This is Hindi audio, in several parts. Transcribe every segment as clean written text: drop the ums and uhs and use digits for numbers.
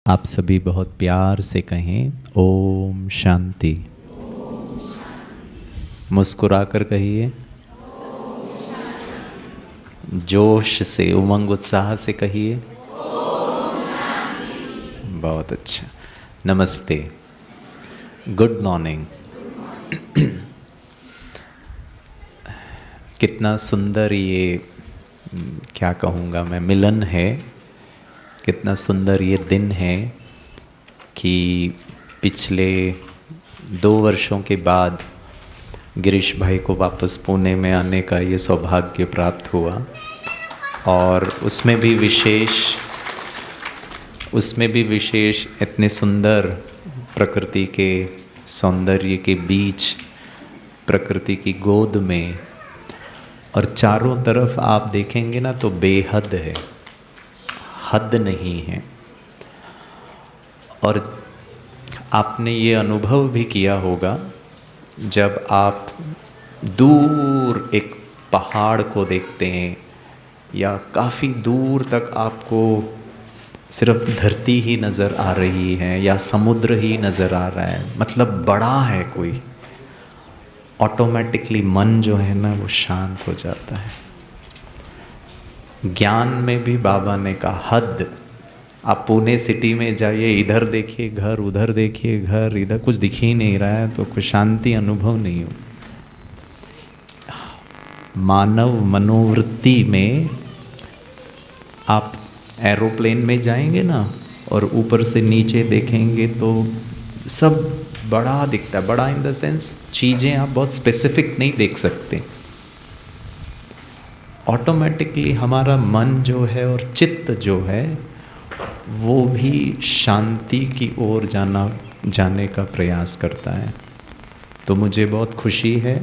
आप सभी बहुत प्यार से कहें ओम शांति। मुस्कुरा कर कहिए, जोश से उमंग उत्साह से कहिए। बहुत अच्छा। नमस्ते, गुड मॉर्निंग। कितना सुंदर ये क्या कहूँगा मैं, मिलन है। कितना सुंदर ये दिन है कि पिछले 2 वर्षों के बाद गिरीश भाई को वापस पुणे में आने का ये सौभाग्य प्राप्त हुआ। और उसमें भी विशेष इतने सुंदर प्रकृति के सौंदर्य के बीच, प्रकृति की गोद में, और चारों तरफ आप देखेंगे ना तो बेहद है, हद नहीं है। और आपने ये अनुभव भी किया होगा जब आप दूर एक पहाड़ को देखते हैं या काफ़ी दूर तक आपको सिर्फ धरती ही नज़र आ रही है या समुद्र ही नज़र आ रहा है, मतलब बड़ा है कोई, ऑटोमेटिकली मन जो है ना वो शांत हो जाता है। ज्ञान में भी बाबा ने कहा हद। आप पुणे सिटी में जाइए, इधर देखिए घर, उधर देखिए घर, इधर कुछ दिख ही नहीं रहा है तो कुछ शांति अनुभव नहीं हो। मानव मनोवृत्ति में आप एरोप्लेन में जाएंगे ना और ऊपर से नीचे देखेंगे तो सब बड़ा दिखता है। बड़ा इन द सेंस चीज़ें आप बहुत स्पेसिफिक नहीं देख सकते। ऑटोमेटिकली हमारा मन जो है और चित्त जो है वो भी शांति की ओर जाने का प्रयास करता है। तो मुझे बहुत खुशी है,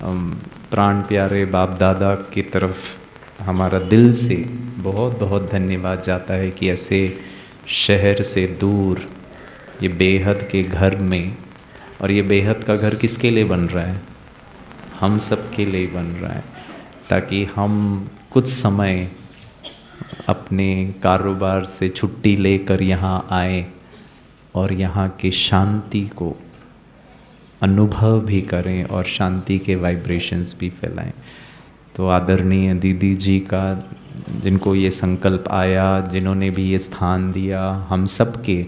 प्राण प्यारे बाप दादा की तरफ हमारा दिल से बहुत बहुत धन्यवाद जाता है कि ऐसे शहर से दूर ये बेहद के घर में, और ये बेहद का घर किसके लिए बन रहा है? हम सब के लिए बन रहा है, ताकि हम कुछ समय अपने कारोबार से छुट्टी लेकर यहाँ आए और यहाँ की शांति को अनुभव भी करें और शांति के वाइब्रेशंस भी फैलाएं। तो आदरणीय दीदी जी का, जिनको ये संकल्प आया, जिन्होंने भी ये स्थान दिया, हम सब के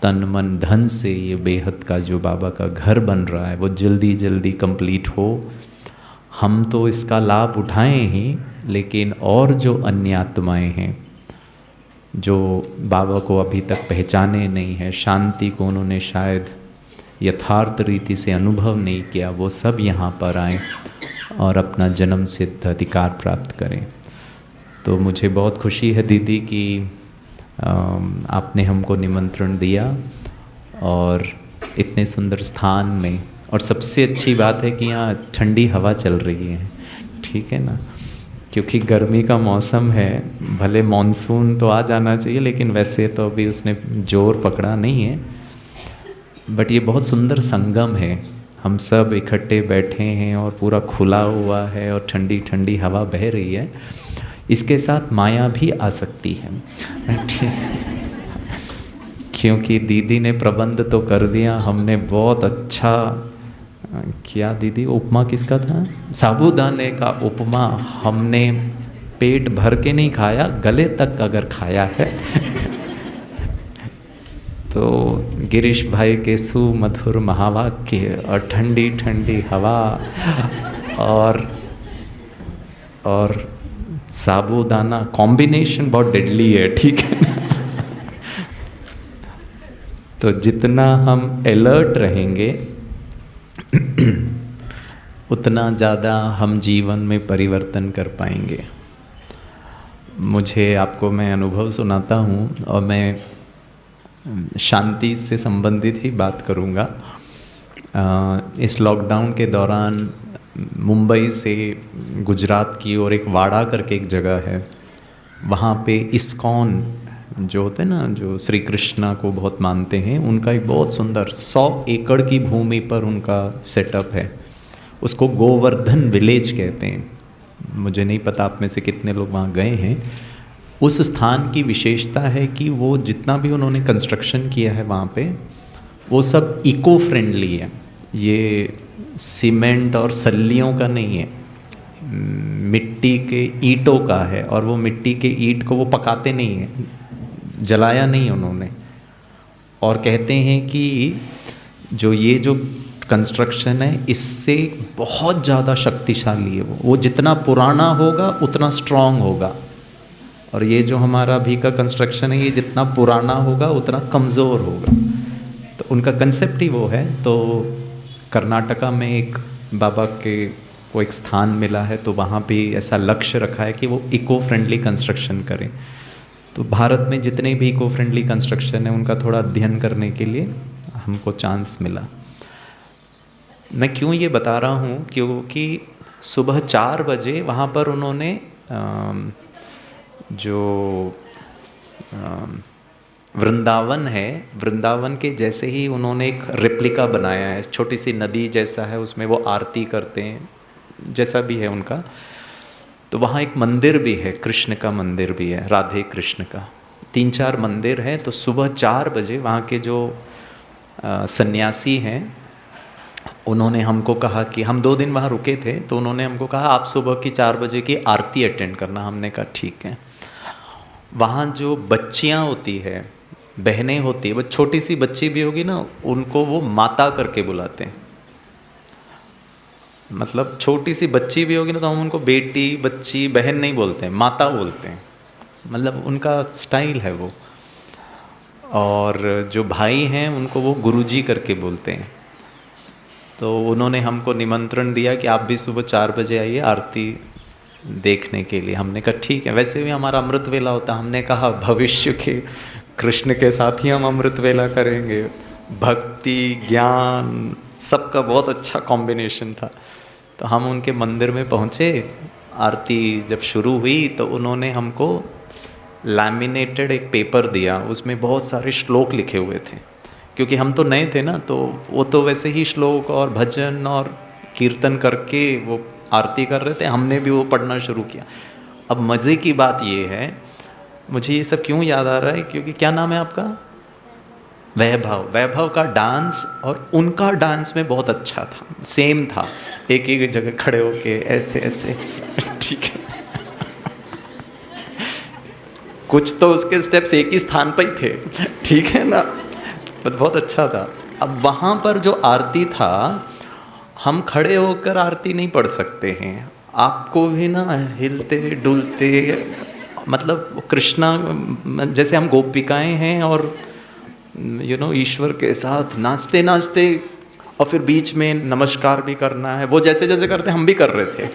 तन मन धन से ये बेहद का जो बाबा का घर बन रहा है वो जल्दी जल्दी कंप्लीट हो। हम तो इसका लाभ उठाएं ही, लेकिन और जो अन्य आत्माएँ हैं जो बाबा को अभी तक पहचाने नहीं है, शांति को उन्होंने शायद यथार्थ रीति से अनुभव नहीं किया, वो सब यहाँ पर आएँ और अपना जन्म सिद्ध अधिकार प्राप्त करें। तो मुझे बहुत खुशी है दीदी कि आपने हमको निमंत्रण दिया और इतने सुंदर स्थान में, और सबसे अच्छी बात है कि यहाँ ठंडी हवा चल रही है, ठीक है ना, क्योंकि गर्मी का मौसम है। भले मॉनसून तो आ जाना चाहिए लेकिन वैसे तो अभी उसने जोर पकड़ा नहीं है, बट ये बहुत सुंदर संगम है। हम सब इकट्ठे बैठे हैं और पूरा खुला हुआ है और ठंडी ठंडी हवा बह रही है। इसके साथ माया भी आ सकती है, क्योंकि दीदी ने प्रबंध तो कर दिया, हमने बहुत अच्छा किया। दीदी उपमा किसका था? साबूदाने का उपमा हमने पेट भर के नहीं खाया, गले तक अगर खाया है तो गिरीश भाई के सुमधुर महावाक्य और ठंडी ठंडी हवा और साबूदाना कॉम्बिनेशन बहुत डेडली है, ठीक है ना। तो जितना हम अलर्ट रहेंगे उतना ज़्यादा हम जीवन में परिवर्तन कर पाएंगे। मुझे आपको मैं अनुभव सुनाता हूँ और मैं शांति से संबंधित ही बात करूँगा। इस लॉकडाउन के दौरान मुंबई से गुजरात की ओर एक वाड़ा करके एक जगह है, वहाँ पे इस्कॉन जो होते हैं ना, जो श्री कृष्णा को बहुत मानते हैं, उनका एक बहुत सुंदर 100 एकड़ की भूमि पर उनका सेटअप है। उसको गोवर्धन विलेज कहते हैं। मुझे नहीं पता आप में से कितने लोग वहाँ गए हैं। उस स्थान की विशेषता है कि वो जितना भी उन्होंने कंस्ट्रक्शन किया है वहाँ पे, वो सब इको फ्रेंडली है। ये सीमेंट और सल्लियों का नहीं है, मिट्टी के ईंटों का है। और वो मिट्टी के ईंट को वो पकाते नहीं हैं, जलाया नहीं उन्होंने। और कहते हैं कि जो कंस्ट्रक्शन है इससे बहुत ज़्यादा शक्तिशाली है वो जितना पुराना होगा उतना स्ट्रॉन्ग होगा। और ये जो हमारा अभी का कंस्ट्रक्शन है, ये जितना पुराना होगा उतना कमज़ोर होगा। तो उनका कंसेप्ट ही वो है। तो कर्नाटका में एक बाबा के को एक स्थान मिला है, तो वहाँ पे ऐसा लक्ष्य रखा है कि वो इको फ्रेंडली कंस्ट्रक्शन करें। तो भारत में जितने भी इको फ्रेंडली कंस्ट्रक्शन है उनका थोड़ा अध्ययन करने के लिए हमको चांस मिला। मैं क्यों ये बता रहा हूँ, क्योंकि सुबह 4 बजे वहाँ पर उन्होंने वृंदावन है, वृंदावन के जैसे ही उन्होंने एक रेप्लिका बनाया है, छोटी सी नदी जैसा है, उसमें वो आरती करते हैं, जैसा भी है उनका। तो वहाँ एक मंदिर भी है, कृष्ण का मंदिर भी है, राधे कृष्ण का। 3-4 मंदिर हैं। तो सुबह 4 बजे वहाँ के जो सन्यासी हैं उन्होंने हमको कहा कि हम 2 दिन वहाँ रुके थे, तो उन्होंने हमको कहा आप सुबह की 4 बजे की आरती अटेंड करना। हमने कहा ठीक है। वहाँ जो बच्चियाँ होती है, बहनें होती है, वो छोटी सी बच्ची भी होगी ना, उनको वो माता करके बुलाते हैं। मतलब छोटी सी बच्ची भी होगी ना, तो हम उनको बेटी, बच्ची, बहन नहीं बोलते हैं, माता बोलते हैं। मतलब उनका स्टाइल है वो। और जो भाई हैं उनको वो गुरुजी करके बोलते हैं। तो उन्होंने हमको निमंत्रण दिया कि आप भी सुबह 4 बजे आइए आरती देखने के लिए। हमने कहा ठीक है। वैसे भी हमारा अमृत वेला होता, हमने कहा भविष्य के कृष्ण के साथ ही हम अमृत वेला करेंगे। भक्ति, ज्ञान, सबका बहुत अच्छा कॉम्बिनेशन था। तो हम उनके मंदिर में पहुँचे। आरती जब शुरू हुई तो उन्होंने हमको लैमिनेटेड एक पेपर दिया, उसमें बहुत सारे श्लोक लिखे हुए थे। क्योंकि हम तो नए थे ना, तो वो तो वैसे ही श्लोक और भजन और कीर्तन करके वो आरती कर रहे थे, हमने भी वो पढ़ना शुरू किया। अब मज़े की बात ये है, मुझे ये सब क्यों याद आ रहा है, क्योंकि क्या नाम है आपका? वैभव। वैभव का डांस और उनका डांस में बहुत अच्छा था, सेम था, एक एक जगह खड़े होके ऐसे ऐसे ठीक है। कुछ तो उसके स्टेप्स एक ही स्थान पर ही थे, ठीक है ना, बहुत अच्छा था। अब वहाँ पर जो आरती था, हम खड़े होकर आरती नहीं पढ़ सकते हैं, आपको भी ना हिलते डुलते, मतलब कृष्णा जैसे हम गोपिकाएं हैं और ईश्वर के साथ नाचते नाचते, और फिर बीच में नमस्कार भी करना है, वो जैसे जैसे करते हम भी कर रहे थे।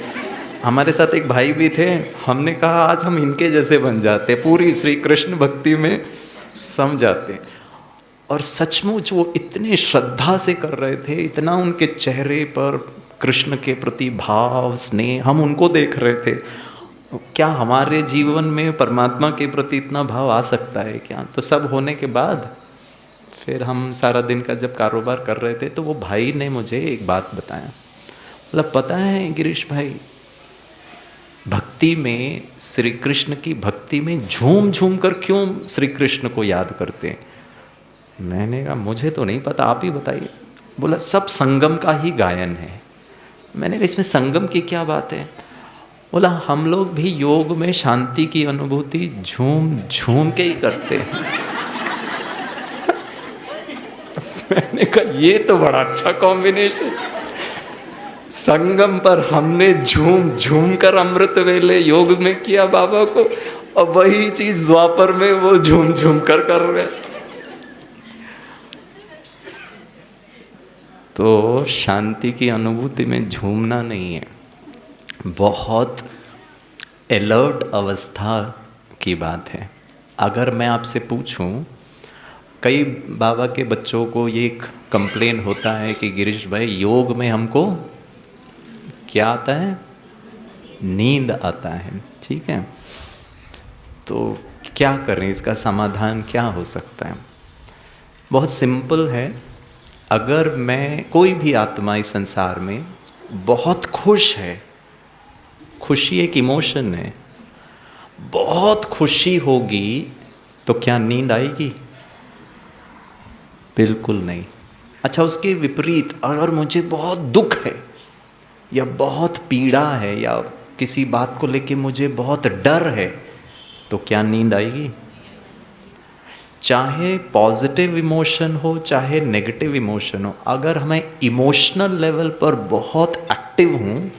हमारे साथ एक भाई भी थे, हमने कहा आज हम इनके जैसे बन जाते, पूरी श्री कृष्ण भक्ति में सम जाते। और सचमुच वो इतने श्रद्धा से कर रहे थे, इतना उनके चेहरे पर कृष्ण के प्रति भाव, स्नेह, हम उनको देख रहे थे। क्या हमारे जीवन में परमात्मा के प्रति इतना भाव आ सकता है क्या? तो सब होने के बाद फिर हम सारा दिन का जब कारोबार कर रहे थे, तो वो भाई ने मुझे एक बात बताया, मतलब पता है गिरीश भाई, भक्ति में, श्री कृष्ण की भक्ति में झूम झूम कर क्यों श्री कृष्ण को याद करते हैं? मैंने कहा मुझे तो नहीं पता, आप ही बताइए। बोला सब संगम का ही गायन है। मैंने कहा इसमें संगम की क्या बात है? बोला हम लोग भी योग में शांति की अनुभूति झूम झूम के ही करते हैं। मैंने कहा ये तो बड़ा अच्छा कॉम्बिनेशन। संगम पर हमने झूम झूम कर अमृत वेले योग में किया बाबा को, और वही चीज द्वापर में वो झूम झूम कर रहे। तो शांति की अनुभूति में झूमना नहीं है, बहुत अलर्ट अवस्था की बात है। अगर मैं आपसे पूछूं, कई बाबा के बच्चों को ये एक कंप्लेन होता है कि गिरीश भाई योग में हमको क्या आता है? नींद आता है, ठीक है। तो क्या करें, इसका समाधान क्या हो सकता है? बहुत सिंपल है। अगर मैं, कोई भी आत्मा इस संसार में बहुत खुश है, खुशी एक इमोशन है, बहुत खुशी होगी तो क्या नींद आएगी? बिल्कुल नहीं। अच्छा, उसके विपरीत अगर मुझे बहुत दुख है या बहुत पीड़ा है या किसी बात को लेके मुझे बहुत डर है तो क्या नींद आएगी? चाहे पॉजिटिव इमोशन हो चाहे नेगेटिव इमोशन हो, अगर मैं इमोशनल लेवल पर बहुत एक्टिव हूँ,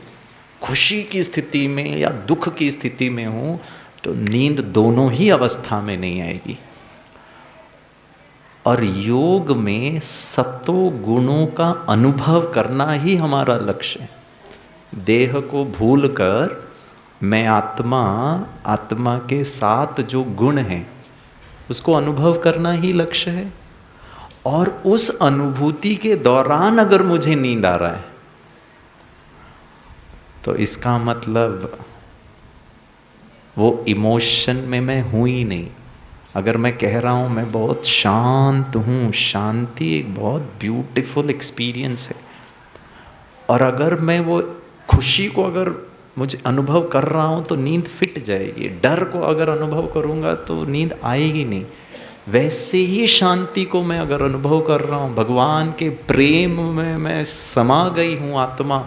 खुशी की स्थिति में या दुख की स्थिति में हूँ, तो नींद दोनों ही अवस्था में नहीं आएगी। और योग में सतो गुणों का अनुभव करना ही हमारा लक्ष्य है। देह को भूलकर मैं आत्मा, आत्मा के साथ जो गुण हैं उसको अनुभव करना ही लक्ष्य है। और उस अनुभूति के दौरान अगर मुझे नींद आ रहा है तो इसका मतलब वो इमोशन में मैं हूँ ही नहीं। अगर मैं कह रहा हूँ मैं बहुत शांत हूँ, शांति एक बहुत ब्यूटीफुल एक्सपीरियंस है, और अगर मैं वो खुशी को अगर मुझे अनुभव कर रहा हूँ तो नींद फिट जाएगी। डर को अगर अनुभव करूँगा तो नींद आएगी नहीं। वैसे ही शांति को मैं अगर अनुभव कर रहा हूँ, भगवान के प्रेम में मैं समा गई हूँ आत्मा।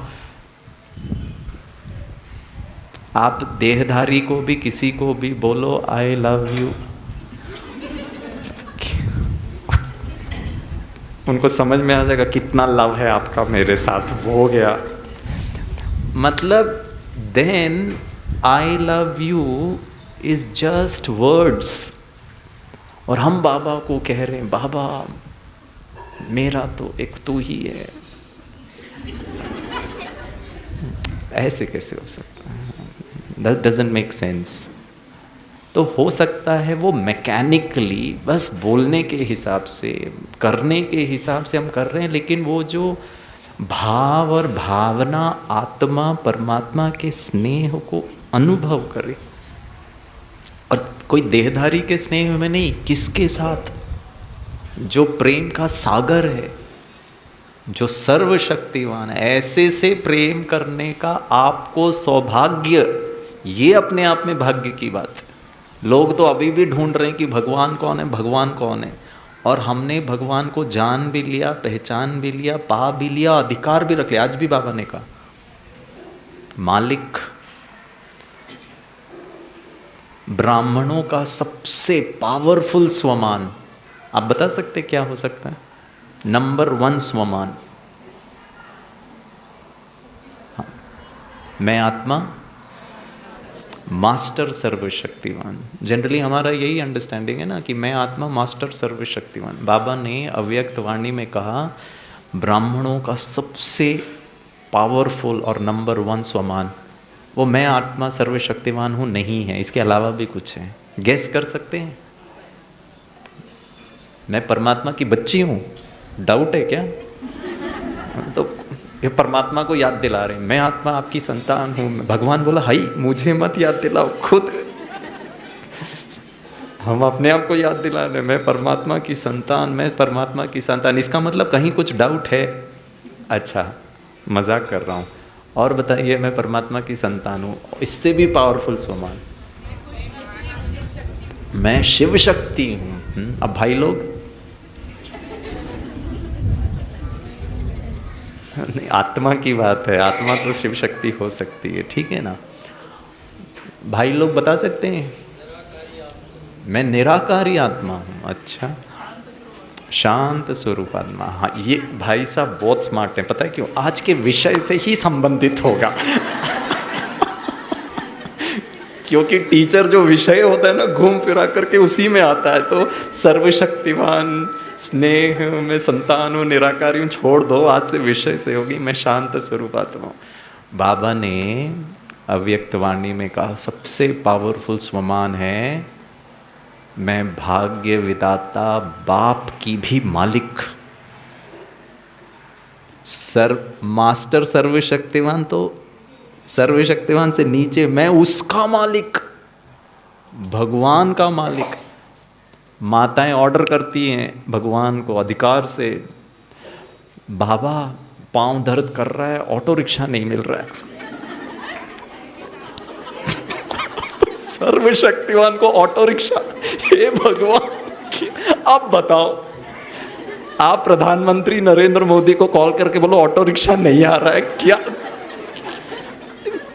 आप देहधारी को भी, किसी को भी बोलो आई लव यू, उनको समझ में आ जाएगा कितना लव है आपका मेरे साथ, हो गया। मतलब then I love you is just words. और हम बाबा को कह रहे हैं बाबा मेरा तो एक तू ही है। ऐसे कैसे हो सकता है? That doesn't make sense. तो हो सकता है वो मैकेनिकली बस बोलने के हिसाब से, करने के हिसाब से हम कर रहे हैं, लेकिन वो जो भाव और भावना आत्मा परमात्मा के स्नेह को अनुभव करे। और कोई देहधारी के स्नेह में नहीं, किसके साथ? जो प्रेम का सागर है, जो सर्वशक्तिवान है। ऐसे से प्रेम करने का आपको सौभाग्य, ये अपने आप में भाग्य की बात है। लोग तो अभी भी ढूंढ रहे हैं कि भगवान कौन है, भगवान कौन है। और हमने भगवान को जान भी लिया, पहचान भी लिया, पा भी लिया, अधिकार भी रख लिया। आज भी बाबा ने कहा मालिक। ब्राह्मणों का सबसे पावरफुल स्वमान आप बता सकते क्या हो सकता है? नंबर 1 स्वमान, हाँ, मैं आत्मा, मास्टर सर्वशक्तिवान। जनरली हमारा यही अंडरस्टैंडिंग है ना कि मैं आत्मा, मास्टर सर्वशक्तिवान। बाबा ने अव्यक्त वाणी में कहा ब्राह्मणों का सबसे पावरफुल और नंबर 1 स्वमान वो मैं आत्मा सर्वशक्तिवान हूँ नहीं है, इसके अलावा भी कुछ है। गेस कर सकते हैं? मैं परमात्मा की बच्ची हूँ, डाउट है क्या? तो ये परमात्मा को याद दिला रहे हैं मैं आत्मा आपकी संतान हूँ। भगवान बोला हाई मुझे मत याद दिलाओ, खुद हम अपने आप को याद दिला रहे हैं मैं परमात्मा की संतान, मैं परमात्मा की संतान। इसका मतलब कहीं कुछ डाउट है? अच्छा, मजाक कर रहा हूँ। और बताइए, मैं परमात्मा की संतान हूँ, इससे भी पावरफुल स्वमान मैं शिव शक्ति हूँ। अब भाई लोग नहीं, आत्मा की बात है, आत्मा तो शिव शक्ति हो सकती है, ठीक है ना। भाई लोग बता सकते हैं मैं निराकारी आत्मा हूँ। अच्छा, शांत स्वरूप आत्मा। हाँ, ये भाई साहब बहुत स्मार्ट हैं, पता है क्यों? आज के विषय से ही संबंधित होगा क्योंकि टीचर जो विषय होता है ना घूम फिरा करके उसी में आता है। तो सर्वशक्तिवान, स्नेह में संतान हूँ, निराकारी हूँ छोड़ दो, आज से विषय से होगी मैं शांत स्वरूप आत्मा हूँ। बाबा ने अव्यक्त वाणी में कहा सबसे पावरफुल स्वमान है मैं भाग्य विदाता, बाप की भी मालिक। मास्टर सर्वशक्तिवान तो सर्वशक्तिवान से नीचे मैं उसका मालिक, भगवान का मालिक। माताएं ऑर्डर करती हैं भगवान को अधिकार से, बाबा पांव दर्द कर रहा है, ऑटो रिक्शा नहीं मिल रहा है सर्वशक्तिमान को ऑटो रिक्शा, हे भगवान। अब बताओ, आप प्रधानमंत्री नरेंद्र मोदी को कॉल करके बोलो ऑटो रिक्शा नहीं आ रहा है,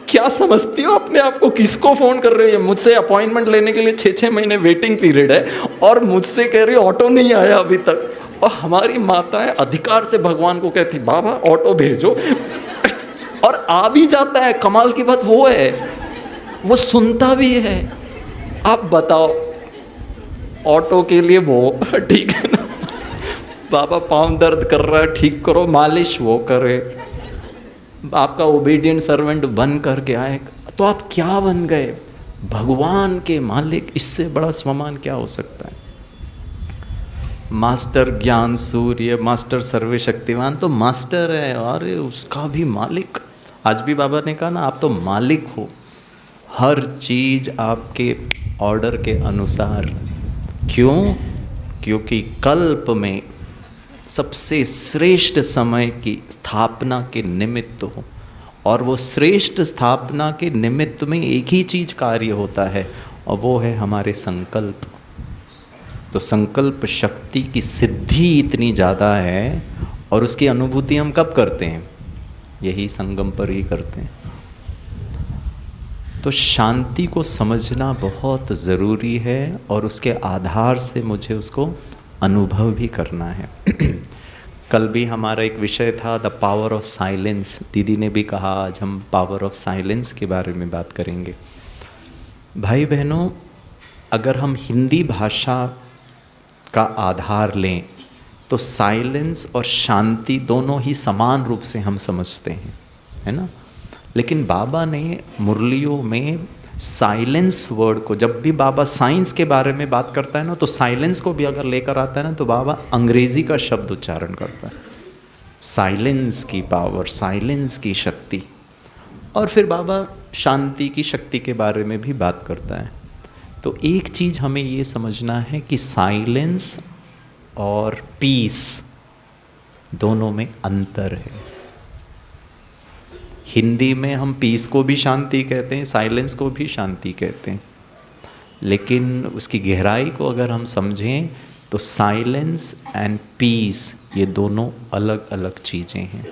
क्या समझती हो अपने आप को? किसको फोन कर रहे हो? मुझसे अपॉइंटमेंट लेने के लिए 6-6 महीने वेटिंग पीरियड है और मुझसे कह रही ऑटो नहीं आया अभी तक। और हमारी माताएं अधिकार से भगवान को कहती बाबा ऑटो भेजो, और आ भी जाता है। कमाल की बात वो है, वो सुनता भी है। आप बताओ, ऑटो के लिए वो ठीक है ना, बाबा पाँव दर्द कर रहा है ठीक करो, मालिश वो करे, आपका ओबीडियंट सर्वेंट बन करके आए, तो आप क्या बन गए? भगवान के मालिक। इससे बड़ा सम्मान क्या हो सकता है? मास्टर ज्ञान सूर्य, मास्टर सर्वशक्तिमान तो मास्टर है, और उसका भी मालिक। आज भी बाबा ने कहा ना, आप तो मालिक हो, हर चीज आपके ऑर्डर के अनुसार। क्यों? क्योंकि कल्प में सबसे श्रेष्ठ समय की स्थापना के निमित्त हो, और वो श्रेष्ठ स्थापना के निमित्त में एक ही चीज कार्य होता है, और वो है हमारे संकल्प। तो संकल्प शक्ति की सिद्धि इतनी ज़्यादा है, और उसकी अनुभूति हम कब करते हैं? यही संगम पर ही करते हैं। तो शांति को समझना बहुत ज़रूरी है, और उसके आधार से मुझे उसको अनुभव भी करना है। कल भी हमारा एक विषय था द पावर ऑफ साइलेंस। दीदी ने भी कहा आज हम पावर ऑफ साइलेंस के बारे में बात करेंगे। भाई बहनों, अगर हम हिंदी भाषा का आधार लें तो साइलेंस और शांति दोनों ही समान रूप से हम समझते हैं, है ना। लेकिन बाबा ने मुरलियों में साइलेंस वर्ड को, जब भी बाबा साइंस के बारे में बात करता है ना, तो साइलेंस को भी अगर लेकर आता है ना, तो बाबा अंग्रेजी का शब्द उच्चारण करता है, साइलेंस की पावर, साइलेंस की शक्ति। और फिर बाबा शांति की शक्ति के बारे में भी बात करता है। तो एक चीज़ हमें ये समझना है कि साइलेंस और पीस दोनों में अंतर है। हिंदी में हम पीस को भी शांति कहते हैं, साइलेंस को भी शांति कहते हैं, लेकिन उसकी गहराई को अगर हम समझें तो साइलेंस एंड पीस ये दोनों अलग अलग चीज़ें हैं।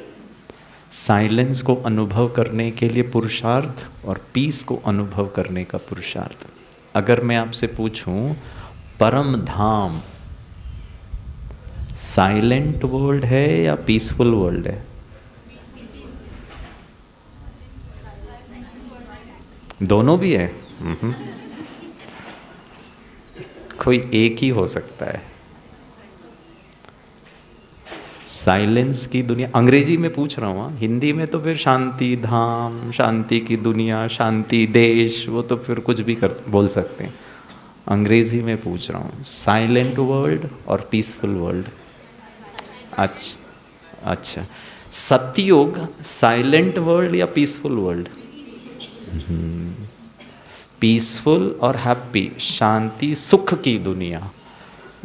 साइलेंस को अनुभव करने के लिए पुरुषार्थ, और पीस को अनुभव करने का पुरुषार्थ। अगर मैं आपसे पूछूं, परम धाम साइलेंट वर्ल्ड है या पीसफुल वर्ल्ड है? दोनों भी है। कोई एक ही हो सकता है। साइलेंस की दुनिया, अंग्रेजी में पूछ रहा हूँ, हिंदी में तो फिर शांति धाम, शांति की दुनिया, शांति देश, वो तो फिर कुछ भी बोल सकते हैं। अंग्रेजी में पूछ रहा हूँ, साइलेंट वर्ल्ड और पीसफुल वर्ल्ड। अच्छा, सतयुग साइलेंट वर्ल्ड या पीसफुल वर्ल्ड? पीसफुल और हैप्पी, शांति सुख की दुनिया।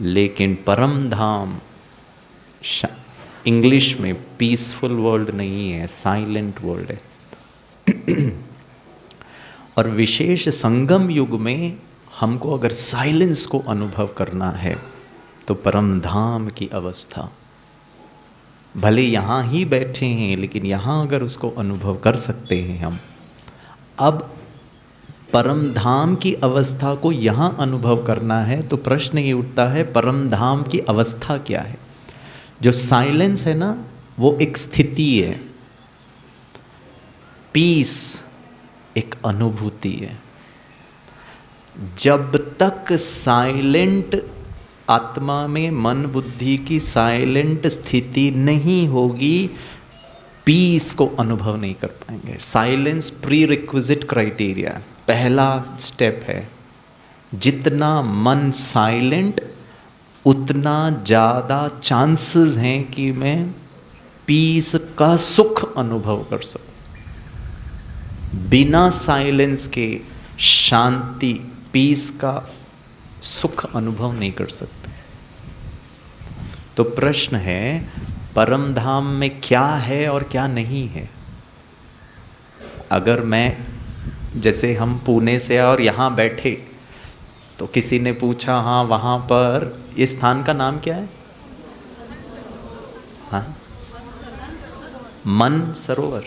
लेकिन परम धाम इंग्लिश में पीसफुल वर्ल्ड नहीं है, साइलेंट वर्ल्ड है। और विशेष संगम युग में हमको अगर साइलेंस को अनुभव करना है तो परम धाम की अवस्था, भले यहाँ ही बैठे हैं लेकिन यहाँ अगर उसको अनुभव कर सकते हैं हम। अब परम धाम की अवस्था को यहाँ अनुभव करना है तो प्रश्न ये उठता है, परम धाम की अवस्था क्या है? जो साइलेंस है ना, वो एक स्थिति है, पीस एक अनुभूति है। जब तक साइलेंट आत्मा में मन बुद्धि की साइलेंट स्थिति नहीं होगी, पीस को अनुभव नहीं कर पाएंगे। साइलेंस प्री रिक्विजिट क्राइटेरिया, पहला स्टेप है। जितना मन साइलेंट, उतना ज़्यादा चांसेस हैं कि मैं पीस का सुख अनुभव कर सकूं। बिना साइलेंस के शांति, पीस का सुख अनुभव नहीं कर सकते। तो प्रश्न है, परम धाम में क्या है और क्या नहीं है? अगर मैं जैसे हम पुणे से और यहाँ बैठे तो किसी ने पूछा हाँ वहाँ पर इस स्थान का नाम क्या है? हाँ, मन सरोवर,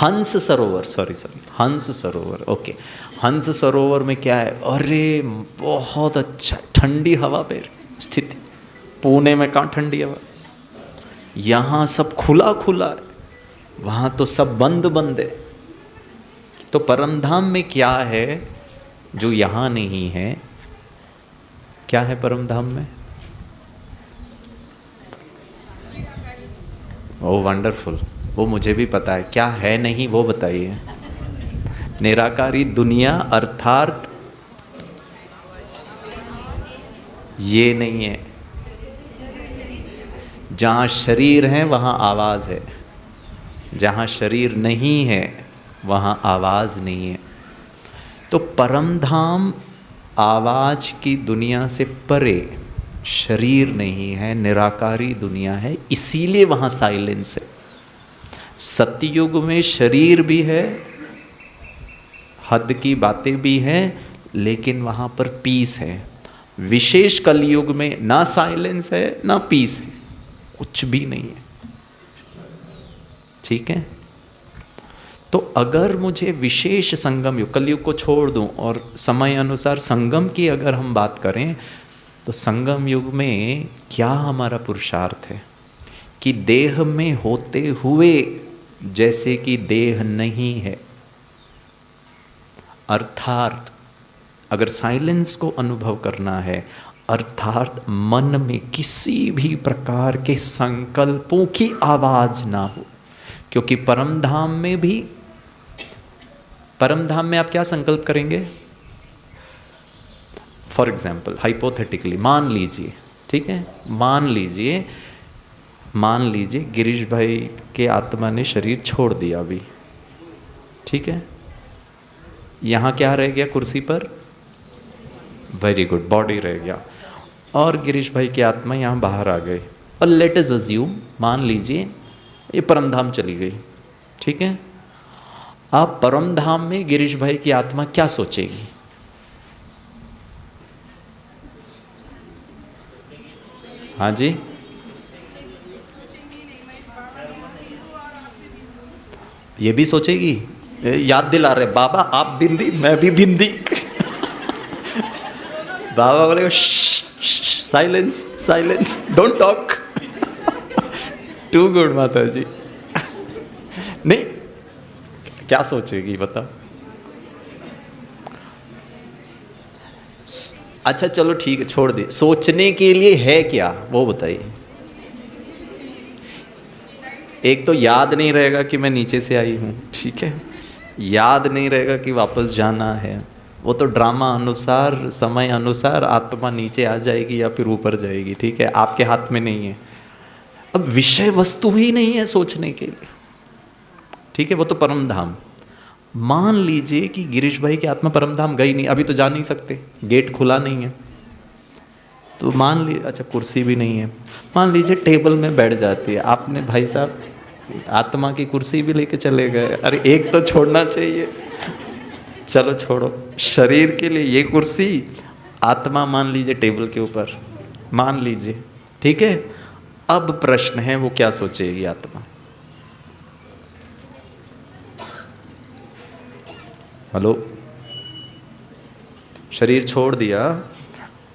हंस सरोवर, सॉरी हंस सरोवर, ओके। हंस सरोवर में क्या है? अरे बहुत अच्छा, ठंडी हवा पे स्थिति। पुणे में कहाँ ठंडी हवा, यहाँ सब खुला खुला है, वहाँ तो सब बंद बंद है। तो परमधाम में क्या है जो यहाँ नहीं है? क्या है परमधाम में? ओ वंडरफुल, वो मुझे भी पता है। क्या है नहीं वो बताइए। निराकारी दुनिया अर्थात ये नहीं है। जहाँ शरीर है वहाँ आवाज़ है, जहाँ शरीर नहीं है वहाँ आवाज़ नहीं है। तो परमधाम आवाज़ की दुनिया से परे, शरीर नहीं है, निराकारी दुनिया है, इसीलिए वहाँ साइलेंस है। सतयुग में शरीर भी है, हद की बातें भी हैं, लेकिन वहाँ पर पीस है। विशेष कलयुग में ना साइलेंस है ना पीस है, कुछ भी नहीं है। ठीक है, तो अगर मुझे विशेष संगम युग, कलयुग को छोड़ दूं और समय अनुसार संगम की अगर हम बात करें, तो संगम युग में क्या हमारा पुरुषार्थ है कि देह में होते हुए जैसे कि देह नहीं है। अर्थात अगर साइलेंस को अनुभव करना है, अर्थात मन में किसी भी प्रकार के संकल्पों की आवाज ना हो। क्योंकि परमधाम में भी, परमधाम में आप क्या संकल्प करेंगे? फॉर एग्जाम्पल, हाइपोथेटिकली मान लीजिए, ठीक है, मान लीजिए गिरीश भाई के आत्मा ने शरीर छोड़ दिया अभी, ठीक है। यहाँ क्या रह गया कुर्सी पर? वेरी गुड, बॉडी रह गया, और गिरीश भाई की आत्मा यहाँ बाहर आ गई। और लेट अस अज्यूम, मान लीजिए ये परमधाम चली गई, ठीक है। अब परमधाम में गिरीश भाई की आत्मा क्या सोचेगी? हाँ जी, ये भी सोचेगी, याद दिला रहे बाबा आप बिंदी मैं भी बिंदी। बाबा बोले silence silence, don't talk. Too good माता जी। नहीं, क्या सोचेगी बताओ? अच्छा चलो ठीक है, छोड़ दे, सोचने के लिए है क्या वो बताइए। एक तो याद नहीं रहेगा कि मैं नीचे से आई हूँ, ठीक है, याद नहीं रहेगा कि वापस जाना है, वो तो ड्रामा अनुसार समय अनुसार आत्मा नीचे आ जाएगी या फिर ऊपर जाएगी, ठीक है, आपके हाथ में नहीं है। अब विषय वस्तु ही नहीं है सोचने के लिए, ठीक है, वो तो परमधाम। मान लीजिए कि गिरीश भाई की आत्मा परमधाम गई नहीं, अभी तो जा नहीं सकते, गेट खुला नहीं है, तो मान लीजिए, अच्छा कुर्सी भी नहीं है, मान लीजिए टेबल में बैठ जाती है, आपने भाई साहब आत्मा की कुर्सी भी लेके चले गए, अरे एक तो छोड़ना चाहिए, चलो छोड़ो, शरीर के लिए ये कुर्सी, आत्मा मान लीजिए टेबल के ऊपर, मान लीजिए, ठीक है। अब प्रश्न है वो क्या सोचेगी आत्मा? हेलो, शरीर छोड़ दिया,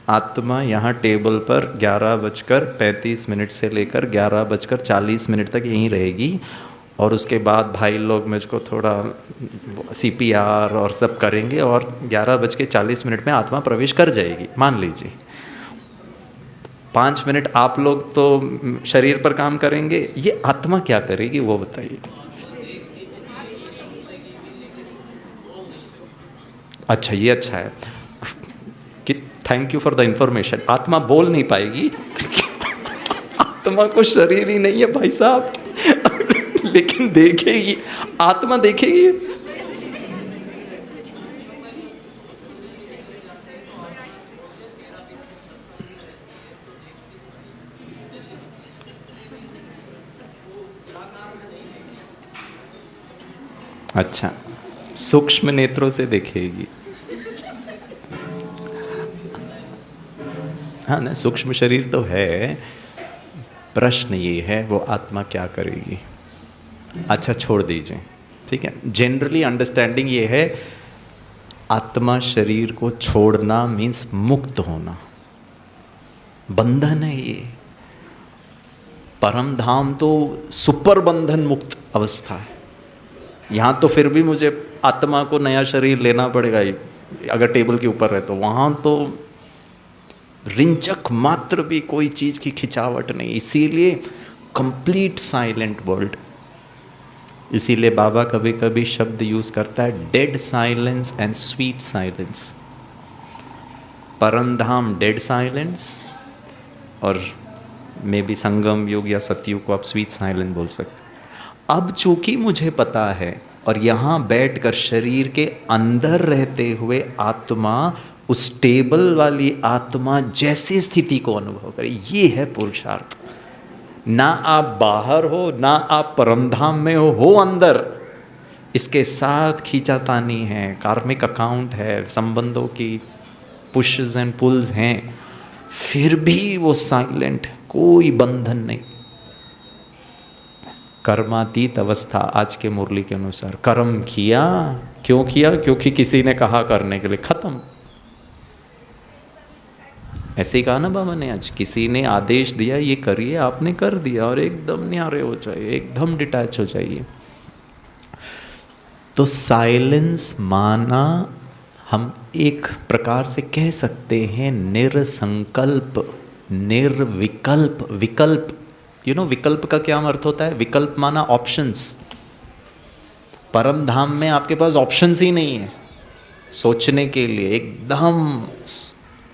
आत्मा यहाँ टेबल पर 11:35 से लेकर 11:40 तक यहीं रहेगी, और उसके बाद भाई लोग मुझको थोड़ा CPR और सब करेंगे, और 11:40 में आत्मा प्रवेश कर जाएगी, मान लीजिए। 5 मिनट आप लोग तो शरीर पर काम करेंगे, ये आत्मा क्या करेगी वो बताइए। अच्छा, ये अच्छा है कि thank you for the information. आत्मा बोल नहीं पाएगी, आत्मा को शरीर ही नहीं है भाई साहब, लेकिन देखेगी, आत्मा देखेगी। अच्छा सूक्ष्म नेत्रों से देखेगी। हाँ ना, सूक्ष्म शरीर तो है, प्रश्न ये है वो आत्मा क्या करेगी। अच्छा छोड़ दीजिए, ठीक है। जनरली अंडरस्टैंडिंग ये है, आत्मा शरीर को छोड़ना मीन्स मुक्त होना, बंधन है ये। परम धाम तो सुपर बंधन मुक्त अवस्था है। यहाँ तो फिर भी मुझे आत्मा को नया शरीर लेना पड़ेगा ही, अगर टेबल के ऊपर है तो। वहाँ तो रिंचक मात्र भी कोई चीज़ की खिंचावट नहीं, इसीलिए कंप्लीट साइलेंट वर्ल्ड। इसीलिए बाबा कभी कभी शब्द यूज़ करता है dead silence and sweet silence. परम धाम डेड साइलेंस, और मे बी संगम युग या सतयुग को आप स्वीट साइलेंस बोल सकते। अब चूंकि मुझे पता है, और यहाँ बैठकर शरीर के अंदर रहते हुए आत्मा उस टेबल वाली आत्मा जैसी स्थिति को अनुभव करे, ये है पुरुषार्थ। ना आप बाहर हो, ना आप परमधाम में हो अंदर। इसके साथ खींचातानी है, कार्मिक अकाउंट है, संबंधों की पुशेस एंड पुल्स हैं, फिर भी वो साइलेंट, कोई बंधन नहीं। कर्मातीत अवस्था आज के मुरली के अनुसार। कर्म किया, क्यों किया? क्योंकि किसी ने कहा करने के लिए, खत्म। ऐसे ही कहा ना बाबा ने आज, किसी ने आदेश दिया ये करिए, आपने कर दिया और एकदम न्यारे हो जाइए, एकदम डिटैच हो जाइए। तो साइलेंस माना हम एक प्रकार से कह सकते हैं निरसंकल्प, निर्विकल्प। विकल्प, विकल्प का क्या अर्थ होता है? विकल्प माना ऑप्शंस। परम धाम में आपके पास ऑप्शंस ही नहीं है सोचने के लिए, एकदम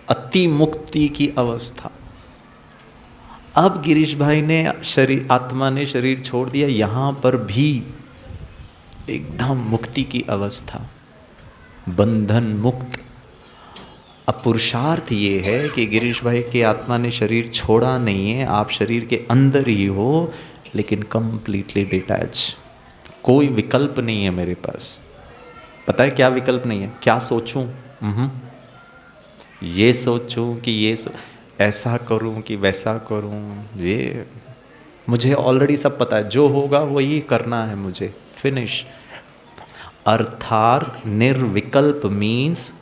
अति मुक्ति की अवस्था। अब गिरीश भाई ने शरीर, आत्मा ने शरीर छोड़ दिया, यहाँ पर भी एकदम मुक्ति की अवस्था, बंधन मुक्त। अब पुरुषार्थ ये है कि गिरीश भाई की आत्मा ने शरीर छोड़ा नहीं है, आप शरीर के अंदर ही हो, लेकिन कंप्लीटली डिटैच। कोई विकल्प नहीं है मेरे पास। पता है क्या विकल्प नहीं है? क्या सोचूं? ये सोचूं कि ऐसा करूं कि वैसा करूं, ये मुझे ऑलरेडी सब पता है, जो होगा वही करना है मुझे, फिनिश। अर्थात निर्विकल्प मीन्स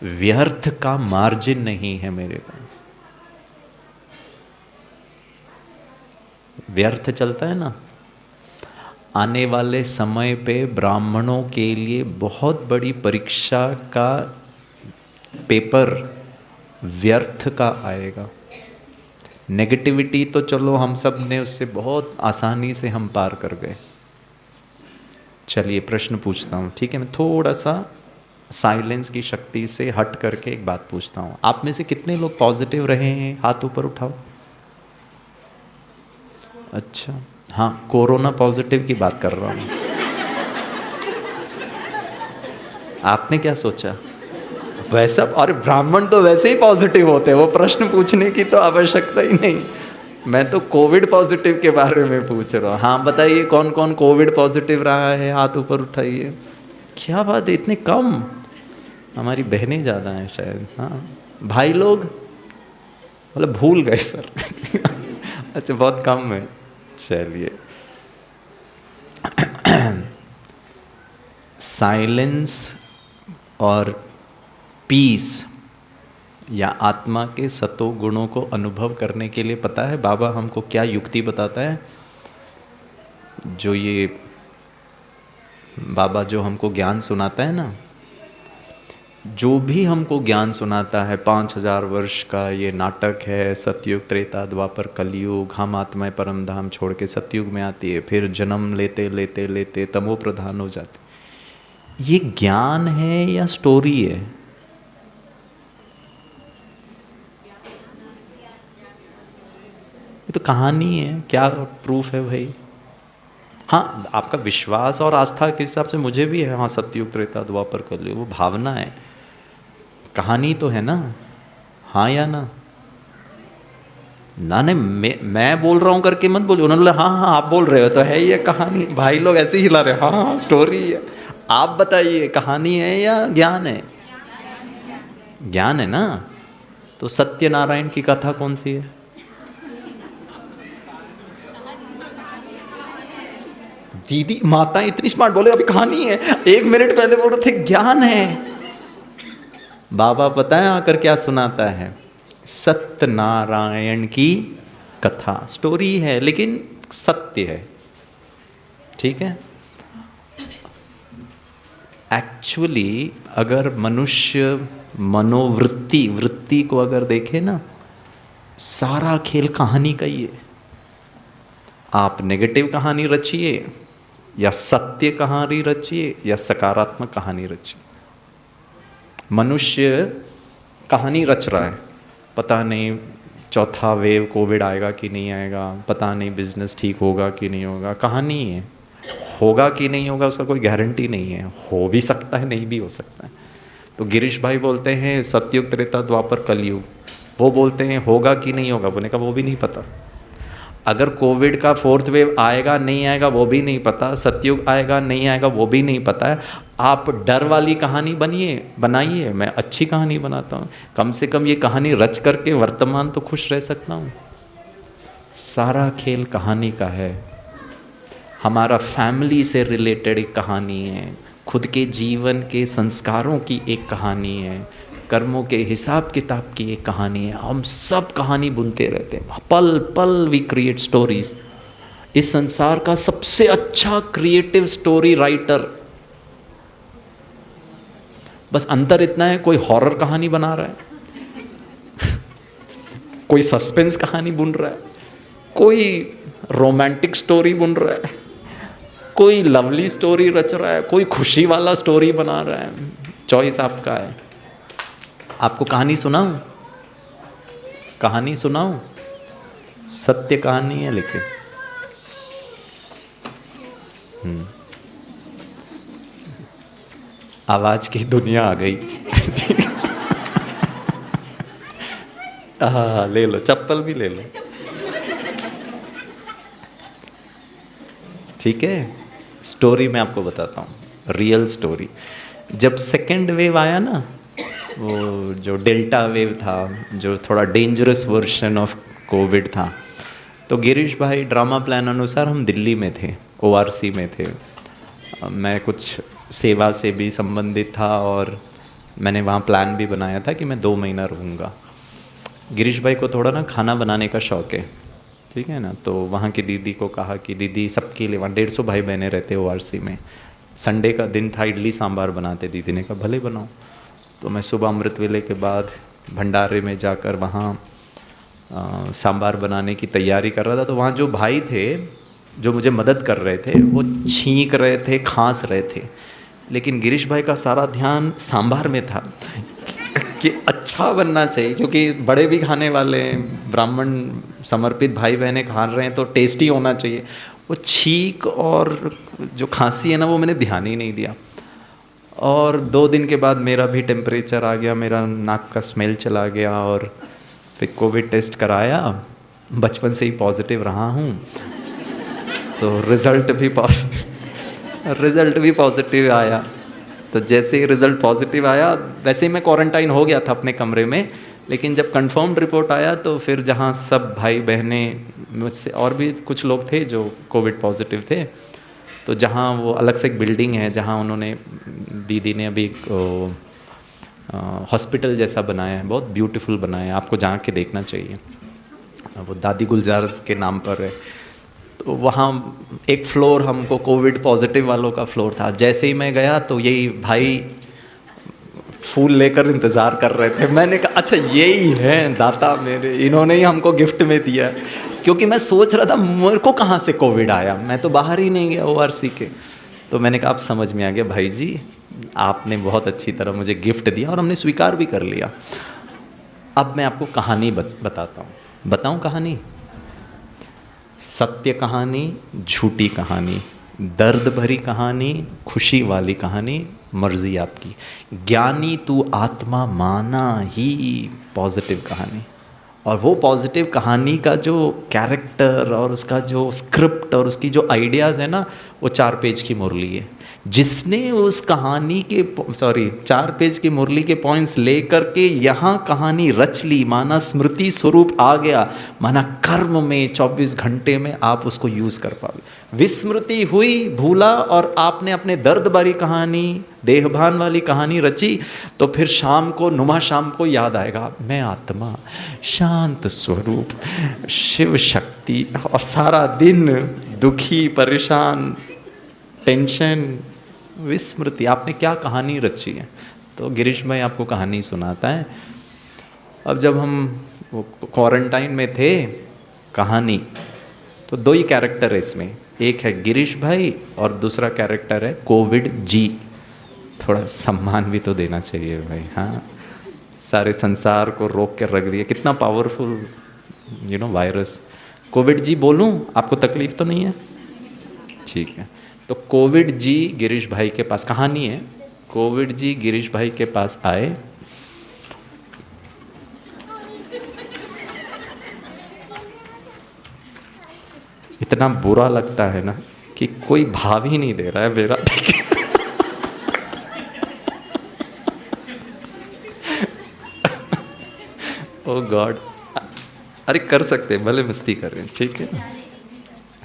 व्यर्थ का मार्जिन नहीं है मेरे पास। व्यर्थ चलता है ना। आने वाले समय पे ब्राह्मणों के लिए बहुत बड़ी परीक्षा का पेपर व्यर्थ का आएगा। नेगेटिविटी तो चलो हम सब ने उससे बहुत आसानी से हम पार कर गए। चलिए प्रश्न पूछता हूँ, ठीक है? मैं थोड़ा सा साइलेंस की शक्ति से हट करके एक बात पूछता हूँ। आप में से कितने लोग पॉजिटिव रहे हैं? हाथ ऊपर उठाओ। अच्छा, हाँ, कोरोना पॉजिटिव की बात कर रहा हूँ। आपने क्या सोचा? वैसा, और ब्राह्मण तो वैसे ही पॉजिटिव होते हैं, वो प्रश्न पूछने की तो आवश्यकता ही नहीं। मैं तो कोविड पॉजिटिव के बारे में पूछ रहा हूँ। हाँ बताइए, कौन कौन कोविड पॉजिटिव रहा है? हाथ ऊपर उठाइए। क्या बात है, इतने कम? हमारी बहनें ज़्यादा हैं शायद। हाँ भाई लोग मतलब भूल गए सर। अच्छा, बहुत कम है। चलिए, साइलेंस और पीस या आत्मा के सतो गुणों को अनुभव करने के लिए पता है बाबा हमको क्या युक्ति बताता है? जो ये बाबा जो हमको ज्ञान सुनाता है ना, जो भी हमको ज्ञान सुनाता है, 5000 वर्ष का ये नाटक है, सतयुग त्रेता द्वापर कलयुग, हम आत्माएं परम धाम छोड़ के सतयुग में आती है, फिर जन्म लेते लेते लेते तमो प्रधान हो जाती। ये ज्ञान है या स्टोरी है? ये तो कहानी है। क्या प्रूफ है भाई? हाँ, आपका विश्वास और आस्था के हिसाब से मुझे भी है, हाँ सतयुग त्रेता द्वापर कलयुग, वो भावना है, कहानी तो है ना। हाँ या ना? ना नहीं, मैं बोल रहा हूँ करके मत बोलो। उन्होंने बोला हाँ हाँ आप बोल रहे हो तो है ये कहानी। भाई लोग ऐसे ही हिला रहे, हाँ हाँ स्टोरी है। आप बताइए, कहानी है या ज्ञान है? ज्ञान है ना। तो सत्यनारायण की कथा कौन सी है? दीदी माता इतनी स्मार्ट, बोले अभी कहानी है, 1 मिनट पहले बोल रहे थे ज्ञान है। बाबा पता है आकर क्या सुनाता है? सत्यनारायण की कथा, स्टोरी है लेकिन सत्य है, ठीक है। एक्चुअली अगर मनुष्य वृत्ति को अगर देखे ना, सारा खेल कहानी का ही है। आप नेगेटिव कहानी रचिए या सत्य कहानी रचिए या सकारात्मक कहानी रचिए, मनुष्य कहानी रच रहा है। पता नहीं चौथा वेव कोविड आएगा कि नहीं आएगा, पता नहीं बिजनेस ठीक होगा कि नहीं होगा, कहानी है। होगा कि नहीं होगा उसका कोई गारंटी नहीं है, हो भी सकता है नहीं भी हो सकता है। तो गिरीश भाई बोलते हैं सतयुग त्रेता द्वापर कलयुग, वो बोलते हैं होगा कि नहीं होगा, बोलने का वो भी नहीं पता। अगर कोविड का 4th वेव आएगा नहीं आएगा वो भी नहीं पता, सतयुग आएगा नहीं आएगा वो भी नहीं पता है। आप डर वाली कहानी बनाइए, मैं अच्छी कहानी बनाता हूँ, कम से कम ये कहानी रच करके वर्तमान तो खुश रह सकता हूँ। सारा खेल कहानी का है। हमारा फैमिली से रिलेटेड एक कहानी है, खुद के जीवन के संस्कारों की एक कहानी है, कर्मों के हिसाब किताब की एक कहानी है। हम सब कहानी बुनते रहते हैं, पल पल वी क्रिएट स्टोरीज। इस संसार का सबसे अच्छा क्रिएटिव स्टोरी राइटर, बस अंतर इतना है कोई हॉरर कहानी बना रहा है कोई सस्पेंस कहानी बुन रहा है, कोई रोमांटिक स्टोरी बुन रहा है, कोई लवली स्टोरी रच रहा है, कोई खुशी वाला स्टोरी बना रहा है। चॉइस आपका है। आपको कहानी सुनाऊं? कहानी सुनाऊं? सत्य कहानी है लिखे। आवाज की दुनिया आ गई ले लो, चप्पल भी ले लो, ठीक है। स्टोरी मैं आपको बताता हूँ, रियल स्टोरी। जब सेकेंड वेव आया ना, वो जो डेल्टा वेव था, जो थोड़ा डेंजरस वर्जन ऑफ कोविड था, तो गिरीश भाई ड्रामा प्लान अनुसार हम दिल्ली में थे, ORC में थे। मैं कुछ सेवा से भी संबंधित था और मैंने वहाँ प्लान भी बनाया था कि मैं 2 महीना रहूँगा। गिरीश भाई को थोड़ा ना खाना बनाने का शौक़ है, ठीक है ना। तो वहाँ की दीदी को कहा कि दीदी सबके लिए, वहाँ 150 भाई बहनें रहते ORC में, संडे का दिन था, इडली सांभर बनाते। दीदी ने कहा भले बनाओ। तो मैं सुबह अमृत वेले के बाद भंडारे में जाकर वहाँ सांभर बनाने की तैयारी कर रहा था। तो वहाँ जो भाई थे जो मुझे मदद कर रहे थे वो छींक रहे थे, खांस रहे थे, लेकिन गिरीश भाई का सारा ध्यान सांभर में था कि अच्छा बनना चाहिए, क्योंकि बड़े भी खाने वाले हैं, ब्राह्मण समर्पित भाई बहनें खा रहे हैं तो टेस्टी होना चाहिए। वो छींक और जो खांसी है ना, वो मैंने ध्यान ही नहीं दिया। और 2 दिन के बाद मेरा भी टेम्परेचर आ गया, मेरा नाक का स्मेल चला गया और फिर कोविड टेस्ट कराया। बचपन से ही पॉजिटिव रहा हूँ तो रिज़ल्ट भी पॉजिटिव आया। तो जैसे ही रिज़ल्ट पॉजिटिव आया वैसे ही मैं क्वारंटाइन हो गया था अपने कमरे में, लेकिन जब कंफर्म्ड रिपोर्ट आया तो फिर जहाँ सब भाई बहनें, मुझसे और भी कुछ लोग थे जो कोविड पॉजिटिव थे, तो जहाँ वो अलग से एक बिल्डिंग है जहाँ उन्होंने, दीदी ने अभी हॉस्पिटल जैसा बनाया है, बहुत ब्यूटीफुल बनाया है, आपको जा के देखना चाहिए। वो दादी गुलजार के नाम पर है। तो वहाँ एक फ्लोर हमको कोविड पॉजिटिव वालों का फ्लोर था। जैसे ही मैं गया तो यही भाई फूल लेकर इंतज़ार कर रहे थे। मैंने कहा अच्छा यही है दाता मेरे, इन्होंने ही हमको गिफ्ट में दिया। क्योंकि मैं सोच रहा था मेरे को कहाँ से कोविड आया, मैं तो बाहर ही नहीं गया ORC के। तो मैंने कहा अब समझ में आ गया भाई जी, आपने बहुत अच्छी तरह मुझे गिफ्ट दिया और हमने स्वीकार भी कर लिया। अब मैं आपको कहानी बताता हूँ। बताऊँ कहानी? सत्य कहानी, झूठी कहानी, दर्द भरी कहानी, खुशी वाली कहानी, मर्जी आपकी। ज्ञानी तू आत्मा माना ही, पॉजिटिव कहानी। और वो पॉजिटिव कहानी का जो कैरेक्टर और उसका जो स्क्रिप्ट और उसकी जो आइडियाज़ है ना, वो 4 पेज की मुरली है। जिसने उस कहानी के 4 पेज की मुरली के पॉइंट्स लेकर के यहाँ कहानी रच ली, माना स्मृति स्वरूप आ गया, माना कर्म में 24 घंटे में आप उसको यूज़ कर पाओगे। विस्मृति हुई, भूला, और आपने अपने दर्द भरी कहानी, देहभान वाली कहानी रची, तो फिर शाम को, नुमा शाम को याद आएगा, मैं आत्मा, शांत स्वरूप, शिव शक्ति, और सारा दिन दुखी, परेशान, टेंशन, विस्मृति, आपने क्या कहानी रची है। तो गिरीश भाई आपको कहानी सुनाता है। अब जब हम क्वारंटाइन में थे, कहानी तो 2 ही कैरेक्टर है इसमें, एक है गिरीश भाई और दूसरा कैरेक्टर है कोविड जी। थोड़ा सम्मान भी तो देना चाहिए भाई। हाँ, सारे संसार को रोक कर रख दिया, कितना पावरफुल वायरस। कोविड जी बोलूं, आपको तकलीफ तो नहीं है? ठीक है। तो कोविड जी गिरीश भाई के पास, कहानी है, कोविड जी गिरीश भाई के पास आए। इतना बुरा लगता है ना कि कोई भाव ही नहीं दे रहा है मेरा। ओ गॉड, अरे कर सकते, भले मस्ती कर रहे हैं, ठीक है।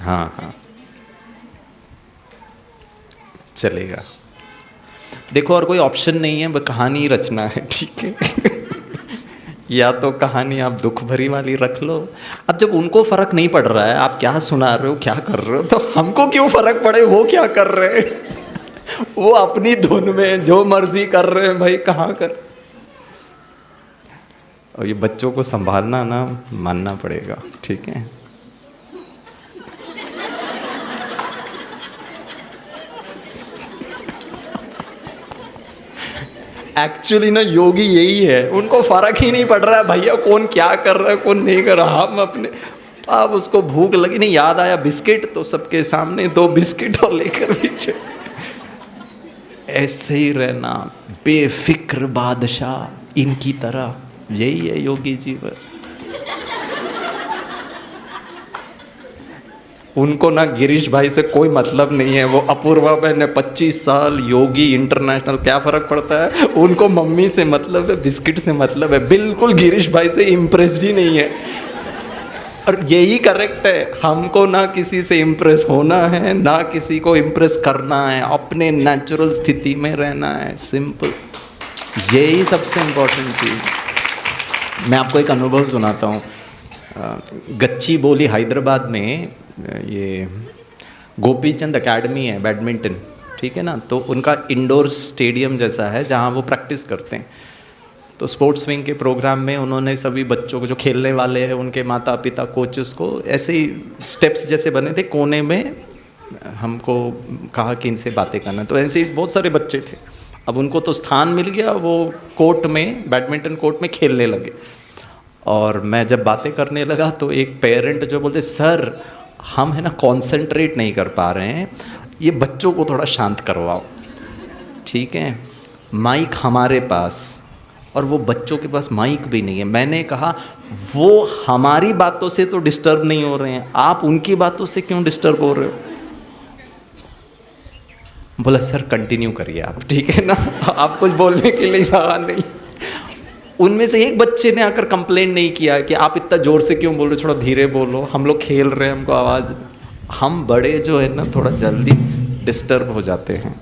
हाँ हाँ चलेगा। देखो और कोई ऑप्शन नहीं है, वो कहानी रचना है, ठीक है। या तो कहानी आप दुख भरी वाली रख लो। अब जब उनको फर्क नहीं पड़ रहा है आप क्या सुना रहे हो, क्या कर रहे हो, तो हमको क्यों फर्क पड़े वो क्या कर रहे हैं। वो अपनी धुन में जो मर्जी कर रहे हैं भाई, कहाँ कर। और ये बच्चों को संभालना ना, मानना पड़ेगा, ठीक है। एक्चुअली ना योगी यही है, उनको फर्क ही नहीं पड़ रहा है भैया कौन क्या कर रहा है कौन नहीं कर रहा। हम अपने, अब उसको भूख लगी, नहीं याद आया बिस्किट, तो सबके सामने 2 बिस्किट और लेकर पीछे। ऐसे ही रहना, बेफिक्र बादशाह इनकी तरह, यही है योगी जीवन। उनको ना गिरीश भाई से कोई मतलब नहीं है। वो अपूर्वा बहन 25 साल योगी इंटरनेशनल, क्या फ़र्क पड़ता है उनको। मम्मी से मतलब है, बिस्किट से मतलब है, बिल्कुल गिरीश भाई से इम्प्रेस्ड ही नहीं है। और यही करेक्ट है, हमको ना किसी से इम्प्रेस होना है, ना किसी को इम्प्रेस करना है, अपने नेचुरल स्थिति में रहना है, सिंपल। यही सबसे इम्पोर्टेंट चीज़। मैं आपको एक अनुभव सुनाता हूँ। गच्ची बोली हैदराबाद में ये गोपीचंद एकेडमी है बैडमिंटन, ठीक है ना। तो उनका इंडोर स्टेडियम जैसा है जहाँ वो प्रैक्टिस करते हैं। तो स्पोर्ट्स विंग के प्रोग्राम में उन्होंने सभी बच्चों को, जो खेलने वाले हैं, उनके माता पिता, कोचेस को ऐसे ही स्टेप्स जैसे बने थे कोने में, हमको कहा कि इनसे बातें करना। तो ऐसे ही बहुत सारे बच्चे थे। अब उनको तो स्थान मिल गया, वो कोर्ट में, बैडमिंटन कोर्ट में खेलने लगे। और मैं जब बातें करने लगा तो एक पेरेंट जो बोलते, सर हम है ना कॉन्सेंट्रेट नहीं कर पा रहे हैं, ये बच्चों को थोड़ा शांत करवाओ, ठीक है। माइक हमारे पास, और वो बच्चों के पास माइक भी नहीं है। मैंने कहा वो हमारी बातों से तो डिस्टर्ब नहीं हो रहे हैं, आप उनकी बातों से क्यों डिस्टर्ब हो रहे हो। बोला सर कंटिन्यू करिए आप, ठीक है ना, आप कुछ बोलने के लिए रहा नहीं। उनमें से एक बच्चे ने आकर कंप्लेंट नहीं किया कि आप इतना ज़ोर से क्यों बोल रहे हो, थोड़ा धीरे बोलो, हम लोग खेल रहे हैं, हमको आवाज़। हम बड़े जो है ना थोड़ा जल्दी डिस्टर्ब हो जाते हैं,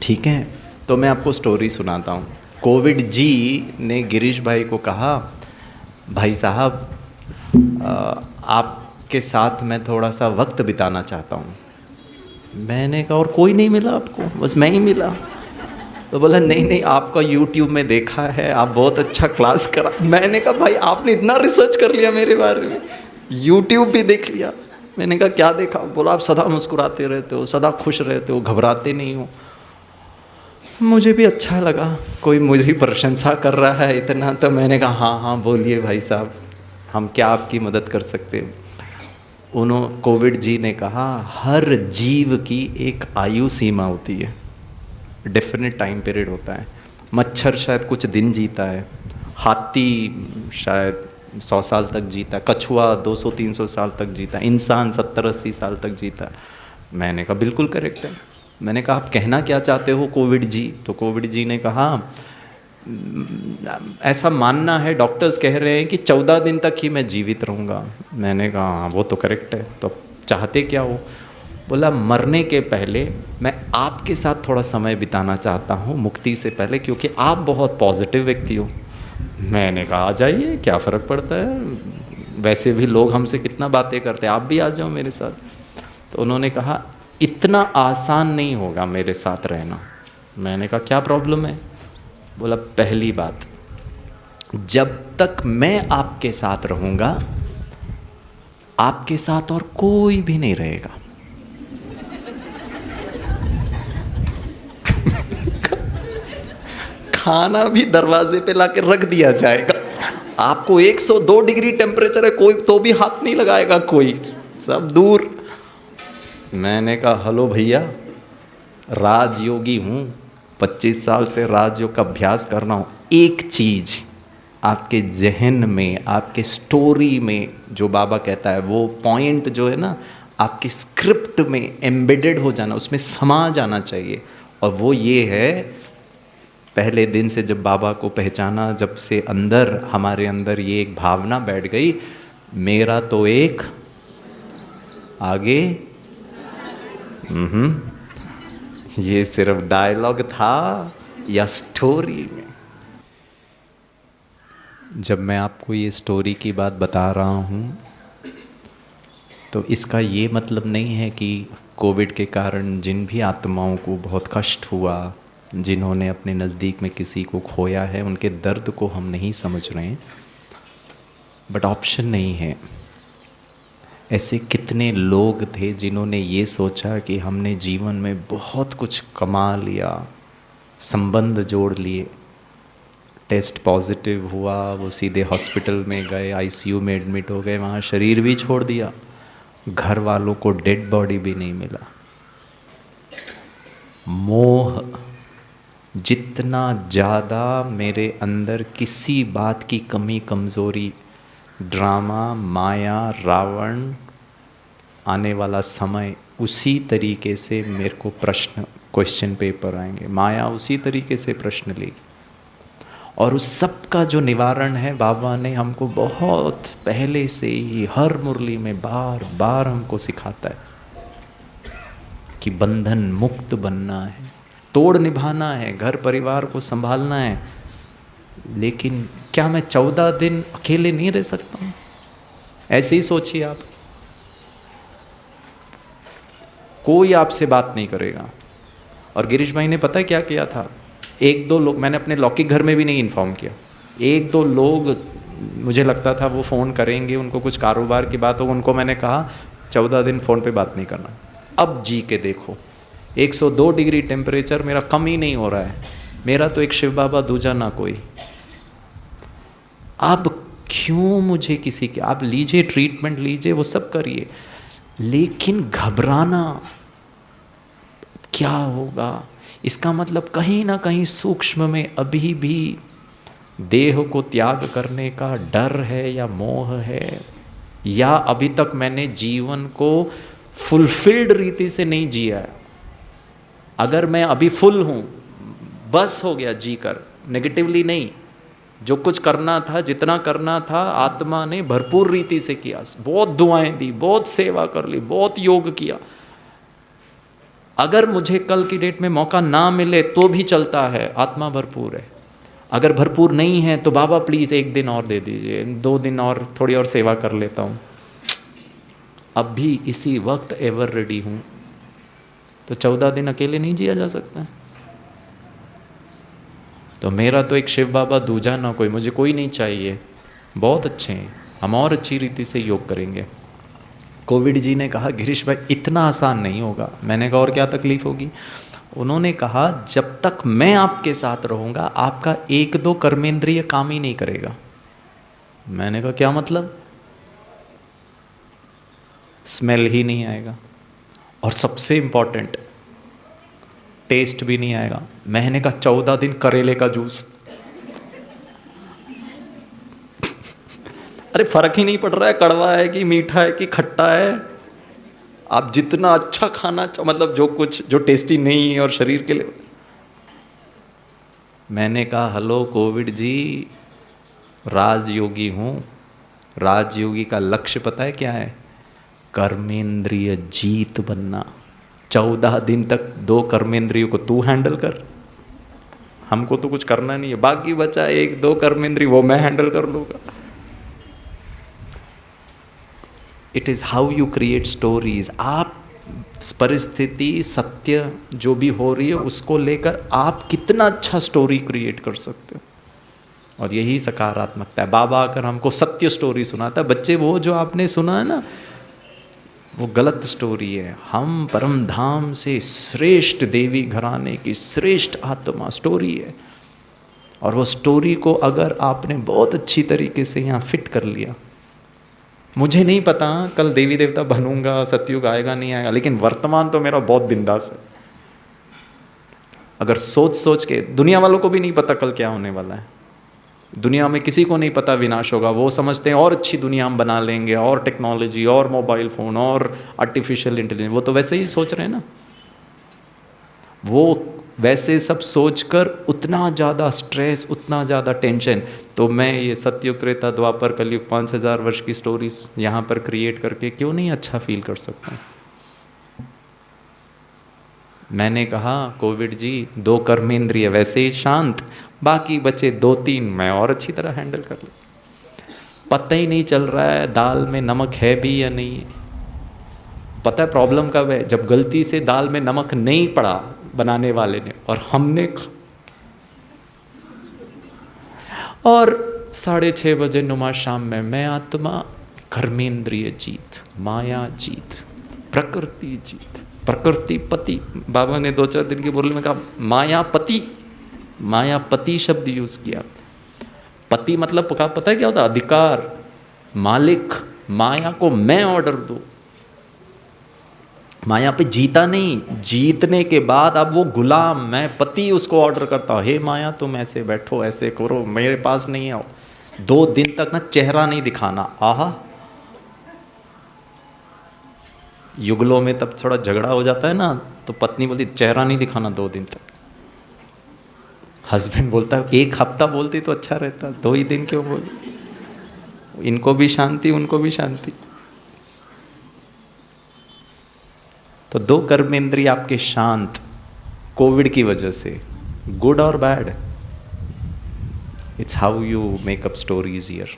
ठीक है। तो मैं आपको स्टोरी सुनाता हूँ। कोविड जी ने गिरीश भाई को कहा, भाई साहब आपके साथ मैं थोड़ा सा वक्त बिताना चाहता हूँ। मैंने कहा और कोई नहीं मिला आपको? बस मैं ही मिला। तो बोला नहीं नहीं, आपका YouTube में देखा है, आप बहुत अच्छा क्लास करा। मैंने कहा भाई आपने इतना रिसर्च कर लिया मेरे बारे में, YouTube भी देख लिया। मैंने कहा क्या देखा? बोला आप सदा मुस्कुराते रहते हो, सदा खुश रहते हो, घबराते नहीं हो। मुझे भी अच्छा लगा, कोई मुझे प्रशंसा कर रहा है इतना, तो मैंने कहा हाँ हाँ बोलिए भाई साहब, हम क्या आपकी मदद कर सकते हैं। उन्होंने, कोविड जी ने कहा, हर जीव की एक आयु सीमा होती है, डेफिनेट टाइम पीरियड होता है। मच्छर शायद कुछ दिन जीता है, हाथी शायद 100 साल तक जीता, कछुआ 200-300 साल तक जीता, इंसान 70-80 साल तक जीता। मैंने कहा बिल्कुल करेक्ट है। मैंने कहा आप कहना क्या चाहते हो कोविड जी? तो कोविड जी ने कहा ऐसा मानना है, डॉक्टर्स कह रहे हैं कि 14 दिन तक ही मैं जीवित रहूँगा। मैंने कहा हाँ वो तो करेक्ट है, तो चाहते क्या हो? बोला मरने के पहले मैं आपके साथ थोड़ा समय बिताना चाहता हूँ मुक्ति से पहले, क्योंकि आप बहुत पॉजिटिव व्यक्ति हो। मैंने कहा आ जाइए, क्या फ़र्क पड़ता है, वैसे भी लोग हमसे कितना बातें करते हैं, आप भी आ जाओ मेरे साथ। तो उन्होंने कहा इतना आसान नहीं होगा मेरे साथ रहना। मैंने कहा क्या प्रॉब्लम है? बोला पहली बात, जब तक मैं आपके साथ रहूँगा आपके साथ और कोई भी नहीं रहेगा। खाना भी दरवाजे पे लाके रख दिया जाएगा, आपको 102 डिग्री टेम्परेचर है, कोई तो भी हाथ नहीं लगाएगा, कोई सब दूर। मैंने कहा हेलो भैया, राजयोगी हूँ, 25 साल से राजयोग का अभ्यास कर रहा हूँ। एक चीज़ आपके जहन में, आपके स्टोरी में जो बाबा कहता है वो पॉइंट जो है ना, आपके स्क्रिप्ट में एम्बेडेड हो जाना, उसमें समा जाना चाहिए। और वो ये है, पहले दिन से जब बाबा को पहचाना, जब से अंदर हमारे अंदर ये एक भावना बैठ गई, मेरा तो एक आगे ये सिर्फ डायलॉग था या स्टोरी में? जब मैं आपको ये स्टोरी की बात बता रहा हूँ तो इसका ये मतलब नहीं है कि कोविड के कारण जिन भी आत्माओं को बहुत कष्ट हुआ, जिन्होंने अपने नज़दीक में किसी को खोया है, उनके दर्द को हम नहीं समझ रहे हैं, बट ऑप्शन नहीं है। ऐसे कितने लोग थे जिन्होंने ये सोचा कि हमने जीवन में बहुत कुछ कमा लिया, संबंध जोड़ लिए, टेस्ट पॉजिटिव हुआ, वो सीधे हॉस्पिटल में गए, आईसीयू में एडमिट हो गए, वहाँ शरीर भी छोड़ दिया, घर वालों को डेड बॉडी भी नहीं मिला। मोह जितना ज़्यादा मेरे अंदर किसी बात की कमी कमज़ोरी, ड्रामा, माया, रावण, आने वाला समय उसी तरीके से मेरे को प्रश्न, क्वेश्चन पेपर आएंगे, माया उसी तरीके से प्रश्न लेगी। और उस सब का जो निवारण है, बाबा ने हमको बहुत पहले से ही हर मुरली में बार बार हमको सिखाता है कि बंधन मुक्त बनना है, तोड़ निभाना है, घर परिवार को संभालना है। लेकिन क्या मैं 14 दिन अकेले नहीं रह सकता हूँ? ऐसे ही सोचिए आप, कोई आपसे बात नहीं करेगा। और गिरीश भाई ने पता है क्या किया था? 1-2 लोग, मैंने अपने लौकिक घर में भी नहीं इन्फॉर्म किया, 1-2 लोग मुझे लगता था वो फ़ोन करेंगे, उनको कुछ कारोबार की बात हो, उनको मैंने कहा 14 दिन फ़ोन पे बात नहीं करना। अब जी के देखो, 102 डिग्री टेम्परेचर, मेरा कम ही नहीं हो रहा है, मेरा तो एक शिव बाबा दूजा ना कोई। अब क्यों मुझे किसी के, आप लीजिए ट्रीटमेंट लीजिए, वो सब करिए, लेकिन घबराना क्या होगा, इसका मतलब कहीं ना कहीं सूक्ष्म में अभी भी देह को त्याग करने का डर है या मोह है, या अभी तक मैंने जीवन को फुलफिल्ड रीति से नहीं जिया है। अगर मैं अभी फुल हूँ, बस हो गया जी कर, नेगेटिवली नहीं, जो कुछ करना था, जितना करना था, आत्मा ने भरपूर रीति से किया, बहुत दुआएं दी, बहुत सेवा कर ली, बहुत योग किया। अगर मुझे कल की डेट में मौका ना मिले तो भी चलता है, आत्मा भरपूर है। अगर भरपूर नहीं है तो बाबा प्लीज़ 1 दिन और दे दीजिए, 2 दिन और, थोड़ी और सेवा कर लेता हूँ। अब भी इसी वक्त एवर रेडी हूँ, तो 14 दिन अकेले नहीं जिया जा सकता। तो मेरा तो एक शिव बाबा दूजा ना कोई, मुझे कोई नहीं चाहिए, बहुत अच्छे हैं, हम और अच्छी रीति से योग करेंगे। कोविड जी ने कहा गिरीश भाई इतना आसान नहीं होगा। मैंने कहा और क्या तकलीफ होगी? उन्होंने कहा जब तक मैं आपके साथ रहूँगा आपका 1-2 कर्मेंद्रिय काम ही नहीं करेगा। मैंने कहा क्या मतलब? स्मेल ही नहीं आएगा, और सबसे इम्पॉर्टेंट टेस्ट भी नहीं आएगा। मैंने कहा 14 दिन करेले का जूस, अरे फर्क ही नहीं पड़ रहा है कड़वा है कि मीठा है कि खट्टा है। आप जितना अच्छा खाना मतलब जो कुछ जो टेस्टी नहीं है और शरीर के लिए। मैंने कहा हेलो कोविड जी, राजयोगी हूँ। राजयोगी का लक्ष्य पता है क्या है? कर्मेंद्रिय जीत बनना। 14 दिन तक 2 कर्मेंद्रियों को तू हैंडल कर, हमको तो कुछ करना नहीं है, बाकी बचा 1-2 कर्मेंद्रिय वो मैं हैंडल कर लूँगा। It is how you create stories. आप परिस्थिति सत्य जो भी हो रही है उसको लेकर आप कितना अच्छा स्टोरी क्रिएट कर सकते हो, और यही सकारात्मकता है। बाबा आकर हमको सत्य स्टोरी सुनाता है। बच्चे वो जो आपने सुना है ना, वो गलत स्टोरी है। हम परम धाम से श्रेष्ठ देवी घराने की श्रेष्ठ आत्मा स्टोरी है, और वो स्टोरी को अगर आपने बहुत अच्छी तरीके से यहाँ फिट कर लिया, मुझे नहीं पता कल देवी देवता बनूंगा, सतयुग आएगा नहीं आएगा, लेकिन वर्तमान तो मेरा बहुत बिंदास है। अगर सोच सोच के, दुनिया वालों को भी नहीं पता कल क्या होने वाला है, दुनिया में किसी को नहीं पता विनाश होगा। वो समझते हैं और अच्छी दुनिया हम बना लेंगे, और टेक्नोलॉजी, और मोबाइल फ़ोन, और आर्टिफिशियल इंटेलिजेंस। वो तो वैसे ही सोच रहे हैं ना। वो वैसे सब सोचकर उतना ज़्यादा स्ट्रेस, उतना ज़्यादा टेंशन। तो मैं ये सतयुग, त्रेता, द्वापर, कलयुग 5000 वर्ष की स्टोरीज यहाँ पर क्रिएट करके क्यों नहीं अच्छा फील कर सकता? मैंने कहा कोविड जी 2 कर्मेंद्रिय वैसे ही शांत, बाकी बचे 2-3 मैं और अच्छी तरह हैंडल कर लूँ। पता ही नहीं चल रहा है दाल में नमक है भी या नहीं है। पता है प्रॉब्लम कब है? जब गलती से दाल में नमक नहीं पड़ा बनाने वाले ने, और हमने और 6:30 बजे नुमा शाम में मैं आत्मा, कर्मेंद्रिय जीत, माया जीत, प्रकृति जीत, प्रकृति पति। बाबा ने 2-4 दिन की बोलने में कहा मायापति, मायापति शब्द यूज किया। पति मतलब पता है क्या होता? अधिकार, मालिक। माया को मैं ऑर्डर दूं। माया पे जीता नहीं, जीतने के बाद अब वो गुलाम, मैं पति उसको ऑर्डर करता हूँ, हे माया तुम ऐसे बैठो, ऐसे करो, मेरे पास नहीं आओ। 2 दिन तक ना चेहरा नहीं दिखाना। आहा, युगलों में तब थोड़ा झगड़ा हो जाता है ना, तो पत्नी बोलती चेहरा नहीं दिखाना 2 दिन तक। हस्बैंड बोलता है 1 हफ्ता बोलती तो अच्छा रहता, 2 ही दिन क्यों बोल? इनको भी शांति, उनको भी शांति। तो 2 कर्मेंद्रिय आपके शांत कोविड की वजह से, गुड और bad, it's how you make up stories here.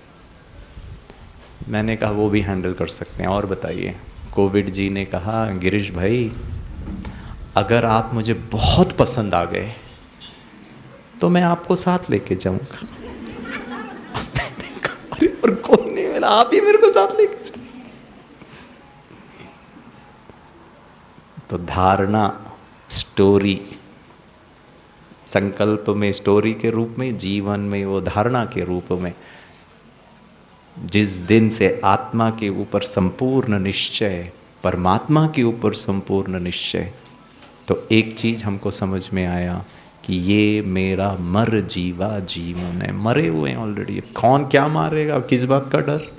मैंने कहा वो भी हैंडल कर सकते हैं। और बताइए। कोविड जी ने कहा गिरीश भाई अगर आप मुझे बहुत पसंद आ गए तो मैं आपको साथ लेके जाऊंगा। मैंने कहा अरे और कोई नहीं मिला, आप ही मेरे को साथ लेके जाओ। तो धारणा स्टोरी, संकल्प में स्टोरी के रूप में, जीवन में वो धारणा के रूप में। जिस दिन से आत्मा के ऊपर संपूर्ण निश्चय, परमात्मा के ऊपर संपूर्ण निश्चय, तो एक चीज़ हमको समझ में आया कि ये मेरा मर जीवा जीवन है। मरे हुए हैं ऑलरेडी, कौन क्या मारेगा, किस बात का डर।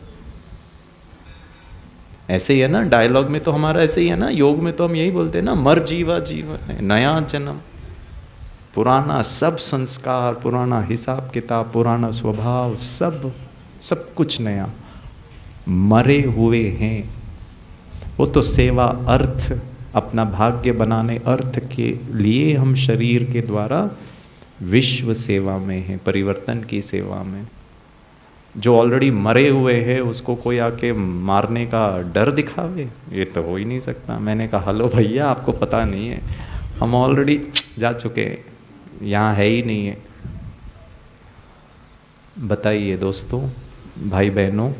ऐसे ही है ना, डायलॉग में तो हमारा ऐसे ही है ना, योग में तो हम यही बोलते हैं ना, मर जीवा जीवन है, नया जन्म। पुराना सब संस्कार, पुराना हिसाब किताब, पुराना स्वभाव, सब कुछ नया। मरे हुए हैं वो तो सेवा, अर्थ, अपना भाग्य बनाने, अर्थ के लिए हम शरीर के द्वारा विश्व सेवा में हैं, परिवर्तन की सेवा में। जो ऑलरेडी मरे हुए हैं उसको कोई आके मारने का डर दिखावे, ये तो हो ही नहीं सकता। मैंने कहा हेलो भैया आपको पता नहीं है, हम ऑलरेडी जा चुके हैं, यहाँ है ही नहीं है। बताइए दोस्तों, भाई बहनों,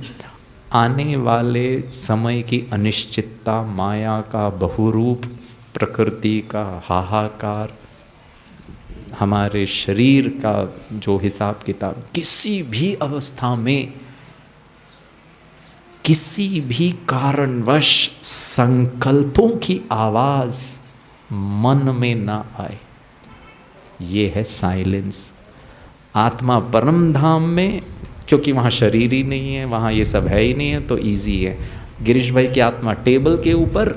आने वाले समय की अनिश्चितता, माया का बहुरूप, प्रकृति का हाहाकार, हमारे शरीर का जो हिसाब किताब, किसी भी अवस्था में, किसी भी कारणवश संकल्पों की आवाज मन में ना आए, ये है साइलेंस। आत्मा परम धाम में क्योंकि वहाँ शरीर ही नहीं है, वहाँ ये सब है ही नहीं है, तो इजी है। गिरीश भाई की आत्मा टेबल के ऊपर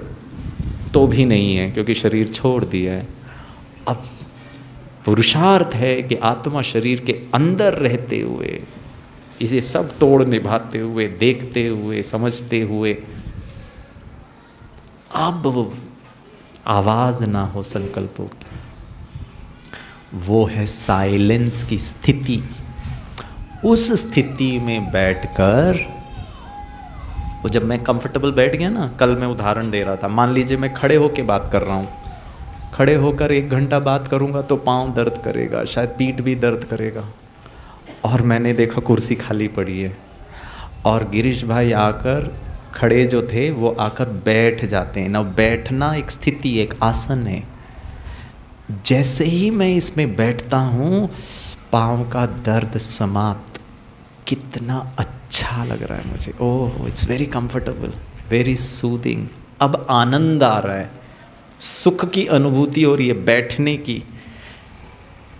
तो भी नहीं है, क्योंकि शरीर छोड़ दिया है। अब पुरुषार्थ है कि आत्मा शरीर के अंदर रहते हुए, इसे सब तोड़ निभाते हुए, देखते हुए, समझते हुए, अब आवाज ना हो संकल्पों की, वो है साइलेंस की स्थिति। उस स्थिति में बैठकर, वो जब मैं कंफर्टेबल बैठ गया ना, कल मैं उदाहरण दे रहा था, मान लीजिए मैं खड़े होकर बात कर रहा हूँ, खड़े होकर 1 घंटा बात करूँगा तो पाँव दर्द करेगा, शायद पीठ भी दर्द करेगा, और मैंने देखा कुर्सी खाली पड़ी है, और गिरीश भाई आकर खड़े जो थे वो आकर बैठ जाते हैं ना। बैठना एक स्थिति, एक आसन है। जैसे ही मैं इसमें बैठता हूँ, पाँव का दर्द समाप्त। कितना अच्छा लग रहा है मुझे, oh it's very comfortable, very soothing. अब आनंद आ रहा है, सुख की अनुभूति हो रही है बैठने की।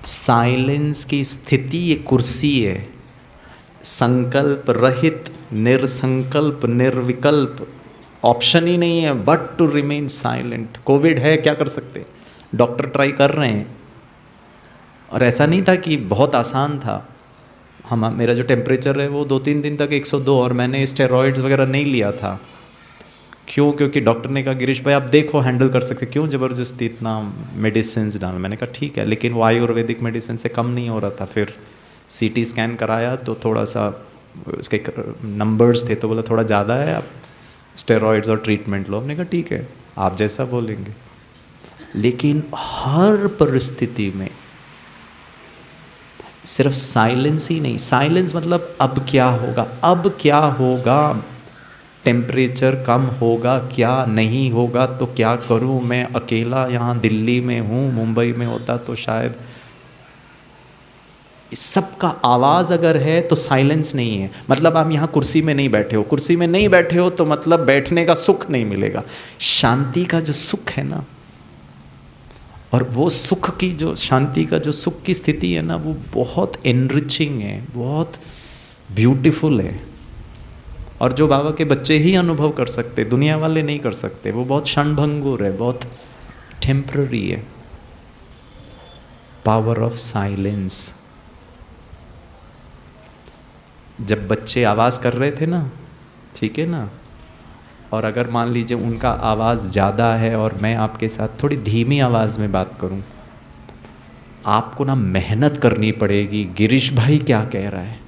साइलेंस की स्थिति ये कुर्सी है, संकल्प रहित, निर्संकल्प, निर्विकल्प, ऑप्शन ही नहीं है but to remain silent. Covid है, क्या कर सकते, डॉक्टर ट्राई कर रहे हैं, और ऐसा नहीं था कि बहुत आसान था। मेरा जो टेम्परेचर है वो 2-3 दिन तक 102, और मैंने स्टेरॉइड्स वगैरह नहीं लिया था। क्यों? क्योंकि डॉक्टर ने कहा गिरीश भाई आप देखो हैंडल कर सकते, क्यों ज़बरदस्ती इतना मेडिसिन डाल। मैंने कहा ठीक है, लेकिन वो आयुर्वेदिक मेडिसिन से कम नहीं हो रहा था। फिर CT स्कैन कराया तो थोड़ा सा उसके नंबर्स थे, तो बोला थोड़ा ज़्यादा है, आप स्टेरॉइड्स और ट्रीटमेंट लो। हमने कहा ठीक है, आप जैसा बोलेंगे। लेकिन हर परिस्थिति में सिर्फ साइलेंस ही नहीं, साइलेंस मतलब अब क्या होगा, अब क्या होगा, टेम्परेचर कम होगा, क्या नहीं होगा, तो क्या करूं मैं, अकेला यहाँ दिल्ली में हूँ, मुंबई में होता तो शायद। इस सब का आवाज़ अगर है तो साइलेंस नहीं है। मतलब आप यहाँ कुर्सी में नहीं बैठे हो, कुर्सी में नहीं बैठे हो तो मतलब बैठने का सुख नहीं मिलेगा। शांति का जो सुख है ना, और वो सुख की जो शांति का जो सुख की स्थिति है ना, वो बहुत एनरिचिंग है, बहुत ब्यूटीफुल है, और जो बाबा के बच्चे ही अनुभव कर सकते, दुनिया वाले नहीं कर सकते। वो बहुत क्षणभंगुर है, बहुत टेम्पररी है। Power of silence. जब बच्चे आवाज़ कर रहे थे ना, ठीक है ना, और अगर मान लीजिए उनका आवाज़ ज़्यादा है और मैं आपके साथ थोड़ी धीमी आवाज़ में बात करूं, आपको ना मेहनत करनी पड़ेगी, गिरीश भाई क्या कह रहा है।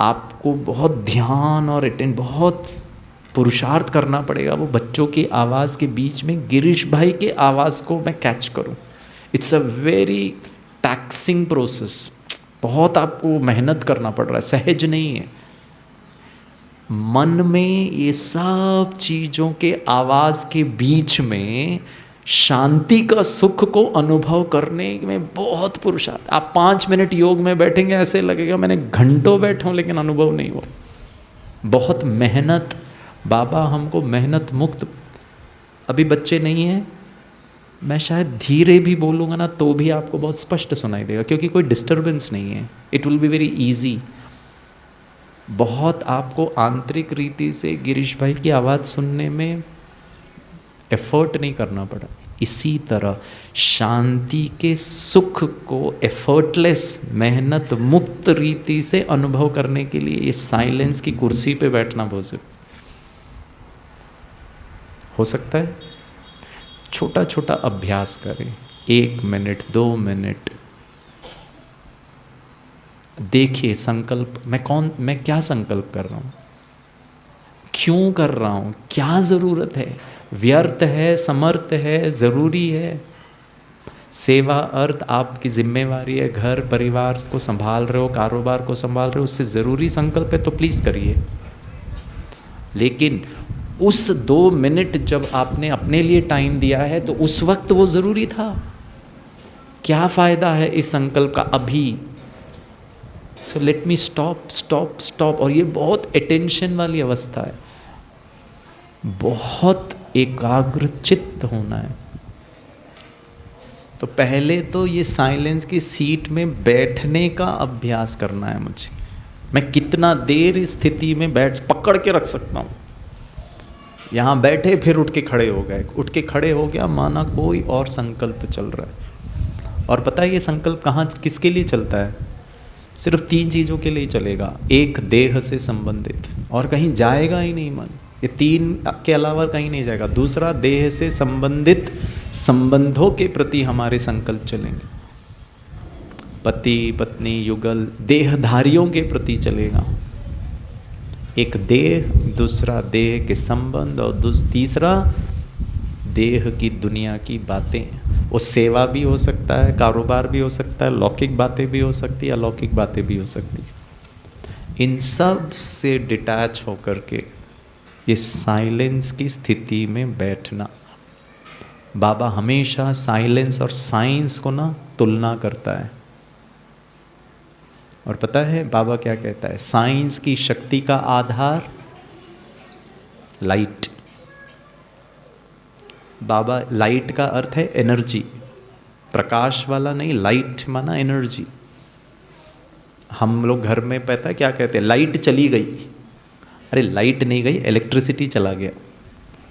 आपको बहुत ध्यान और अटेंड, बहुत पुरुषार्थ करना पड़ेगा वो बच्चों की आवाज़ के बीच में गिरीश भाई के आवाज़ को मैं कैच करूं। It's a very taxing process, बहुत आपको मेहनत करना पड़ रहा है, सहज नहीं है। मन में ये सब चीज़ों के आवाज़ के बीच में शांति का सुख को अनुभव करने में बहुत पुरुषार्थ। आप 5 मिनट योग में बैठेंगे, ऐसे लगेगा मैंने घंटों बैठा हूँ, लेकिन अनुभव नहीं हुआ। बहुत मेहनत। बाबा हमको मेहनत मुक्त। अभी बच्चे नहीं हैं, मैं शायद धीरे भी बोलूँगा ना तो भी आपको बहुत स्पष्ट सुनाई देगा, क्योंकि कोई डिस्टर्बेंस नहीं है। It will be very easy. बहुत आपको आंतरिक रीति से गिरीश भाई की आवाज़ सुनने में एफर्ट नहीं करना पड़ा। इसी तरह शांति के सुख को एफर्टलेस, मेहनत मुक्त रीति से अनुभव करने के लिए ये साइलेंस की कुर्सी पे बैठना बहुत हो सकता है। छोटा छोटा अभ्यास करें, 1 मिनट 2 मिनट। देखिए संकल्प, मैं क्या संकल्प कर रहा हूँ, क्यों कर रहा हूँ, क्या ज़रूरत है, व्यर्थ है, समर्थ है, ज़रूरी है। सेवा अर्थ आपकी जिम्मेवारी है, घर परिवार को संभाल रहे हो, कारोबार को संभाल रहे हो, उससे ज़रूरी संकल्प है तो प्लीज़ करिए। लेकिन उस 2 मिनट जब आपने अपने लिए टाइम दिया है तो उस वक्त वो ज़रूरी था। क्या फ़ायदा है इस संकल्प का अभी। So let me stop stop stop. और ये बहुत अटेंशन वाली अवस्था है, बहुत एकाग्र चित्त होना है। तो पहले तो ये साइलेंस की सीट में बैठने का अभ्यास करना है मुझे। मैं कितना देर इस स्थिति में पकड़ के रख सकता हूँ। यहाँ बैठे फिर उठ के खड़े हो गए, उठ के खड़े हो गया, माना कोई और संकल्प चल रहा है। और पता है ये संकल्प कहाँ किसके लिए चलता है? सिर्फ 3 चीज़ों के लिए चलेगा। एक, देह से संबंधित, और कहीं जाएगा ही नहीं मन, ये 3 के अलावा कहीं नहीं जाएगा। दूसरा, देह से संबंधित संबंधों के प्रति हमारे संकल्प चलेंगे, पति पत्नी युगल देहधारियों के प्रति चलेगा। एक देह, दूसरा देह के संबंध, और तीसरा देह की दुनिया की बातें। वो सेवा भी हो सकता है, कारोबार भी हो सकता है, लौकिक बातें भी हो सकती है, अलौकिक बातें भी हो सकती है। इन सब से डिटैच होकर के ये साइलेंस की स्थिति में बैठना। बाबा हमेशा साइलेंस और साइंस को ना तुलना करता है। और पता है बाबा क्या कहता है? साइंस की शक्ति का आधार लाइट। बाबा, लाइट का अर्थ है एनर्जी, प्रकाश वाला नहीं, लाइट माना एनर्जी। हम लोग घर में पता है क्या कहते हैं? लाइट चली गई। अरे लाइट नहीं गई, इलेक्ट्रिसिटी चला गया।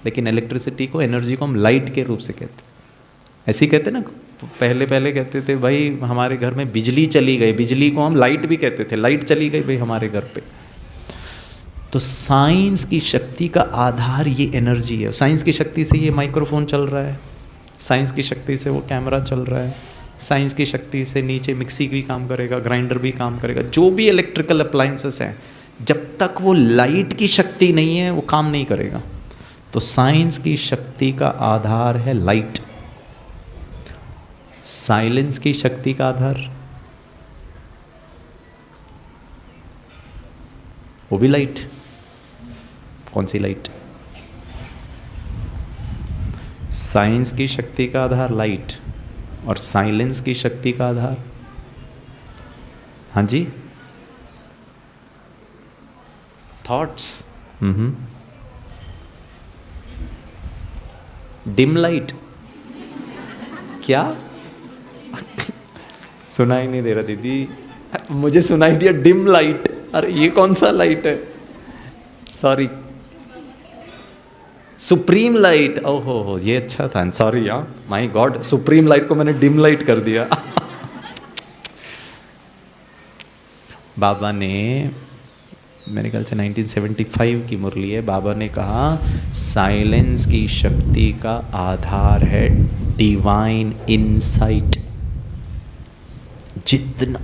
लेकिन इलेक्ट्रिसिटी को, एनर्जी को हम लाइट के रूप से कहते हैं। ऐसे ही कहते ना, पहले कहते थे भाई हमारे घर में बिजली चली गई, बिजली को हम लाइट भी कहते थे, लाइट चली गई भाई हमारे घर पे। तो साइंस की शक्ति का आधार ये एनर्जी है। साइंस की शक्ति से ये माइक्रोफोन चल रहा है, साइंस की शक्ति से वो कैमरा चल रहा है, साइंस की शक्ति से नीचे मिक्सी भी काम करेगा, ग्राइंडर भी काम करेगा, जो भी इलेक्ट्रिकल अप्लायंसेस हैं, जब तक वो लाइट की शक्ति नहीं है वो काम नहीं करेगा। तो साइंस की शक्ति का आधार है लाइट। साइलेंस की शक्ति का आधार वो भी लाइट। कौन सी लाइट? साइंस की शक्ति का आधार लाइट, और साइलेंस की शक्ति का आधार, हाँ जी, थॉट्स। Dim light. क्या? सुनाई नहीं दे रहा दीदी, मुझे सुनाई दिया डिम लाइट। अरे ये कौन सा लाइट है? Sorry, supreme light. ओहो हो, ये अच्छा था, सॉरी यार, माय गॉड, सुप्रीम लाइट को मैंने डिम लाइट कर दिया। बाबा ने, मेरे ख्याल से 1975 की मुरली है, बाबा ने कहा साइलेंस की शक्ति का आधार है डिवाइन इनसाइट। जितना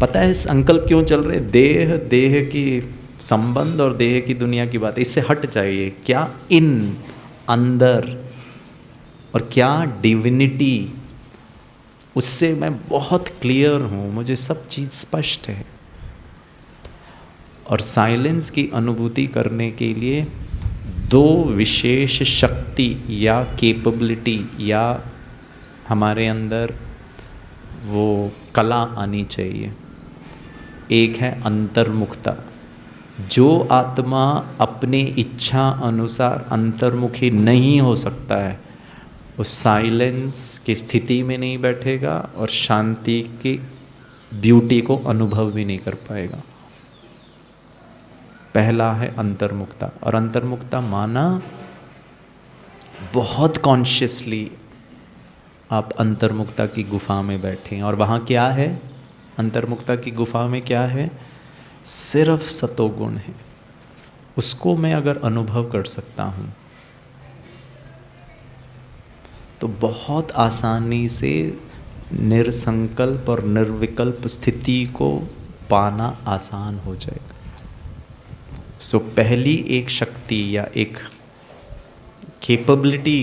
पता है संकल्प क्यों चल रहे? देह की संबंध और देह की दुनिया की बात, इससे हट जाइए। क्या इन अंदर, और क्या डिविनिटी, उससे मैं बहुत क्लियर हूँ, मुझे सब चीज़ स्पष्ट है। और साइलेंस की अनुभूति करने के लिए 2 विशेष शक्ति या कैपेबिलिटी या हमारे अंदर वो कला आनी चाहिए। एक है अंतर्मुखता। जो आत्मा अपने इच्छा अनुसार अंतर्मुखी नहीं हो सकता है, उस साइलेंस की स्थिति में नहीं बैठेगा और शांति की ब्यूटी को अनुभव भी नहीं कर पाएगा। पहला है अंतर्मुखता। और अंतर्मुखता माना बहुत कॉन्शियसली आप अंतर्मुखता की गुफा में बैठे, और वहाँ क्या है? अंतर्मुखता की गुफा में क्या है? सिर्फ सतोगुण है। उसको मैं अगर अनुभव कर सकता हूँ तो बहुत आसानी से निरसंकल्प और निर्विकल्प स्थिति को पाना आसान हो जाएगा। सो पहली एक शक्ति या एक कैपेबिलिटी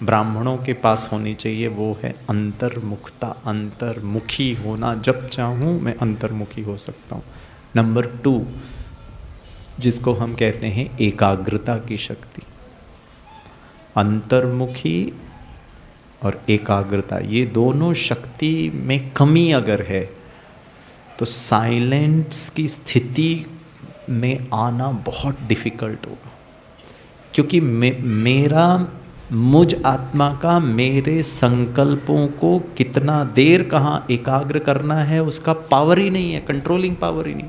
ब्राह्मणों के पास होनी चाहिए, वो है अंतर्मुखता, अंतर्मुखी होना। जब चाहूँ मैं अंतर्मुखी हो सकता हूँ। नंबर 2, जिसको हम कहते हैं एकाग्रता की शक्ति। अंतर्मुखी और एकाग्रता, ये दोनों शक्ति में कमी अगर है तो साइलेंस की स्थिति में आना बहुत डिफ़िकल्ट होगा। क्योंकि मुझ आत्मा का मेरे संकल्पों को कितना देर कहाँ एकाग्र करना है, उसका पावर ही नहीं है, कंट्रोलिंग पावर ही नहीं।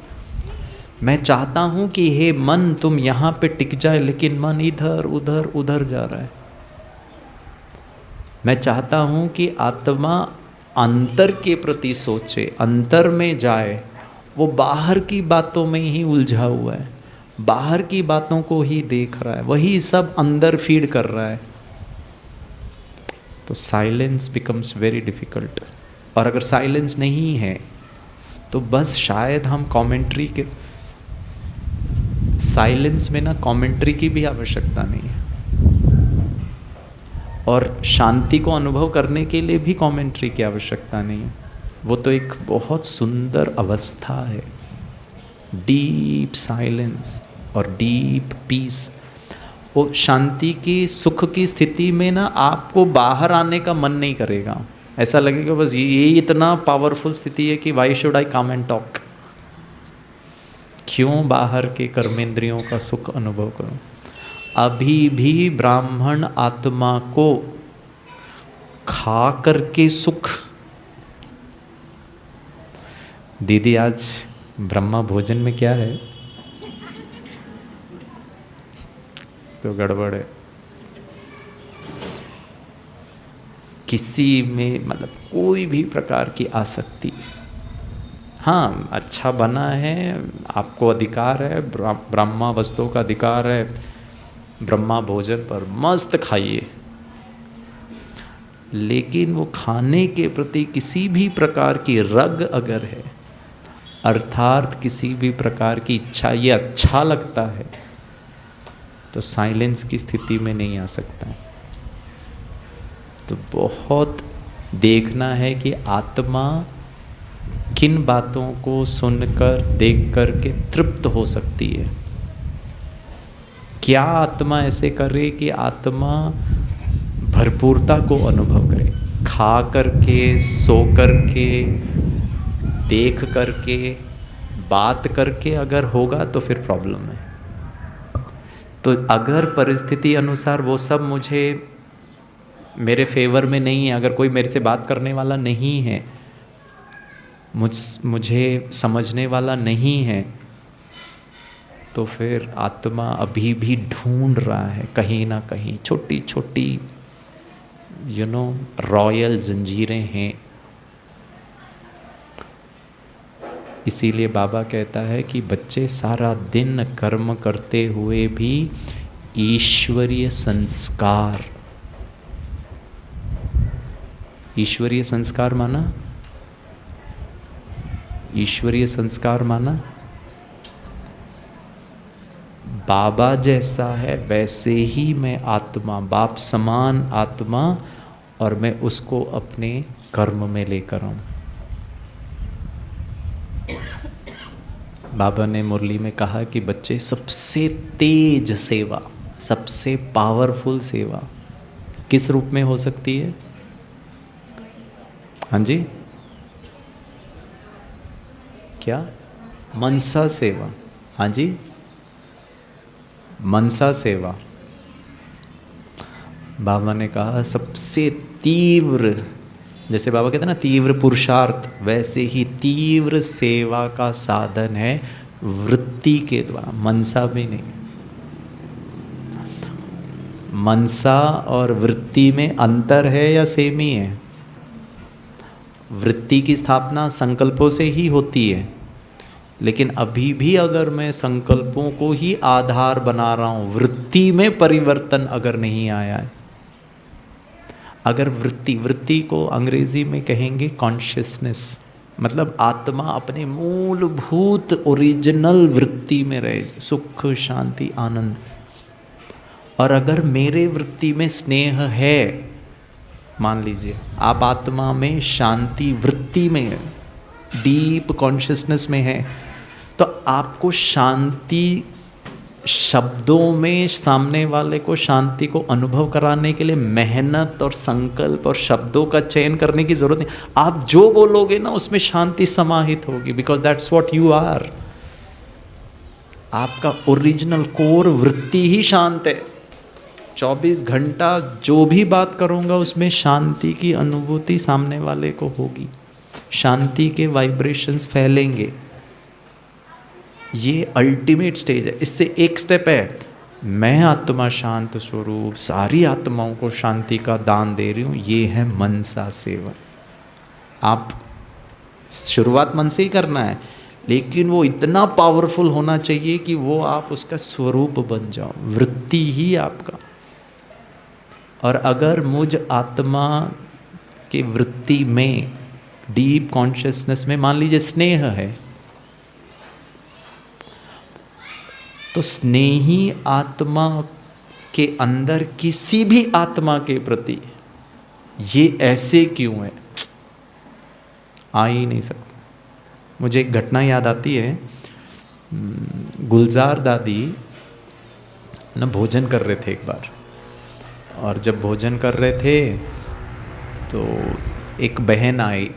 मैं चाहता हूं कि हे मन तुम यहां पे टिक जाए, लेकिन मन इधर उधर उधर जा रहा है। मैं चाहता हूं कि आत्मा अंतर के प्रति सोचे, अंतर में जाए। वो बाहर की बातों में ही उलझा हुआ है, बाहर की बातों को ही देख रहा है, वही सब अंदर फीड कर रहा है। तो साइलेंस बिकम्स वेरी डिफिकल्ट। और अगर साइलेंस नहीं है तो बस शायद हम कमेंट्री के, साइलेंस में ना कमेंट्री की भी आवश्यकता नहीं है, और शांति को अनुभव करने के लिए भी कमेंट्री की आवश्यकता नहीं है। वो तो एक बहुत सुंदर अवस्था है, डीप साइलेंस और डीप पीस। वो शांति की, सुख की स्थिति में ना आपको बाहर आने का मन नहीं करेगा। ऐसा लगेगा बस ये इतना पावरफुल स्थिति है कि why should I come and talk, क्यों बाहर के कर्मेंद्रियों का सुख अनुभव करूं। अभी भी ब्राह्मण आत्मा को खा करके सुख। दीदी आज ब्रह्मा भोजन में क्या है? तो गड़बड़ है। किसी में मतलब कोई भी प्रकार की आसक्ति, हाँ अच्छा बना है, आपको अधिकार है, ब्रह्मा वस्तुओं का अधिकार है, ब्रह्मा भोजन पर मस्त खाइए, लेकिन वो खाने के प्रति किसी भी प्रकार की रग अगर है, अर्थात किसी भी प्रकार की इच्छा, ये अच्छा लगता है, तो साइलेंस की स्थिति में नहीं आ सकता है। तो बहुत देखना है कि आत्मा किन बातों को सुनकर देख कर के तृप्त हो सकती है। क्या आत्मा ऐसे करे कि आत्मा भरपूरता को अनुभव करे, खा करके, सो करके, देख करके, बात करके अगर होगा तो फिर प्रॉब्लम है। तो अगर परिस्थिति अनुसार वो सब मुझे मेरे फेवर में नहीं है, अगर कोई मेरे से बात करने वाला नहीं है, मुझे समझने वाला नहीं है, तो फिर आत्मा अभी भी ढूंढ रहा है कहीं ना कहीं। छोटी छोटी रॉयल जंजीरें हैं। इसीलिए बाबा कहता है कि बच्चे सारा दिन कर्म करते हुए भी ईश्वरीय संस्कार, ईश्वरीय संस्कार माना, ईश्वरीय संस्कार माना बाबा जैसा है वैसे ही मैं आत्मा, बाप समान आत्मा, और मैं उसको अपने कर्म में लेकर आऊं। बाबा ने मुरली में कहा कि बच्चे सबसे तेज सेवा, सबसे पावरफुल सेवा किस रूप में हो सकती है? हाँ जी, क्या? मनसा सेवा। हाँ जी, मनसा सेवा। बाबा ने कहा सबसे तीव्र, जैसे बाबा कहते हैं ना तीव्र पुरुषार्थ, वैसे ही तीव्र सेवा का साधन है वृत्ति के द्वारा, मनसा भी नहीं। मनसा और वृत्ति में अंतर है या सेम ही है? वृत्ति की स्थापना संकल्पों से ही होती है, लेकिन अभी भी अगर मैं संकल्पों को ही आधार बना रहा हूँ, वृत्ति में परिवर्तन अगर नहीं आया है, अगर वृत्ति को अंग्रेजी में कहेंगे कॉन्शियसनेस, मतलब आत्मा अपने मूलभूत ओरिजिनल वृत्ति में रहे, सुख शांति आनंद। और अगर मेरे वृत्ति में स्नेह है, मान लीजिए आप आत्मा में शांति वृत्ति में है, डीप कॉन्शियसनेस में है, तो आपको शांति शब्दों में सामने वाले को शांति को अनुभव कराने के लिए मेहनत और संकल्प और शब्दों का चयन करने की जरूरत नहीं। आप जो बोलोगे ना उसमें शांति समाहित होगी, because that's what you are. आपका ओरिजिनल कोर वृत्ति ही शांत है। 24 घंटा जो भी बात करूँगा उसमें शांति की अनुभूति सामने वाले को होगी, शांति के वाइब्रेशंस फैलेंगे। ये अल्टीमेट स्टेज है। इससे एक स्टेप है, मैं आत्मा शांत स्वरूप सारी आत्माओं को शांति का दान दे रही हूँ, ये है मनसा सेवन। आप शुरुआत मन से ही करना है, लेकिन वो इतना पावरफुल होना चाहिए कि वो आप उसका स्वरूप बन जाओ, वृत्ति ही आपका। और अगर मुझ आत्मा के वृत्ति में, डीप कॉन्शियसनेस में मान लीजिए स्नेह है, तो स्नेही आत्मा के अंदर किसी भी आत्मा के प्रति ये ऐसे क्यों है, आ ही नहीं सकता। मुझे एक घटना याद आती है, गुलजार दादी ना भोजन कर रहे थे एक बार, और जब भोजन कर रहे थे तो एक बहन आई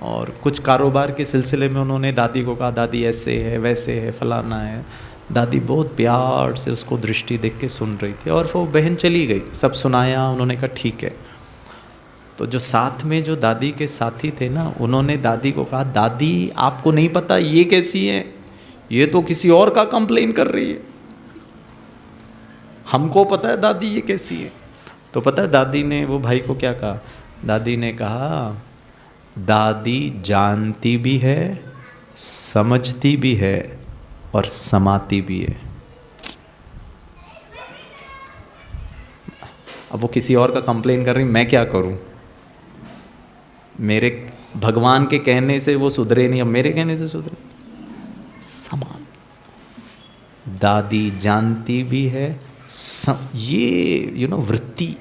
और कुछ कारोबार के सिलसिले में उन्होंने दादी को कहा, दादी ऐसे है वैसे है फलाना है। दादी बहुत प्यार से उसको दृष्टि देख के सुन रही थी, और वो बहन चली गई, सब सुनाया, उन्होंने कहा ठीक है। तो जो साथ में जो दादी के साथी थे ना, उन्होंने दादी को कहा, दादी आपको नहीं पता ये कैसी है, ये तो किसी और का कंप्लेन कर रही है, हमको पता है दादी ये कैसी है। तो पता है दादी ने वो भाई को क्या कहा, दादी ने कहा, दादी जानती भी है, समझती भी है और समाती भी है। अब वो किसी और का कंप्लेन कर रही, मैं क्या करूं, मेरे भगवान के कहने से वो सुधरे नहीं, अब मेरे कहने से सुधरे। समान दादी जानती भी है, ये वृत्ति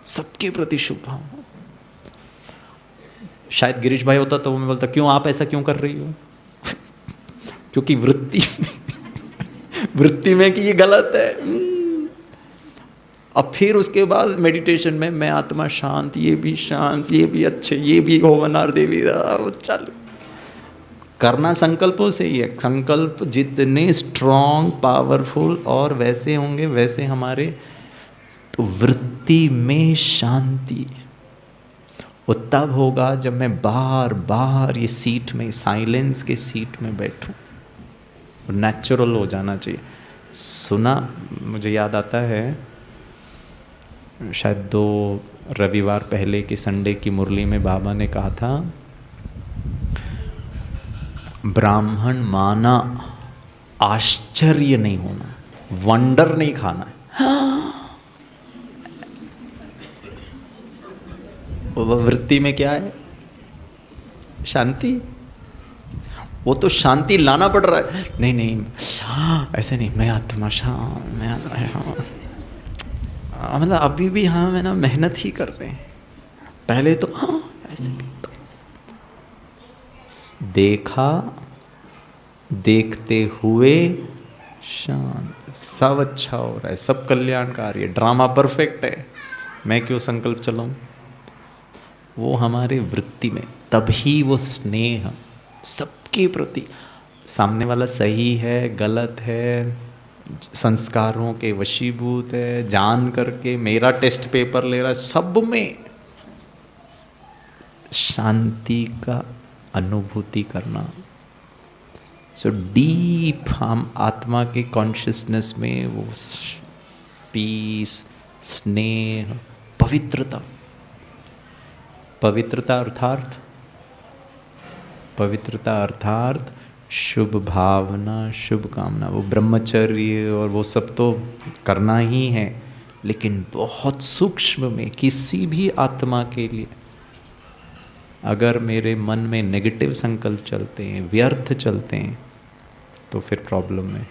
सबके प्रति शुभ भावना। शायद गिरीश भाई होता तो वो मैं बोलता, क्यों आप ऐसा क्यों कर रही हो क्योंकि वृत्ति में कि ये गलत है। अब फिर उसके बाद मेडिटेशन में मैं आत्मा शांत, ये भी शांत, ये भी अच्छे, ये भी होवनार देवी, चल करना संकल्पों से ही है। संकल्प जितने स्ट्रॉन्ग पावरफुल और वैसे होंगे वैसे हमारे, तो वृत्ति में शांति वो तब होगा जब मैं बार बार ये सीट में, साइलेंस के सीट में बैठूं। नेचुरल हो जाना चाहिए। सुना, मुझे याद आता है शायद 2 रविवार पहले की संडे की मुरली में बाबा ने कहा था, ब्राह्मण माना आश्चर्य नहीं होना, वंडर नहीं खाना है। वृत्ति में क्या है, शांति। वो तो शांति लाना पड़ रहा है, नहीं नहीं ऐसे नहीं, मैं आत्मा शांत, मैं आत्मा शांत। मतलब अभी भी हाँ मैं ना मेहनत ही कर रहे हैं, पहले तो हाँ ऐसे भी तो। देखा, देखते हुए शांत, सब अच्छा हो रहा है, सब कल्याणकारी है, ड्रामा परफेक्ट है, मैं क्यों संकल्प चलाऊं। वो हमारे वृत्ति में, तभी वो स्नेह सबके प्रति, सामने वाला सही है गलत है, संस्कारों के वशीभूत है, जान करके मेरा टेस्ट पेपर ले रहा है, सब में शांति का अनुभूति करना। सो डीप हम आत्मा के कॉन्शियसनेस में वो पीस, स्नेह, पवित्रता। पवित्रता अर्थात, पवित्रता अर्थात शुभ भावना, शुभ कामना। वो ब्रह्मचर्य और वो सब तो करना ही है, लेकिन बहुत सूक्ष्म में किसी भी आत्मा के लिए अगर मेरे मन में नेगेटिव संकल्प चलते हैं, व्यर्थ चलते हैं, तो फिर प्रॉब्लम है।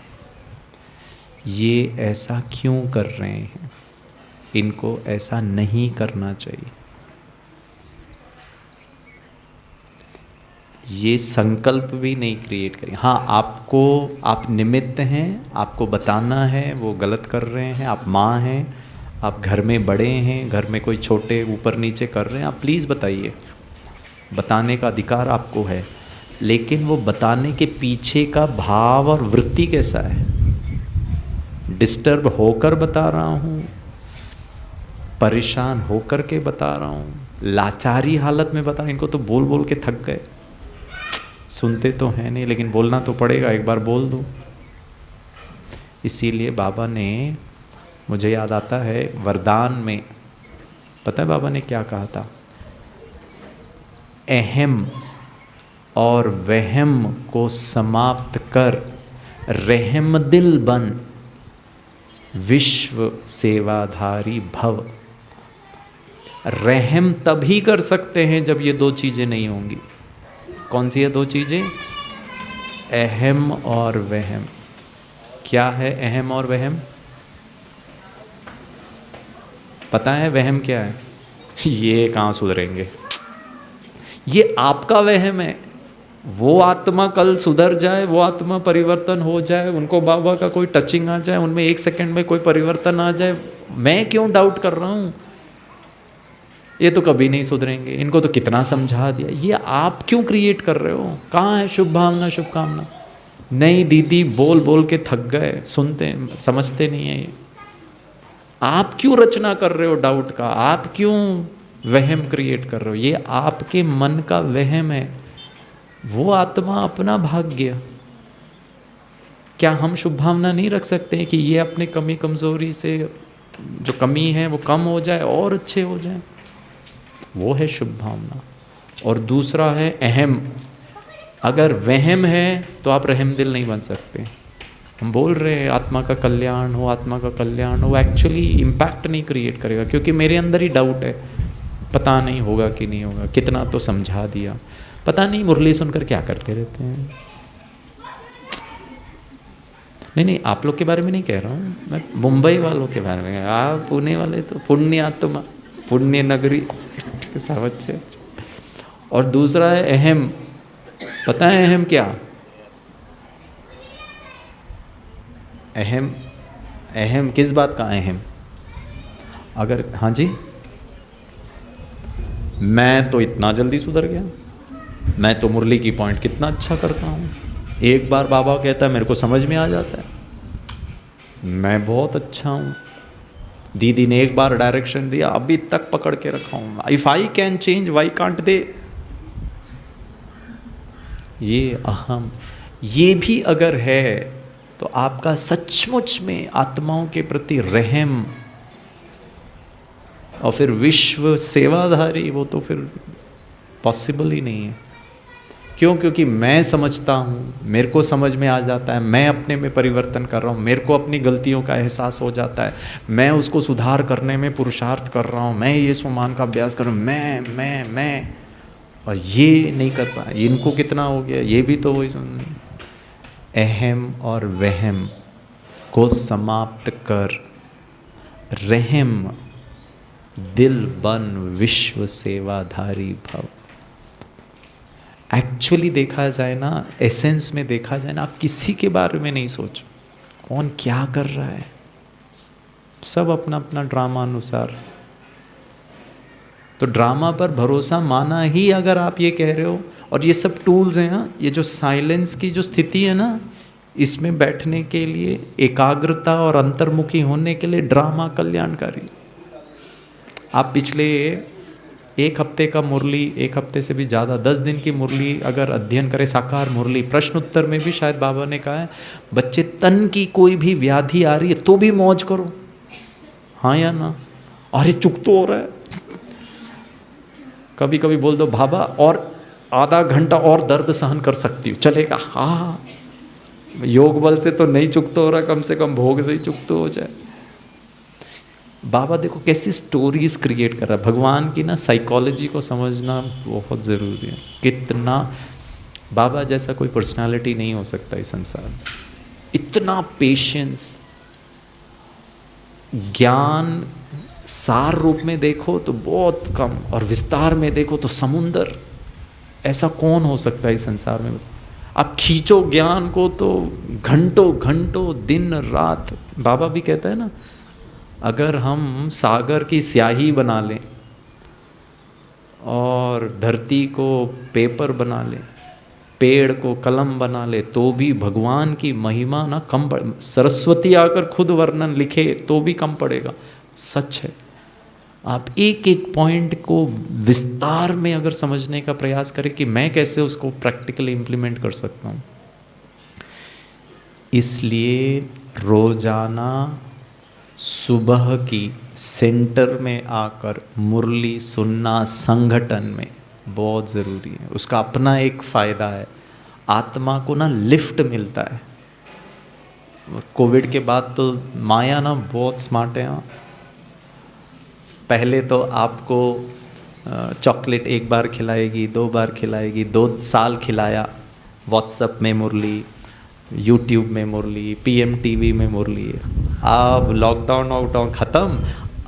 ये ऐसा क्यों कर रहे हैं, इनको ऐसा नहीं करना चाहिए। ये संकल्प भी नहीं क्रिएट करें। हाँ, आपको, आप निमित्त हैं, आपको बताना है वो गलत कर रहे हैं, आप माँ हैं, आप घर में बड़े हैं, घर में कोई छोटे ऊपर नीचे कर रहे हैं, आप प्लीज़ बताइए, बताने का अधिकार आपको है। लेकिन वो बताने के पीछे का भाव और वृत्ति कैसा है, डिस्टर्ब होकर बता रहा हूँ, परेशान होकर के बता रहा हूँ, लाचारी हालत में बता रहा हूँ, इनको तो बोल बोल के थक गए। सुनते तो हैं नहीं, लेकिन बोलना तो पड़ेगा, एक बार बोल दो। इसीलिए बाबा ने, मुझे याद आता है वरदान में, पता है बाबा ने क्या कहा था? अहम और वहम को समाप्त कर रहमदिल बन, विश्व सेवाधारी भव। रहम तभी कर सकते हैं जब ये दो चीजें नहीं होंगी। कौन सी है दो चीजें? अहम और वहम। क्या है अहम और वहम? पता है वहम क्या है? ये कहाँ सुधरेंगे, ये आपका वहम है। वो आत्मा कल सुधर जाए, वो आत्मा परिवर्तन हो जाए, उनको बाबा का कोई टचिंग आ जाए, उनमें 1 सेकंड में कोई परिवर्तन आ जाए, मैं क्यों डाउट कर रहा हूँ? ये तो कभी नहीं सुधरेंगे, इनको तो कितना समझा दिया। ये आप क्यों क्रिएट कर रहे हो? कहाँ है शुभ भावना, शुभकामना? नहीं दीदी, बोल बोल के थक गए, सुनते समझते नहीं है ये। आप क्यों रचना कर रहे हो डाउट का? आप क्यों वहम क्रिएट कर रहे हो? ये आपके मन का वहम है। वो आत्मा अपना भाग्य। क्या हम शुभ भावना नहीं रख सकते हैं कि ये अपने कमी कमजोरी से जो कमी है वो कम हो जाए और अच्छे हो जाए? वो है शुभ भावना। और दूसरा है अहम। अगर वहम है तो आप रहमदिल नहीं बन सकते। हम बोल रहे हैं आत्मा का कल्याण हो, आत्मा का कल्याण हो, एक्चुअली इम्पैक्ट नहीं क्रिएट करेगा, क्योंकि मेरे अंदर ही डाउट है, पता नहीं होगा कि नहीं होगा। कितना तो समझा दिया, पता नहीं मुरली सुनकर क्या करते रहते हैं। नहीं, आप लोग के बारे में नहीं कह रहा हूँ मैं, मुंबई वालों के बारे में। आप पुणे वाले तो पुण्य आत्मा, पुण्य नगरी समझ। और दूसरा है अहम। पता है अहम क्या? अहम किस बात का अहम? अगर हाँ जी, मैं तो इतना जल्दी सुधर गया, मैं तो मुरली की पॉइंट कितना अच्छा करता हूँ, एक बार बाबा कहता है मेरे को समझ में आ जाता है, मैं बहुत अच्छा हूँ। दीदी ने एक बार डायरेक्शन दिया, अभी तक पकड़ के रखा हूँ। If I can change why can't they? ये अहम, ये भी अगर है तो आपका सचमुच में आत्माओं के प्रति रहम और फिर विश्व सेवाधारी, वो तो फिर पॉसिबल ही नहीं है। क्यों? क्योंकि मैं समझता हूँ, मेरे को समझ में आ जाता है, मैं अपने में परिवर्तन कर रहा हूँ, मेरे को अपनी गलतियों का एहसास हो जाता है, मैं उसको सुधार करने में पुरुषार्थ कर रहा हूँ, मैं ये स्वमान का अभ्यास कर रहा हूँ, मैं और ये नहीं कर पाया। इनको कितना हो गया, ये भी तो वही सुन। अहम और वहम को समाप्त कर रहम दिल बन, विश्व सेवाधारी भव। एक्चुअली देखा जाए ना, एसेंस में देखा जाए ना, आप किसी के बारे में नहीं सोचो कौन क्या कर रहा है, सब अपना अपना ड्रामा अनुसार। तो ड्रामा पर भरोसा माना ही अगर आप ये कह रहे हो, और ये सब टूल्स हैं। हाँ, ये जो साइलेंस की जो स्थिति है ना, इसमें बैठने के लिए, एकाग्रता और अंतर्मुखी होने के लिए ड्रामा कल्याणकारी। आप पिछले 1 हफ्ते का मुरली, 1 हफ्ते से भी ज़्यादा, 10 दिन की मुरली अगर अध्ययन करें, साकार मुरली, प्रश्न उत्तर में भी शायद बाबा ने कहा है, बच्चे तन की कोई भी व्याधि आ रही है तो भी मौज करो, हाँ या ना? अरे चुप तो हो रहा है। कभी कभी बोल दो बाबा और आधा घंटा और दर्द सहन कर सकती हूँ, चलेगा? हाँ, योग बल से तो नहीं चुकत हो रहा, कम से कम भोग से ही चुकत हो जाए। बाबा देखो कैसी स्टोरीज क्रिएट कर रहा है। भगवान की ना साइकोलॉजी को समझना बहुत ज़रूरी है। कितना बाबा जैसा कोई पर्सनालिटी नहीं हो सकता इस संसार में। इतना पेशेंस, ज्ञान सार रूप में देखो तो बहुत कम, और विस्तार में देखो तो समुंदर। ऐसा कौन हो सकता है इस संसार में? आप खींचो ज्ञान को तो घंटों घंटों, दिन रात। बाबा भी कहता है ना, अगर हम सागर की स्याही बना लें और धरती को पेपर बना लें, पेड़ को कलम बना ले, तो भी भगवान की महिमा ना कम पड़े। सरस्वती आकर खुद वर्णन लिखे तो भी कम पड़ेगा। सच है। आप एक एक पॉइंट को विस्तार में अगर समझने का प्रयास करें कि मैं कैसे उसको प्रैक्टिकली इम्प्लीमेंट कर सकता हूँ। इसलिए रोजाना सुबह की सेंटर में आकर मुरली सुनना संगठन में बहुत ज़रूरी है। उसका अपना एक फ़ायदा है, आत्मा को ना लिफ्ट मिलता है। कोविड के बाद तो माया ना बहुत स्मार्ट है। हाँ, पहले तो आपको चॉकलेट एक बार खिलाएगी, 2 बार खिलाएगी, 2 साल खिलाया, व्हाट्सएप में मुरली, यूट्यूब में मुरली, पीएम टीवी में मुरली। अब लॉकडाउन वॉकडाउन ख़त्म,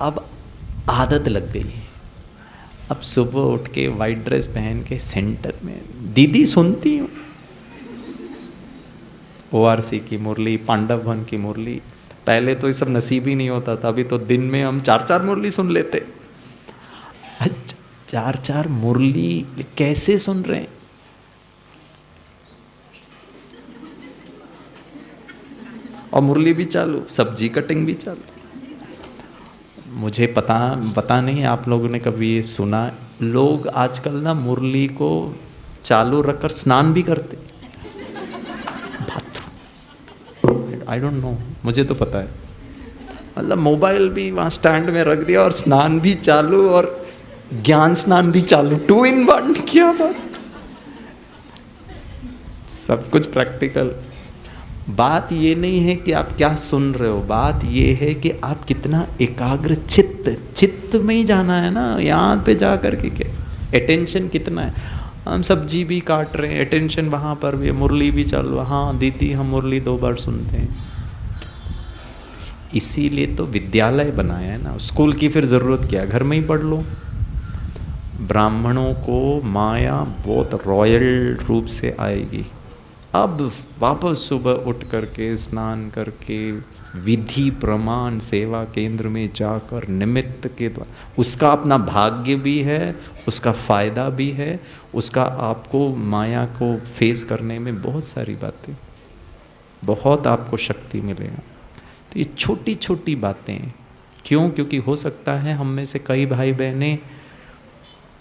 अब आदत लग गई। अब सुबह उठ के वाइट ड्रेस पहन के सेंटर में दीदी सुनती हूँ, ORC की मुरली, पांडव वन की मुरली। पहले तो ये सब नसीब ही नहीं होता था, अभी तो दिन में हम 4-4 मुरली सुन लेते। 4-4 मुरली कैसे सुन रहे हैं? और मुरली भी चालू, सब्जी कटिंग भी चालू। मुझे पता नहीं आप लोगों ने कभी ये सुना, लोग आजकल ना मुरली को चालू रखकर स्नान भी करते। आई डोंट नो, मुझे तो पता है। मतलब मोबाइल भी वहाँ स्टैंड में रख दिया और स्नान भी चालू और ज्ञान स्नान भी चालू, 2 in 1। क्या बात, सब कुछ प्रैक्टिकल। बात ये नहीं है कि आप क्या सुन रहे हो, बात ये है कि आप कितना एकाग्र चित्त में ही जाना है ना, यहाँ पे जा कर के क्या अटेंशन कितना है। हम सब्जी भी काट रहे हैं, अटेंशन वहाँ पर भी, मुरली भी चालू। हाँ दीदी हम मुरली 2 बार सुनते हैं। इसीलिए तो विद्यालय बनाया है ना, स्कूल की फिर ज़रूरत क्या, घर में ही पढ़ लो। ब्राह्मणों को माया बहुत रॉयल रूप से आएगी। अब वापस सुबह उठ करके स्नान करके विधि प्रमाण सेवा केंद्र में जाकर निमित्त के द्वारा, उसका अपना भाग्य भी है, उसका फ़ायदा भी है, उसका आपको माया को फेस करने में बहुत सारी बातें, बहुत आपको शक्ति मिलेगा। तो ये छोटी छोटी बातें क्यों, क्योंकि हो सकता है हम में से कई भाई बहनें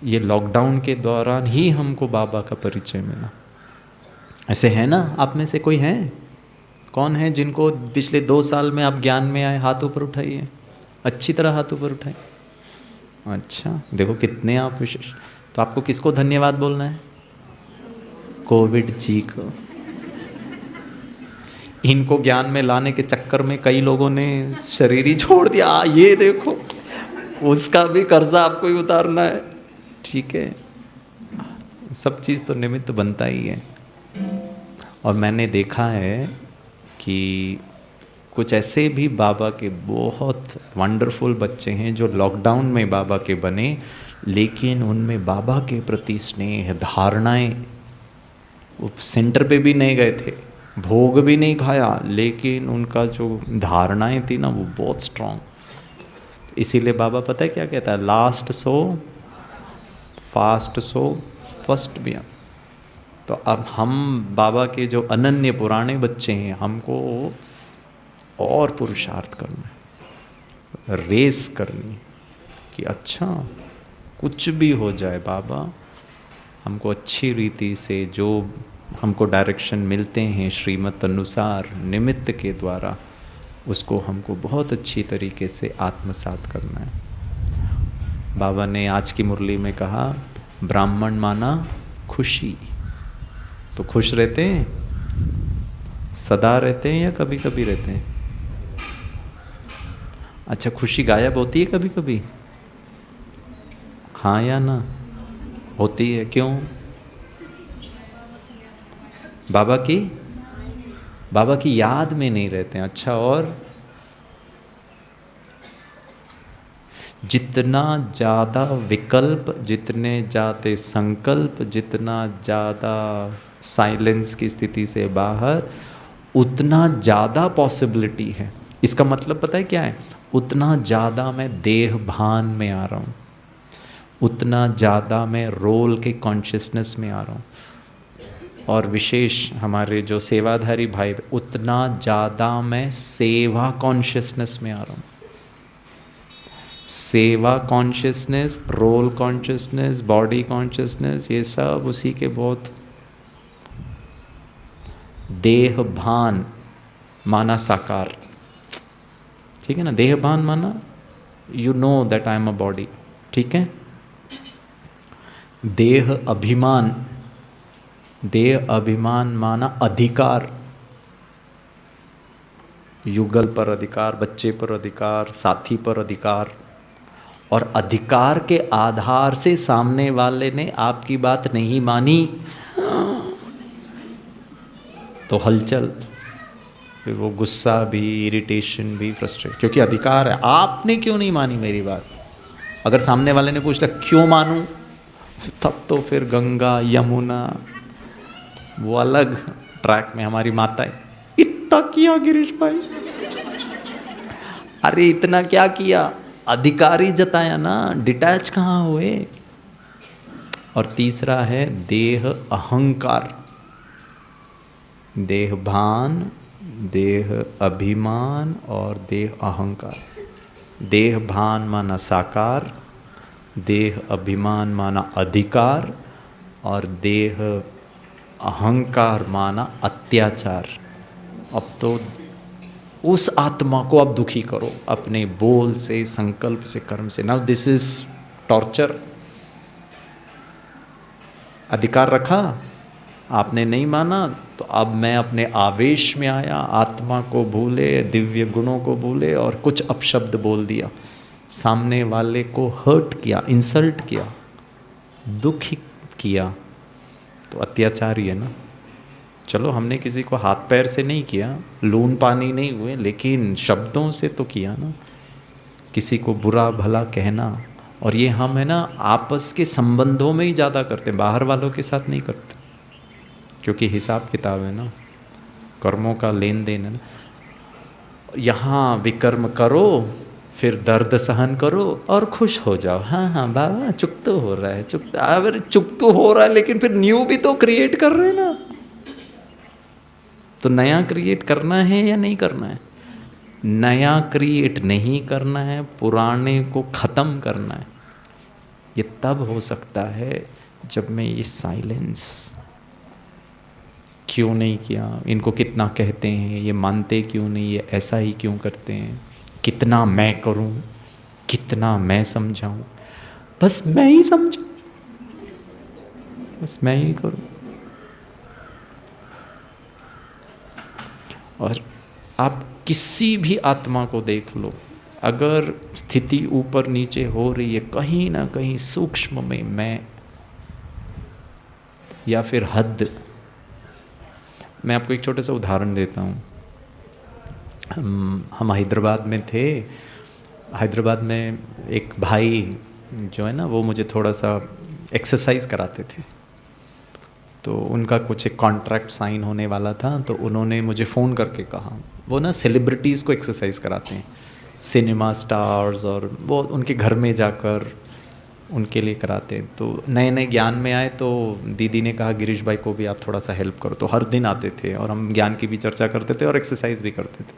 ये लॉकडाउन के दौरान ही हमको बाबा का परिचय मिला। ऐसे है ना, आप में से कोई है? कौन है जिनको पिछले 2 साल में आप ज्ञान में आए? हाथ ऊपर उठाइए, अच्छी तरह हाथ ऊपर उठाइए। अच्छा देखो कितने आप विशेष। तो आपको किसको धन्यवाद बोलना है? कोविड जी को। इनको ज्ञान में लाने के चक्कर में कई लोगों ने शरीर ही छोड़ दिया। ये देखो, उसका भी कर्जा आपको ही उतारना है। ठीक है, सब चीज़ तो निमित्त बनता ही है। और मैंने देखा है कि कुछ ऐसे भी बाबा के बहुत वंडरफुल बच्चे हैं जो लॉकडाउन में बाबा के बने, लेकिन उनमें बाबा के प्रति स्नेह, धारणाएं, वो सेंटर पे भी नहीं गए थे, भोग भी नहीं खाया, लेकिन उनका जो धारणाएं थी ना वो बहुत स्ट्रॉन्ग। इसीलिए बाबा पता है क्या कहता है? Last so fast so first भी। तो अब हम बाबा के जो अनन्य पुराने बच्चे हैं, हमको और पुरुषार्थ करना है, रेस करनी कि अच्छा कुछ भी हो जाए बाबा, हमको अच्छी रीति से जो हमको डायरेक्शन मिलते हैं श्रीमत अनुसार निमित्त के द्वारा, उसको हमको बहुत अच्छी तरीके से आत्मसात करना है। बाबा ने आज की मुरली में कहा, ब्राह्मण माना खुशी। तो खुश रहते हैं, सदा रहते हैं या कभी कभी रहते हैं? अच्छा, खुशी गायब होती है कभी कभी? हाँ या ना? होती है। क्यों? बाबा की याद में नहीं रहते हैं। अच्छा, और जितना ज़्यादा विकल्प, जितने ज़्यादा संकल्प, जितना ज़्यादा साइलेंस की स्थिति से बाहर, उतना ज़्यादा पॉसिबिलिटी है। इसका मतलब पता है क्या है? उतना ज़्यादा मैं देह भान में आ रहा हूँ, उतना ज़्यादा मैं रोल के कॉन्शियसनेस में आ रहा हूँ। और विशेष हमारे जो सेवाधारी भाई, उतना ज़्यादा मैं सेवा कॉन्शियसनेस में आ रहा हूँ। सेवा consciousness, role consciousness, body consciousness, ये सब उसी के बहुत। देह भान माना साकार, ठीक है ना। देह भान माना you know that I am a body, ठीक है। देह अभिमान, देह अभिमान माना अधिकार, युगल पर अधिकार, बच्चे पर अधिकार, साथी पर अधिकार। और अधिकार के आधार से सामने वाले ने आपकी बात नहीं मानी तो हलचल, फिर वो गुस्सा भी, इरिटेशन भी, फ्रस्ट्रेशन, क्योंकि अधिकार है। आपने क्यों नहीं मानी मेरी बात? अगर सामने वाले ने पूछ लिया क्यों मानूं, तब तो फिर गंगा यमुना वो अलग ट्रैक में हमारी माता है। इतना किया गिरीश भाई, अरे इतना क्या किया, अधिकारी जताया ना, डिटैच कहाँ हुए। और तीसरा है देह अहंकार, देह भान, देह अभिमान और देह अहंकार। देह भान माना साकार, देह अभिमान माना अधिकार और देह अहंकार माना अत्याचार। अब तो उस आत्मा को अब दुखी करो अपने बोल से, संकल्प से, कर्म से। Now this is torture. अधिकार रखा, आपने नहीं माना, तो अब मैं अपने आवेश में आया, आत्मा को भूले, दिव्य गुणों को भूले और कुछ अपशब्द बोल दिया, सामने वाले को हर्ट किया, इंसल्ट किया, दुखी किया, तो अत्याचार ही है ना। चलो हमने किसी को हाथ पैर से नहीं किया, लून पानी नहीं हुए, लेकिन शब्दों से तो किया ना। किसी को बुरा भला कहना, और ये हम है ना आपस के संबंधों में ही ज़्यादा करते हैं, बाहर वालों के साथ नहीं करते, क्योंकि हिसाब किताब है ना, कर्मों का लेन देन है ना। यहाँ विकर्म करो, फिर दर्द सहन करो और खुश हो जाओ। हाँ हाँ बाबा चुप तो हो रहा है, चुप, अगर चुप तो हो रहा है, लेकिन फिर न्यू भी तो क्रिएट कर रहे हैं ना। तो नया क्रिएट करना है या नहीं करना है? नया क्रिएट नहीं करना है, पुराने को ख़त्म करना है। ये तब हो सकता है जब मैं ये साइलेंस, क्यों नहीं किया, इनको कितना कहते हैं, ये मानते क्यों नहीं, ये ऐसा ही क्यों करते हैं, कितना मैं करूं, कितना मैं समझाऊं, बस मैं ही समझूं, बस मैं ही करूं। और आप किसी भी आत्मा को देख लो, अगर स्थिति ऊपर नीचे हो रही है, कहीं ना कहीं सूक्ष्म में मैं या फिर हद। मैं आपको एक छोटे सा उदाहरण देता हूँ। हम हैदराबाद में थे। हैदराबाद में एक भाई जो है ना, वो मुझे थोड़ा सा एक्सरसाइज कराते थे। तो उनका कुछ एक कॉन्ट्रैक्ट साइन होने वाला था, तो उन्होंने मुझे फ़ोन करके कहा, वो ना सेलिब्रिटीज़ को एक्सरसाइज कराते हैं, सिनेमा स्टार्स, और वो उनके घर में जाकर उनके लिए कराते हैं। तो नए नए ज्ञान में आए तो दीदी ने कहा गिरीश भाई को भी आप थोड़ा सा हेल्प करो। तो हर दिन आते थे और हम ज्ञान की भी चर्चा करते थे और एक्सरसाइज भी करते थे।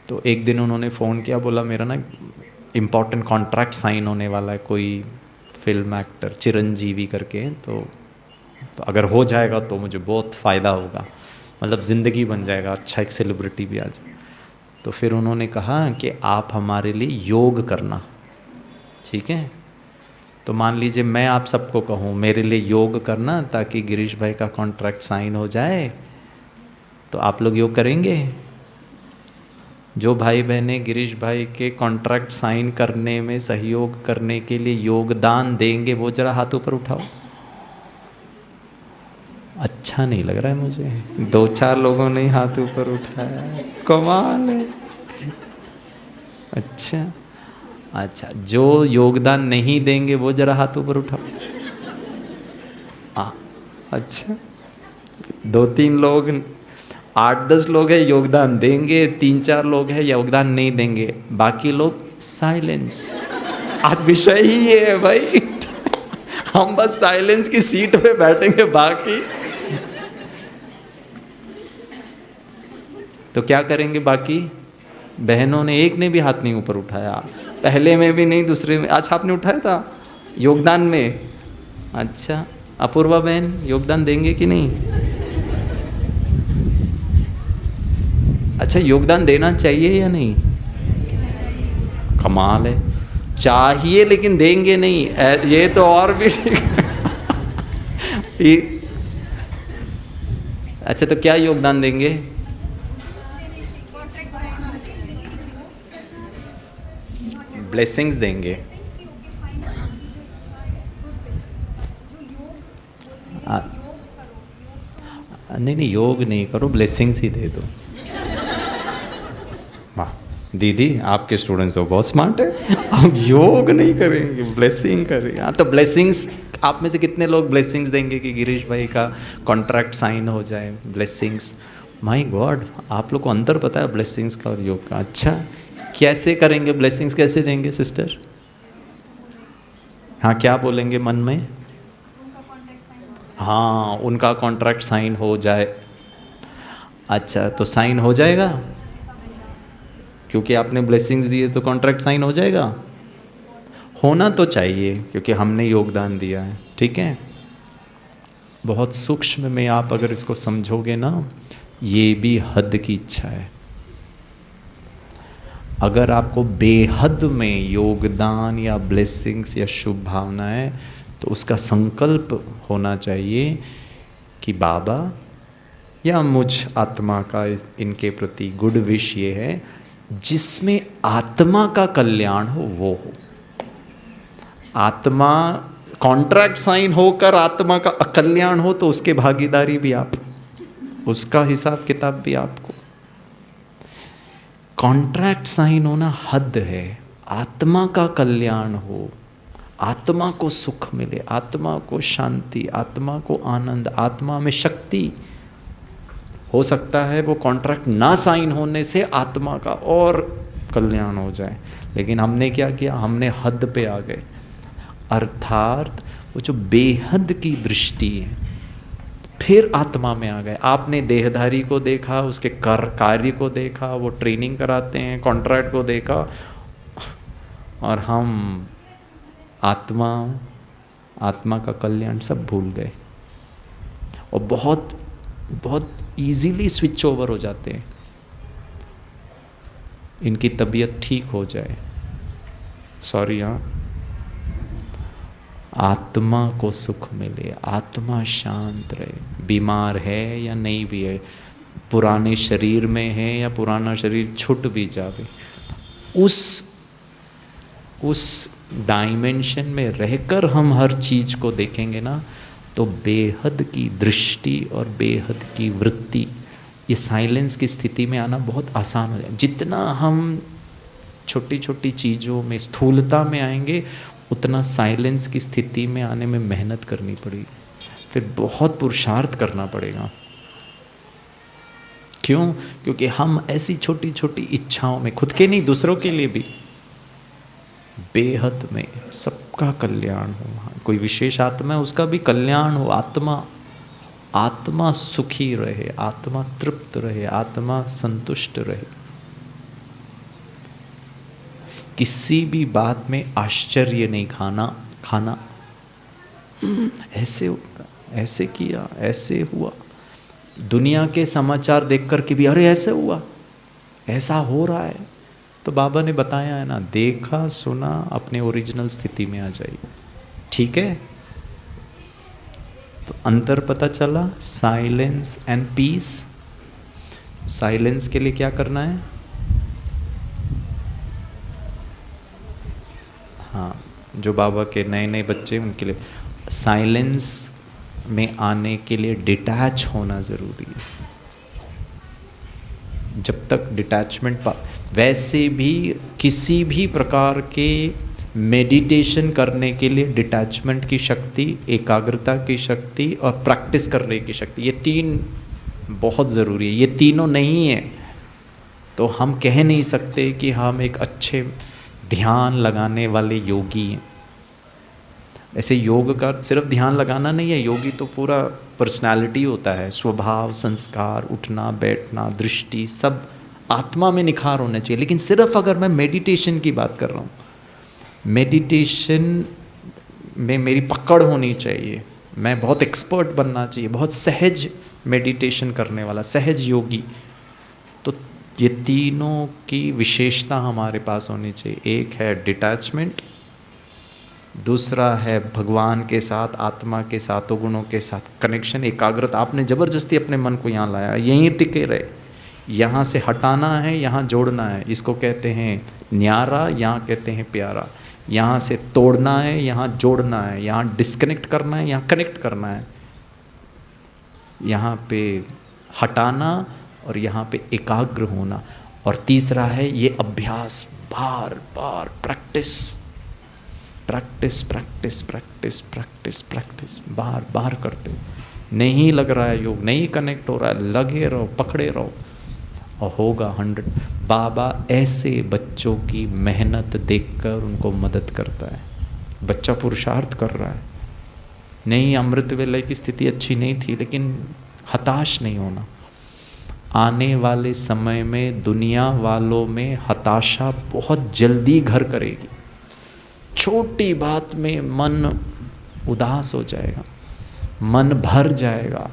तो एक दिन उन्होंने फ़ोन किया, बोला मेरा ना इम्पॉर्टेंट कॉन्ट्रैक्ट साइन होने वाला है, कोई फिल्म एक्टर चिरंजीवी करके, तो अगर हो जाएगा तो मुझे बहुत फ़ायदा होगा, मतलब ज़िंदगी बन जाएगा, अच्छा एक सेलिब्रिटी भी आ जाए। तो फिर उन्होंने कहा कि आप हमारे लिए योग करना, ठीक है। तो मान लीजिए मैं आप सबको कहूँ मेरे लिए योग करना ताकि गिरीश भाई का कॉन्ट्रैक्ट साइन हो जाए, तो आप लोग योग करेंगे? जो भाई बहनें गिरीश भाई के कॉन्ट्रैक्ट साइन करने में सहयोग करने के लिए योगदान देंगे, वो जरा हाथ ऊपर उठाओ। अच्छा नहीं लग रहा है मुझे, 2-4 लोगों ने हाथ ऊपर उठाया, कमाल है। अच्छा अच्छा, जो योगदान नहीं देंगे वो जरा हाथ ऊपर उठाओ। अच्छा, 2-3 लोग, 8-10 लोग हैं योगदान देंगे, 3-4 लोग हैं योगदान नहीं देंगे, बाकी लोग साइलेंस। आज विषय ही ये है भाई, हम बस साइलेंस की सीट पे बैठेंगे, बाकी तो क्या करेंगे? बाकी बहनों ने एक ने भी हाथ नहीं ऊपर उठाया, पहले में भी नहीं, दूसरे में। अच्छा, आपने उठाया था योगदान में? अच्छा, अपूर्वा बहन योगदान देंगे कि नहीं? अच्छा, योगदान देना चाहिए या नहीं? कमाल है, चाहिए लेकिन देंगे नहीं, ये तो और भी ठीक है। अच्छा, तो क्या योगदान देंगे? ब्लेसिंग्स देंगे। नहीं, योग नहीं करो, ब्लेसिंग्स ही दे दो। वाह दीदी, आपके स्टूडेंट्स तो बहुत स्मार्ट है। हम योग नहीं करेंगे, ब्लेसिंग करेंगे। हाँ, तो ब्लेसिंग्स, आप में से कितने लोग ब्लेसिंग्स देंगे कि गिरीश भाई का कॉन्ट्रैक्ट साइन हो जाए? ब्लेसिंग्स, माय गॉड, आप लोग को अंतर पता है ब्लेसिंग्स का और योग का। अच्छा, कैसे करेंगे ब्लेसिंग्स, कैसे देंगे सिस्टर? हाँ, क्या बोलेंगे मन में? हाँ, उनका कॉन्ट्रैक्ट साइन हो जाए। अच्छा, तो साइन हो जाएगा क्योंकि आपने ब्लेसिंग्स दिए, तो कॉन्ट्रैक्ट साइन हो जाएगा। होना तो चाहिए क्योंकि हमने योगदान दिया है, ठीक है। बहुत सूक्ष्म में आप अगर इसको समझोगे ना, ये भी हद की इच्छा है। अगर आपको बेहद में योगदान या ब्लेसिंग्स या शुभ भावना है, तो उसका संकल्प होना चाहिए कि बाबा या मुझ आत्मा का इनके प्रति गुड विश ये है, जिसमें आत्मा का कल्याण हो वो हो। आत्मा कॉन्ट्रैक्ट साइन होकर आत्मा का अकल्याण हो तो उसके भागीदारी भी आप, उसका हिसाब किताब भी आपको। कॉन्ट्रैक्ट साइन होना हद है, आत्मा का कल्याण हो, आत्मा को सुख मिले, आत्मा को शांति, आत्मा को आनंद, आत्मा में शक्ति। हो सकता है वो कॉन्ट्रैक्ट ना साइन होने से आत्मा का और कल्याण हो जाए, लेकिन हमने क्या किया? हमने हद पे आ गए। अर्थात वो जो बेहद की दृष्टि है, फिर आत्मा में आ गए। आपने देहधारी को देखा, उसके कार्य को देखा, वो ट्रेनिंग कराते हैं, कॉन्ट्रैक्ट को देखा, और हम आत्मा का कल्याण सब भूल गए और बहुत बहुत इजीली स्विच ओवर हो जाते हैं। इनकी तबीयत ठीक हो जाए, सॉरी, हाँ, आत्मा को सुख मिले, आत्मा शांत रहे, बीमार है या नहीं भी है, पुराने शरीर में है या पुराना शरीर छूट भी जावे, उस डायमेंशन में रहकर हम हर चीज को देखेंगे ना, तो बेहद की दृष्टि और बेहद की वृत्ति, ये साइलेंस की स्थिति में आना बहुत आसान हो जाए। जितना हम छोटी छोटी चीज़ों में स्थूलता में आएंगे, उतना साइलेंस की स्थिति में आने में मेहनत करनी पड़ेगी, फिर बहुत पुरुषार्थ करना पड़ेगा। क्यों? क्योंकि हम ऐसी छोटी छोटी इच्छाओं में, खुद के नहीं दूसरों के लिए भी, बेहद में सबका कल्याण हो, कोई विशेष आत्मा है उसका भी कल्याण हो, आत्मा सुखी रहे, आत्मा तृप्त रहे, आत्मा संतुष्ट रहे। किसी भी बात में आश्चर्य नहीं खाना ऐसे किया, ऐसे हुआ। दुनिया के समाचार देखकर के भी अरे ऐसे हुआ, ऐसा हो रहा है, तो बाबा ने बताया है ना, देखा सुना, अपने ओरिजिनल स्थिति में आ जाइए, ठीक है। तो अंतर पता चला, साइलेंस एंड पीस। साइलेंस के लिए क्या करना है? हाँ, जो बाबा के नए नए बच्चे, उनके लिए साइलेंस में आने के लिए डिटैच होना ज़रूरी है। जब तक डिटैचमेंट, वैसे भी किसी भी प्रकार के मेडिटेशन करने के लिए डिटैचमेंट की शक्ति, एकाग्रता की शक्ति और प्रैक्टिस करने की शक्ति, ये तीन बहुत ज़रूरी है। ये तीनों नहीं है तो हम कह नहीं सकते कि हम एक अच्छे ध्यान लगाने वाले योगी हैं। ऐसे योग का सिर्फ ध्यान लगाना नहीं है, योगी तो पूरा पर्सनालिटी होता है, स्वभाव, संस्कार, उठना बैठना, दृष्टि, सब आत्मा में निखार होना चाहिए। लेकिन सिर्फ अगर मैं मेडिटेशन की बात कर रहा हूँ मेडिटेशन में मेरी पकड़ होनी चाहिए, मैं बहुत एक्सपर्ट बनना चाहिए, बहुत सहज मेडिटेशन करने वाला, सहज योगी। तो ये तीनों की विशेषता हमारे पास होनी चाहिए। एक है डिटैचमेंट, दूसरा है भगवान के साथ, आत्मा के साथ, गुणों के साथ कनेक्शन, एकाग्रता। आपने ज़बरदस्ती अपने मन को यहाँ लाया, यहीं टिके रहे, यहाँ से हटाना है, यहाँ जोड़ना है। इसको कहते हैं न्यारा, यहाँ कहते हैं प्यारा। यहाँ से तोड़ना है, यहाँ जोड़ना है, यहाँ डिस्कनेक्ट करना है, यहाँ कनेक्ट करना है, यहाँ पे हटाना और यहाँ पे एकाग्र होना। और तीसरा है ये अभ्यास, बार बार practice practice practice practice practice practice, बार बार करते। नहीं लग रहा है योग, नहीं कनेक्ट हो रहा है, लगे रहो, पकड़े रहो और होगा 100। बाबा ऐसे बच्चों की मेहनत देखकर उनको मदद करता है। बच्चा पुरुषार्थ कर रहा है, नहीं अमृत वेले की स्थिति अच्छी नहीं थी, लेकिन हताश नहीं होना। आने वाले समय में दुनिया वालों में हताशा बहुत जल्दी घर करेगी। छोटी बात में मन उदास हो जाएगा, मन भर जाएगा,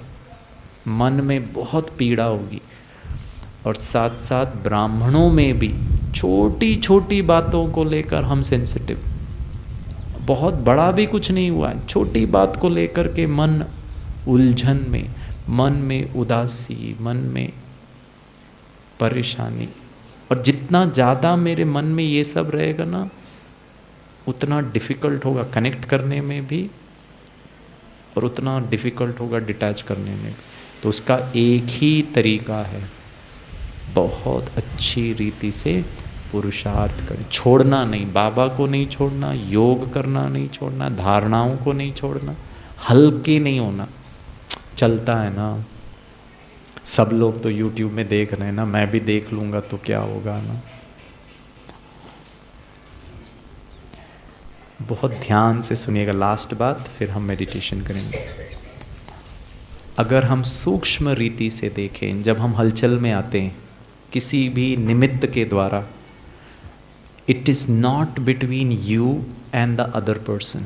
मन में बहुत पीड़ा होगी। और साथ साथ ब्राह्मणों में भी छोटी छोटी बातों को लेकर हम सेंसिटिव, बहुत बड़ा भी कुछ नहीं हुआ है, छोटी बात को लेकर के मन उलझन में, मन में उदासी, मन में परेशानी। और जितना ज़्यादा मेरे मन में ये सब रहेगा ना, उतना डिफ़िकल्ट होगा कनेक्ट करने में भी, और उतना डिफ़िकल्ट होगा डिटैच करने में। तो उसका एक ही तरीका है, बहुत अच्छी रीति से पुरुषार्थ करें, छोड़ना नहीं, बाबा को नहीं छोड़ना, योग करना नहीं छोड़ना, धारणाओं को नहीं छोड़ना, हल्के नहीं होना। चलता है ना, सब लोग तो YouTube में देख रहे हैं ना, मैं भी देख लूँगा तो क्या होगा ना। बहुत ध्यान से सुनिएगा, लास्ट बात, फिर हम मेडिटेशन करेंगे। अगर हम सूक्ष्म रीति से देखें, जब हम हलचल में आते हैं किसी भी निमित्त के द्वारा, it is not between you and the other person,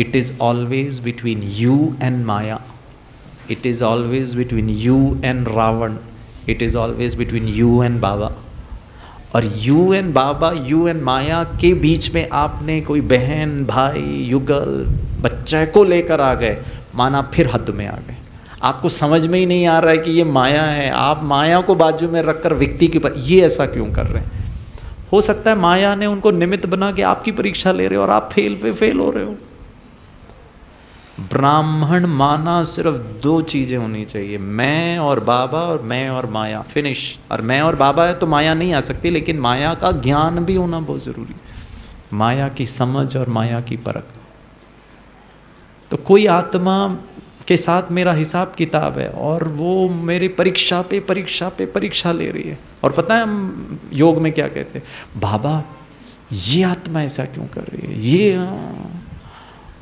it is always between you and Maya, it is always between you and Ravana, it is always between you and Baba. और you and Baba, you and Maya के बीच में आपने कोई बहन, भाई, युगल, बच्चे को लेकर आ गए, माना फिर हद में आ गए। आपको समझ में ही नहीं आ रहा है कि ये माया है, आप माया को बाजू में रखकर व्यक्ति के पर ये ऐसा क्यों कर रहे हैं। हो सकता है माया ने उनको निमित्त बना के आपकी परीक्षा ले रहे हो और आप फेल पे फेल हो रहे हो। ब्राह्मण माना सिर्फ दो चीज़ें होनी चाहिए, मैं और बाबा और मैं और माया, फिनिश। और मैं और बाबा है तो माया नहीं आ सकती, लेकिन माया का ज्ञान भी होना बहुत ज़रूरी, माया की समझ और माया की परख। तो कोई आत्मा के साथ मेरा हिसाब किताब है और वो मेरी परीक्षा पे परीक्षा पे परीक्षा ले रही है। और पता है हम योग में क्या कहते हैं, बाबा ये आत्मा ऐसा क्यों कर रही है, ये।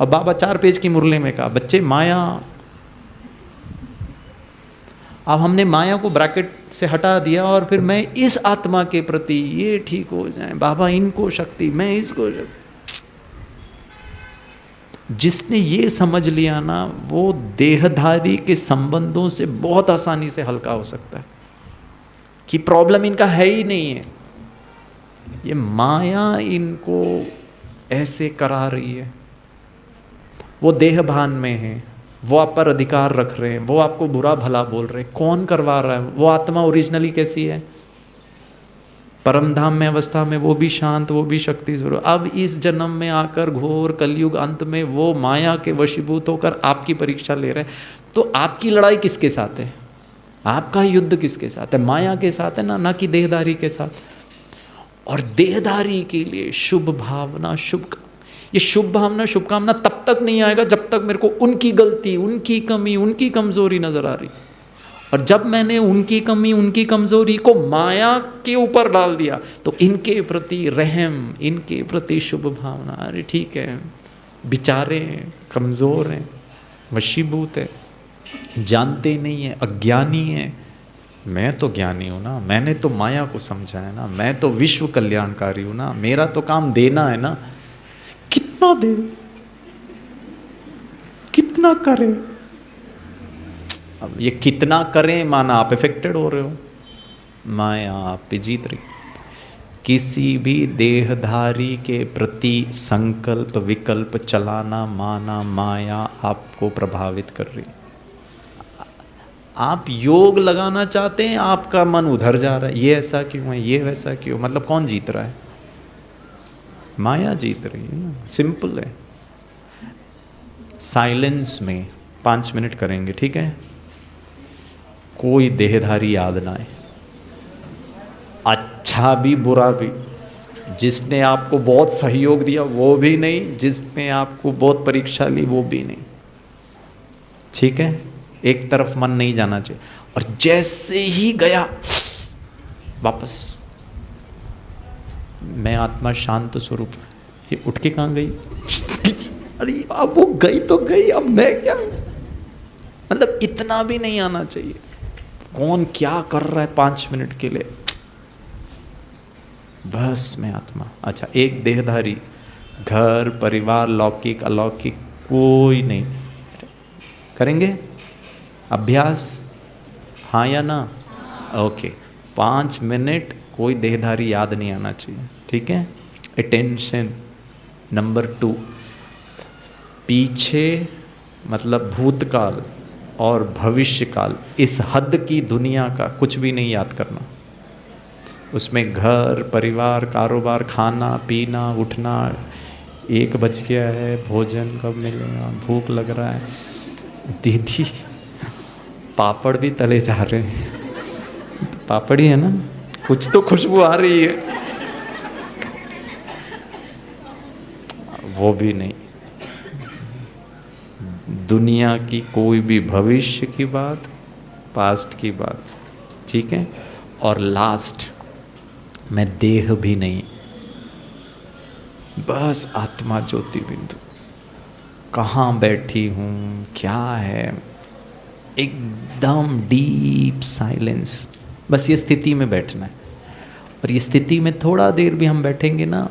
और बाबा 4 पेज की मुरली में कहा, बच्चे माया, अब हमने माया को ब्रैकेट से हटा दिया और फिर मैं इस आत्मा के प्रति, ये ठीक हो जाए बाबा, इनको शक्ति, मैं इसको शक्ति। जिसने ये समझ लिया ना, वो देहधारी के संबंधों से बहुत आसानी से हल्का हो सकता है कि प्रॉब्लम इनका है ही नहीं है, ये माया इनको ऐसे करा रही है। वो देह भान में है, वो आप पर अधिकार रख रहे हैं, वो आपको बुरा भला बोल रहे हैं, कौन करवा रहा है। वो आत्मा ओरिजिनली कैसी है, परम धाम में अवस्था में वो भी शांत, वो भी शक्ति स्वरूप। अब इस जन्म में आकर घोर कलयुग अंत में वो माया के वशीभूत होकर आपकी परीक्षा ले रहे हैं। तो आपकी लड़ाई किसके साथ है, आपका युद्ध किसके साथ है, माया के साथ है ना कि देहधारी के साथ। और देहधारी के लिए शुभ भावना, ये शुभ भावना, शुभकामना तब तक नहीं आएगा जब तक मेरे को उनकी गलती, उनकी कमी, उनकी कमजोरी नजर आ रही। और जब मैंने उनकी कमी, उनकी कमजोरी को माया के ऊपर डाल दिया, तो इनके प्रति रहम, इनके प्रति शुभ भावना, अरे ठीक है बेचारे हैं, कमज़ोर हैं, वशीभूत है, जानते नहीं है, अज्ञानी है, मैं तो ज्ञानी हूँ ना, मैंने तो माया को समझा है ना, मैं तो विश्व कल्याणकारी हूँ ना, मेरा तो काम देना है ना। कितना दे, कितना करें? अब ये कितना करें माना आप इफेक्टेड हो रहे हो, माया आप पे जीत रही। किसी भी देहधारी के प्रति संकल्प विकल्प चलाना माना माया आपको प्रभावित कर रही। आप योग लगाना चाहते हैं, आपका मन उधर जा रहा है, ये ऐसा क्यों है, ये वैसा क्यों, मतलब कौन जीत रहा है? माया जीत रही है ना, सिंपल है। साइलेंस में 5 मिनट करेंगे, ठीक है? कोई देहधारी याद ना आए, अच्छा भी बुरा भी। जिसने आपको बहुत सहयोग दिया वो भी नहीं, जिसने आपको बहुत परीक्षा ली वो भी नहीं, ठीक है? एक तरफ मन नहीं जाना चाहिए। और जैसे ही गया वापस, मैं आत्मा शांत स्वरूप, ये उठ के कहाँ गई? अरे अब वो गई तो गई, अब मैं क्या? मतलब इतना भी नहीं आना चाहिए। कौन क्या कर रहा है 5 मिनट के लिए, बस मैं आत्मा। अच्छा, एक देहधारी, घर परिवार लौकिक अलौकिक कोई नहीं, करेंगे अभ्यास, हाँ या ना? ओके, 5 मिनट कोई देहधारी याद नहीं आना चाहिए, ठीक है? अटेंशन। नंबर 2, पीछे मतलब भूतकाल और भविष्यकाल, इस हद की दुनिया का कुछ भी नहीं याद करना। उसमें घर परिवार कारोबार खाना पीना उठना, 1 बज गया है, भोजन कब मिलेगा, भूख लग रहा है, दीदी पापड़ भी तले जा रहे हैं, तो पापड़ ही है ना, कुछ तो खुशबू आ रही है, वो भी नहीं। दुनिया की कोई भी भविष्य की बात, पास्ट की बात, ठीक है? और लास्ट, मैं देह भी नहीं, बस आत्मा ज्योति बिंदु। कहाँ बैठी हूँ, क्या है, एकदम डीप साइलेंस, बस ये स्थिति में बैठना है। और ये स्थिति में थोड़ा देर भी हम बैठेंगे ना,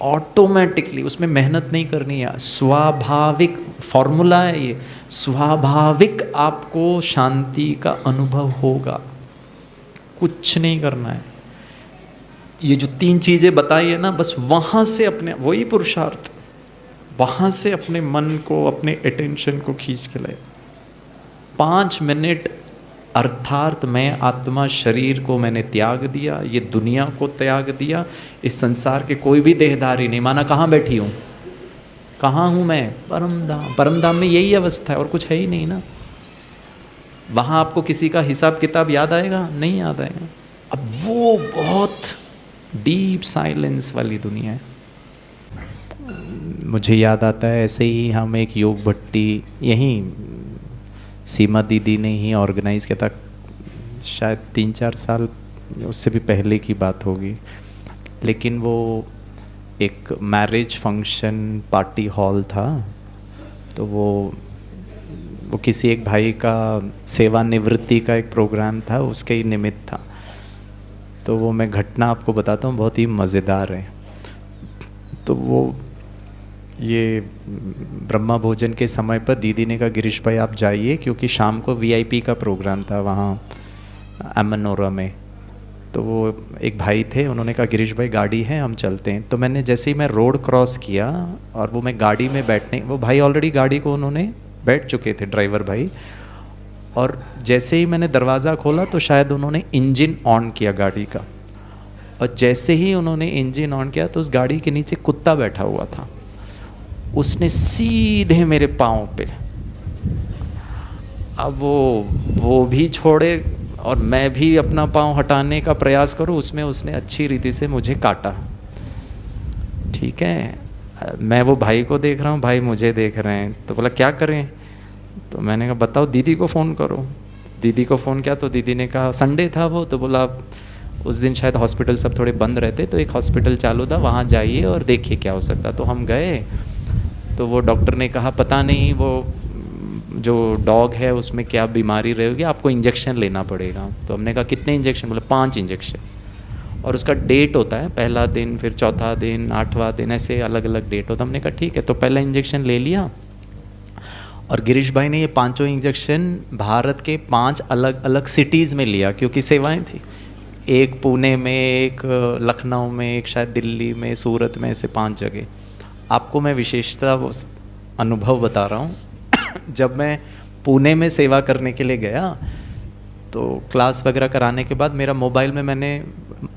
ऑटोमेटिकली, उसमें मेहनत नहीं करनी है, स्वाभाविक फॉर्मूला है ये, स्वाभाविक आपको शांति का अनुभव होगा, कुछ नहीं करना है। ये जो 3 चीज़ें बताई है ना, बस वहाँ से अपने, वही पुरुषार्थ, वहाँ से अपने मन को, अपने अटेंशन को खींच के लाए। 5 मिनट, अर्थात मैं आत्मा शरीर को मैंने त्याग दिया, ये दुनिया को त्याग दिया, इस संसार के कोई भी देहधारी नहीं, माना कहाँ बैठी हूँ, कहाँ हूँ मैं? परमधाम। परमधाम में यही अवस्था है और कुछ है ही नहीं ना। वहाँ आपको किसी का हिसाब किताब याद आएगा? नहीं याद आएगा। अब वो बहुत डीप साइलेंस वाली दुनिया है। मुझे याद आता है, ऐसे ही हम एक योग भट्टी यहीं सीमा दीदी ने ही ऑर्गेनाइज़ किया था, शायद 3-4 साल, उससे भी पहले की बात होगी। लेकिन वो एक मैरिज फंक्शन पार्टी हॉल था, तो वो किसी एक भाई का सेवानिवृत्ति का एक प्रोग्राम था, उसके ही निमित्त था। तो वो मैं घटना आपको बताता हूँ, बहुत ही मज़ेदार है। तो वो ये ब्रह्मा भोजन के समय पर दीदी ने कहा, गिरीश भाई आप जाइए, क्योंकि शाम को वीआईपी का प्रोग्राम था वहाँ अमनोरा में। तो वो एक भाई थे, उन्होंने कहा गिरीश भाई गाड़ी है, हम चलते हैं। तो मैंने जैसे ही मैं रोड क्रॉस किया और वो मैं गाड़ी में बैठने, वो भाई ऑलरेडी गाड़ी को उन्होंने बैठ चुके थे, ड्राइवर भाई। और जैसे ही मैंने दरवाज़ा खोला तो शायद उन्होंने इंजन ऑन किया गाड़ी का, और जैसे ही उन्होंने इंजन ऑन किया तो उस गाड़ी के नीचे कुत्ता बैठा हुआ था, उसने सीधे मेरे पाँव पे, अब वो भी छोड़े और मैं भी अपना पाँव हटाने का प्रयास करूं, उसमें उसने अच्छी रीति से मुझे काटा। ठीक है, मैं वो भाई को देख रहा हूँ, भाई मुझे देख रहे हैं। तो बोला क्या करें? तो मैंने कहा बताओ, दीदी को फ़ोन करो। दीदी को फ़ोन किया तो दीदी ने कहा, संडे था वो, तो बोला उस दिन शायद हॉस्पिटल सब थोड़े बंद रहते, तो एक हॉस्पिटल चालू था, वहाँ जाइए और देखिए क्या हो सकता। तो हम गए, तो वो डॉक्टर ने कहा पता नहीं, वो जो डॉग है उसमें क्या बीमारी रहेगी, आपको इंजेक्शन लेना पड़ेगा। तो हमने कहा कितने इंजेक्शन? बोले 5 इंजेक्शन, और उसका डेट होता है, पहला दिन, फिर चौथा दिन, 8वां दिन, ऐसे अलग अलग डेट होता है। हमने कहा ठीक है। तो पहला इंजेक्शन ले लिया, और गिरीश भाई ने ये 5 इंजेक्शन भारत के 5 अलग अलग सिटीज़ में लिया, क्योंकि सेवाएं थी। एक पुणे में, एक लखनऊ में, एक शायद दिल्ली में, सूरत में, ऐसे 5 जगह। आपको मैं विशेषता अनुभव बता रहा हूँ। जब मैं पुणे में सेवा करने के लिए गया, तो क्लास वगैरह कराने के बाद मेरा मोबाइल में मैंने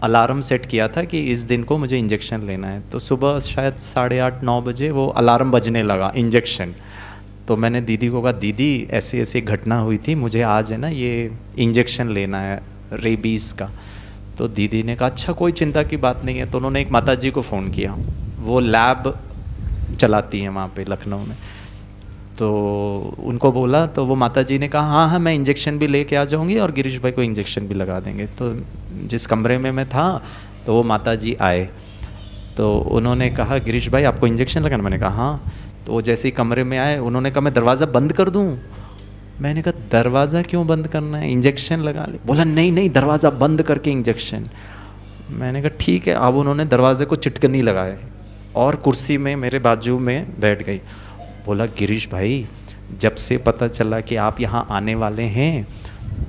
अलार्म सेट किया था कि इस दिन को मुझे इंजेक्शन लेना है। तो सुबह शायद 8:30-9 बजे वो अलार्म बजने लगा, इंजेक्शन। तो मैंने दीदी को कहा, दीदी ऐसी ऐसी घटना हुई थी, मुझे आज है ना ये इंजेक्शन लेना है रेबीज़ का। तो दीदी ने कहा अच्छा कोई चिंता की बात नहीं है। तो उन्होंने एक माताजी को फ़ोन किया, वो लैब चलाती हैं वहाँ पे लखनऊ में। तो उनको बोला, तो वो माताजी ने कहा हाँ हाँ मैं इंजेक्शन भी लेके आ जाऊँगी और गिरीश भाई को इंजेक्शन भी लगा देंगे। तो जिस कमरे में मैं था, तो वो माताजी आए, तो उन्होंने कहा गिरीश भाई आपको इंजेक्शन लगाना? मैंने कहा हाँ। तो वो जैसे ही कमरे में आए, उन्होंने कहा मैं दरवाज़ा बंद कर दूँ? मैंने कहा दरवाज़ा क्यों बंद करना है, इंजेक्शन लगा ले। बोला नहीं नहीं, दरवाज़ा बंद करके इंजेक्शन। मैंने कहा ठीक है। अब उन्होंने दरवाजे को चिटकनी लगाए और कुर्सी में मेरे बाजू में बैठ गई। बोला गिरीश भाई जब से पता चला कि आप यहाँ आने वाले हैं,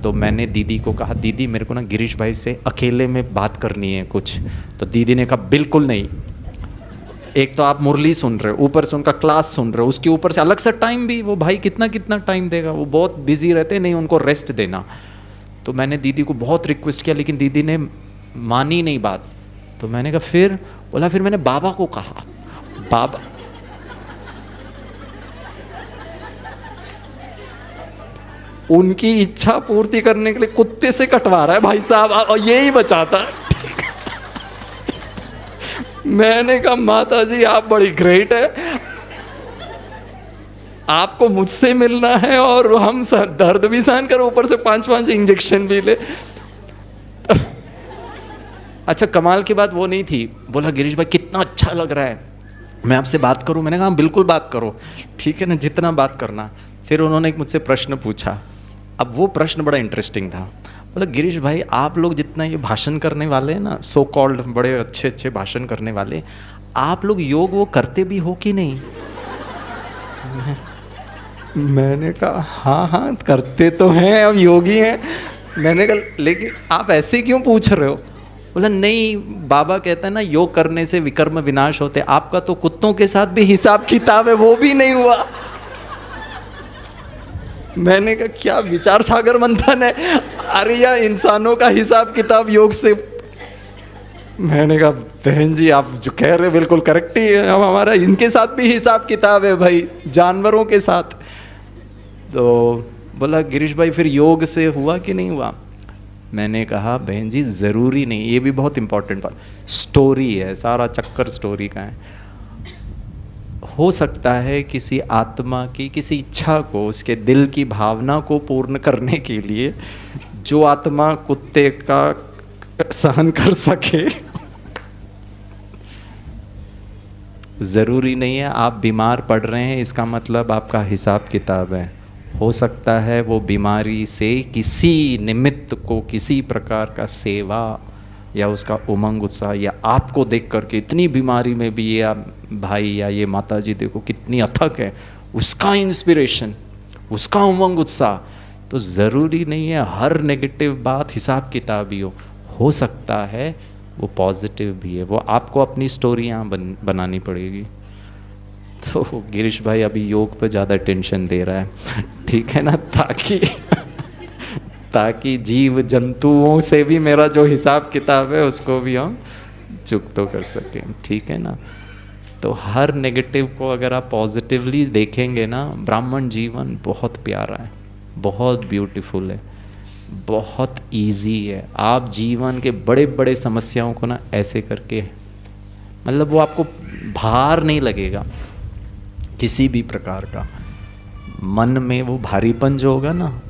तो मैंने दीदी को कहा दीदी मेरे को ना गिरीश भाई से अकेले में बात करनी है कुछ। तो दीदी ने कहा बिल्कुल नहीं, एक तो आप मुरली सुन रहे हो, ऊपर से उनका क्लास सुन रहे हो, उसके ऊपर से अलग से टाइम भी, वो भाई कितना कितना टाइम देगा, वो बहुत बिजी रहते, नहीं उनको रेस्ट देना। तो मैंने दीदी को बहुत रिक्वेस्ट किया, लेकिन दीदी ने मानी नहीं बात। तो मैंने कहा फिर? बोला फिर मैंने बाबा को कहा। बाबा उनकी इच्छा पूर्ति करने के लिए कुत्ते से कटवा रहा है भाई साहब, और यही बचाता है। मैंने कहा माता जी आप बड़ी ग्रेट है, आपको मुझसे मिलना है और हम दर्द भी सहन कर, ऊपर से 5-5 इंजेक्शन भी ले। अच्छा कमाल की बात वो नहीं थी। बोला गिरीश भाई कितना अच्छा लग रहा है, मैं आपसे बात करूं? मैंने कहा बिल्कुल बात करो, ठीक है ना, जितना बात करना। फिर उन्होंने एक मुझसे प्रश्न पूछा। अब वो प्रश्न बड़ा इंटरेस्टिंग था। बोला गिरीश भाई आप लोग जितना ये भाषण करने वाले हैं ना, सो कॉल्ड बड़े अच्छे अच्छे भाषण करने वाले, आप लोग योग वो करते भी हो कि नहीं? मैंने कहा हाँ हाँ करते तो हैं, अब योगी हैं। मैंने कहा लेकिन आप ऐसे क्यों पूछ रहे हो? बोला नहीं, बाबा कहता है ना योग करने से विकर्म विनाश होते, आपका तो कुत्तों के साथ भी हिसाब किताब है, वो भी नहीं हुआ। मैंने कहा क्या विचार सागर मंथन है, अरे यार इंसानों का हिसाब किताब योग से। मैंने कहा बहन जी आप जो कह रहे हो बिल्कुल करेक्ट ही है, हम हमारा इनके साथ भी हिसाब किताब है भाई, जानवरों के साथ। तो बोला गिरीश भाई फिर योग से हुआ कि नहीं हुआ? मैंने कहा बहन जी ज़रूरी नहीं, ये भी बहुत इंपॉर्टेंट बात, स्टोरी है, सारा चक्कर स्टोरी का है। हो सकता है किसी आत्मा की किसी इच्छा को, उसके दिल की भावना को पूर्ण करने के लिए जो आत्मा कुत्ते का सहन कर सके, ज़रूरी नहीं है आप बीमार पड़ रहे हैं इसका मतलब आपका हिसाब किताब है। हो सकता है वो बीमारी से किसी निमित्त को किसी प्रकार का सेवा या उसका उमंग उत्साह, या आपको देख करके इतनी बीमारी में भी ये भाई या ये माता जी देखो कितनी अथक है, उसका इंस्पिरेशन, उसका उमंग उत्साह। तो ज़रूरी नहीं है हर नेगेटिव बात हिसाब किताब ही हो सकता है वो पॉजिटिव भी है, वो आपको अपनी स्टोरियाँ बनानी पड़ेगी। तो गिरीश भाई अभी योग पे ज़्यादा टेंशन दे रहा है, ठीक है ना, ताकि जीव जंतुओं से भी मेरा जो हिसाब किताब है उसको भी हम चुक तो कर सकें, ठीक है ना। तो हर नेगेटिव को अगर आप पॉजिटिवली देखेंगे ना, ब्राह्मण जीवन बहुत प्यारा है, बहुत ब्यूटीफुल है, बहुत इजी है। आप जीवन के बड़े बड़े समस्याओं को ना ऐसे करके, मतलब वो आपको भार नहीं लगेगा किसी भी प्रकार का, मन में वो भारीपन जो होगा ना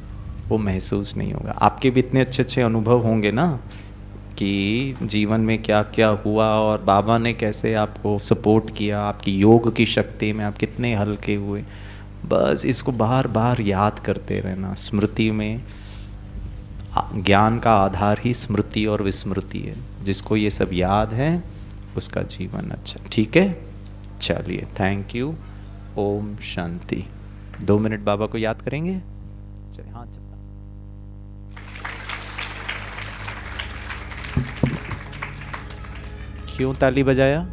वो महसूस नहीं होगा। आपके भी इतने अच्छे अच्छे अनुभव होंगे ना कि जीवन में क्या क्या हुआ और बाबा ने कैसे आपको सपोर्ट किया, आपकी योग की शक्ति में आप कितने हल्के हुए, बस इसको बार बार याद करते रहना। स्मृति में ज्ञान का आधार ही स्मृति और विस्मृति है। जिसको ये सब याद है उसका जीवन अच्छा। ठीक है, चलिए, थैंक यू। ओम शांति। 2 मिनट बाबा को याद करेंगे। चलिए, हाँ चलता। क्यों ताली बजाया?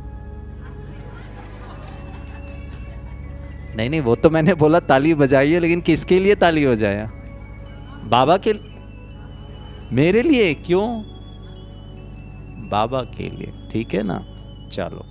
नहीं, वो तो मैंने बोला ताली बजाइए, लेकिन किसके लिए ताली बजाया? बाबा के, मेरे लिए क्यों? बाबा के लिए, ठीक है ना? चलो।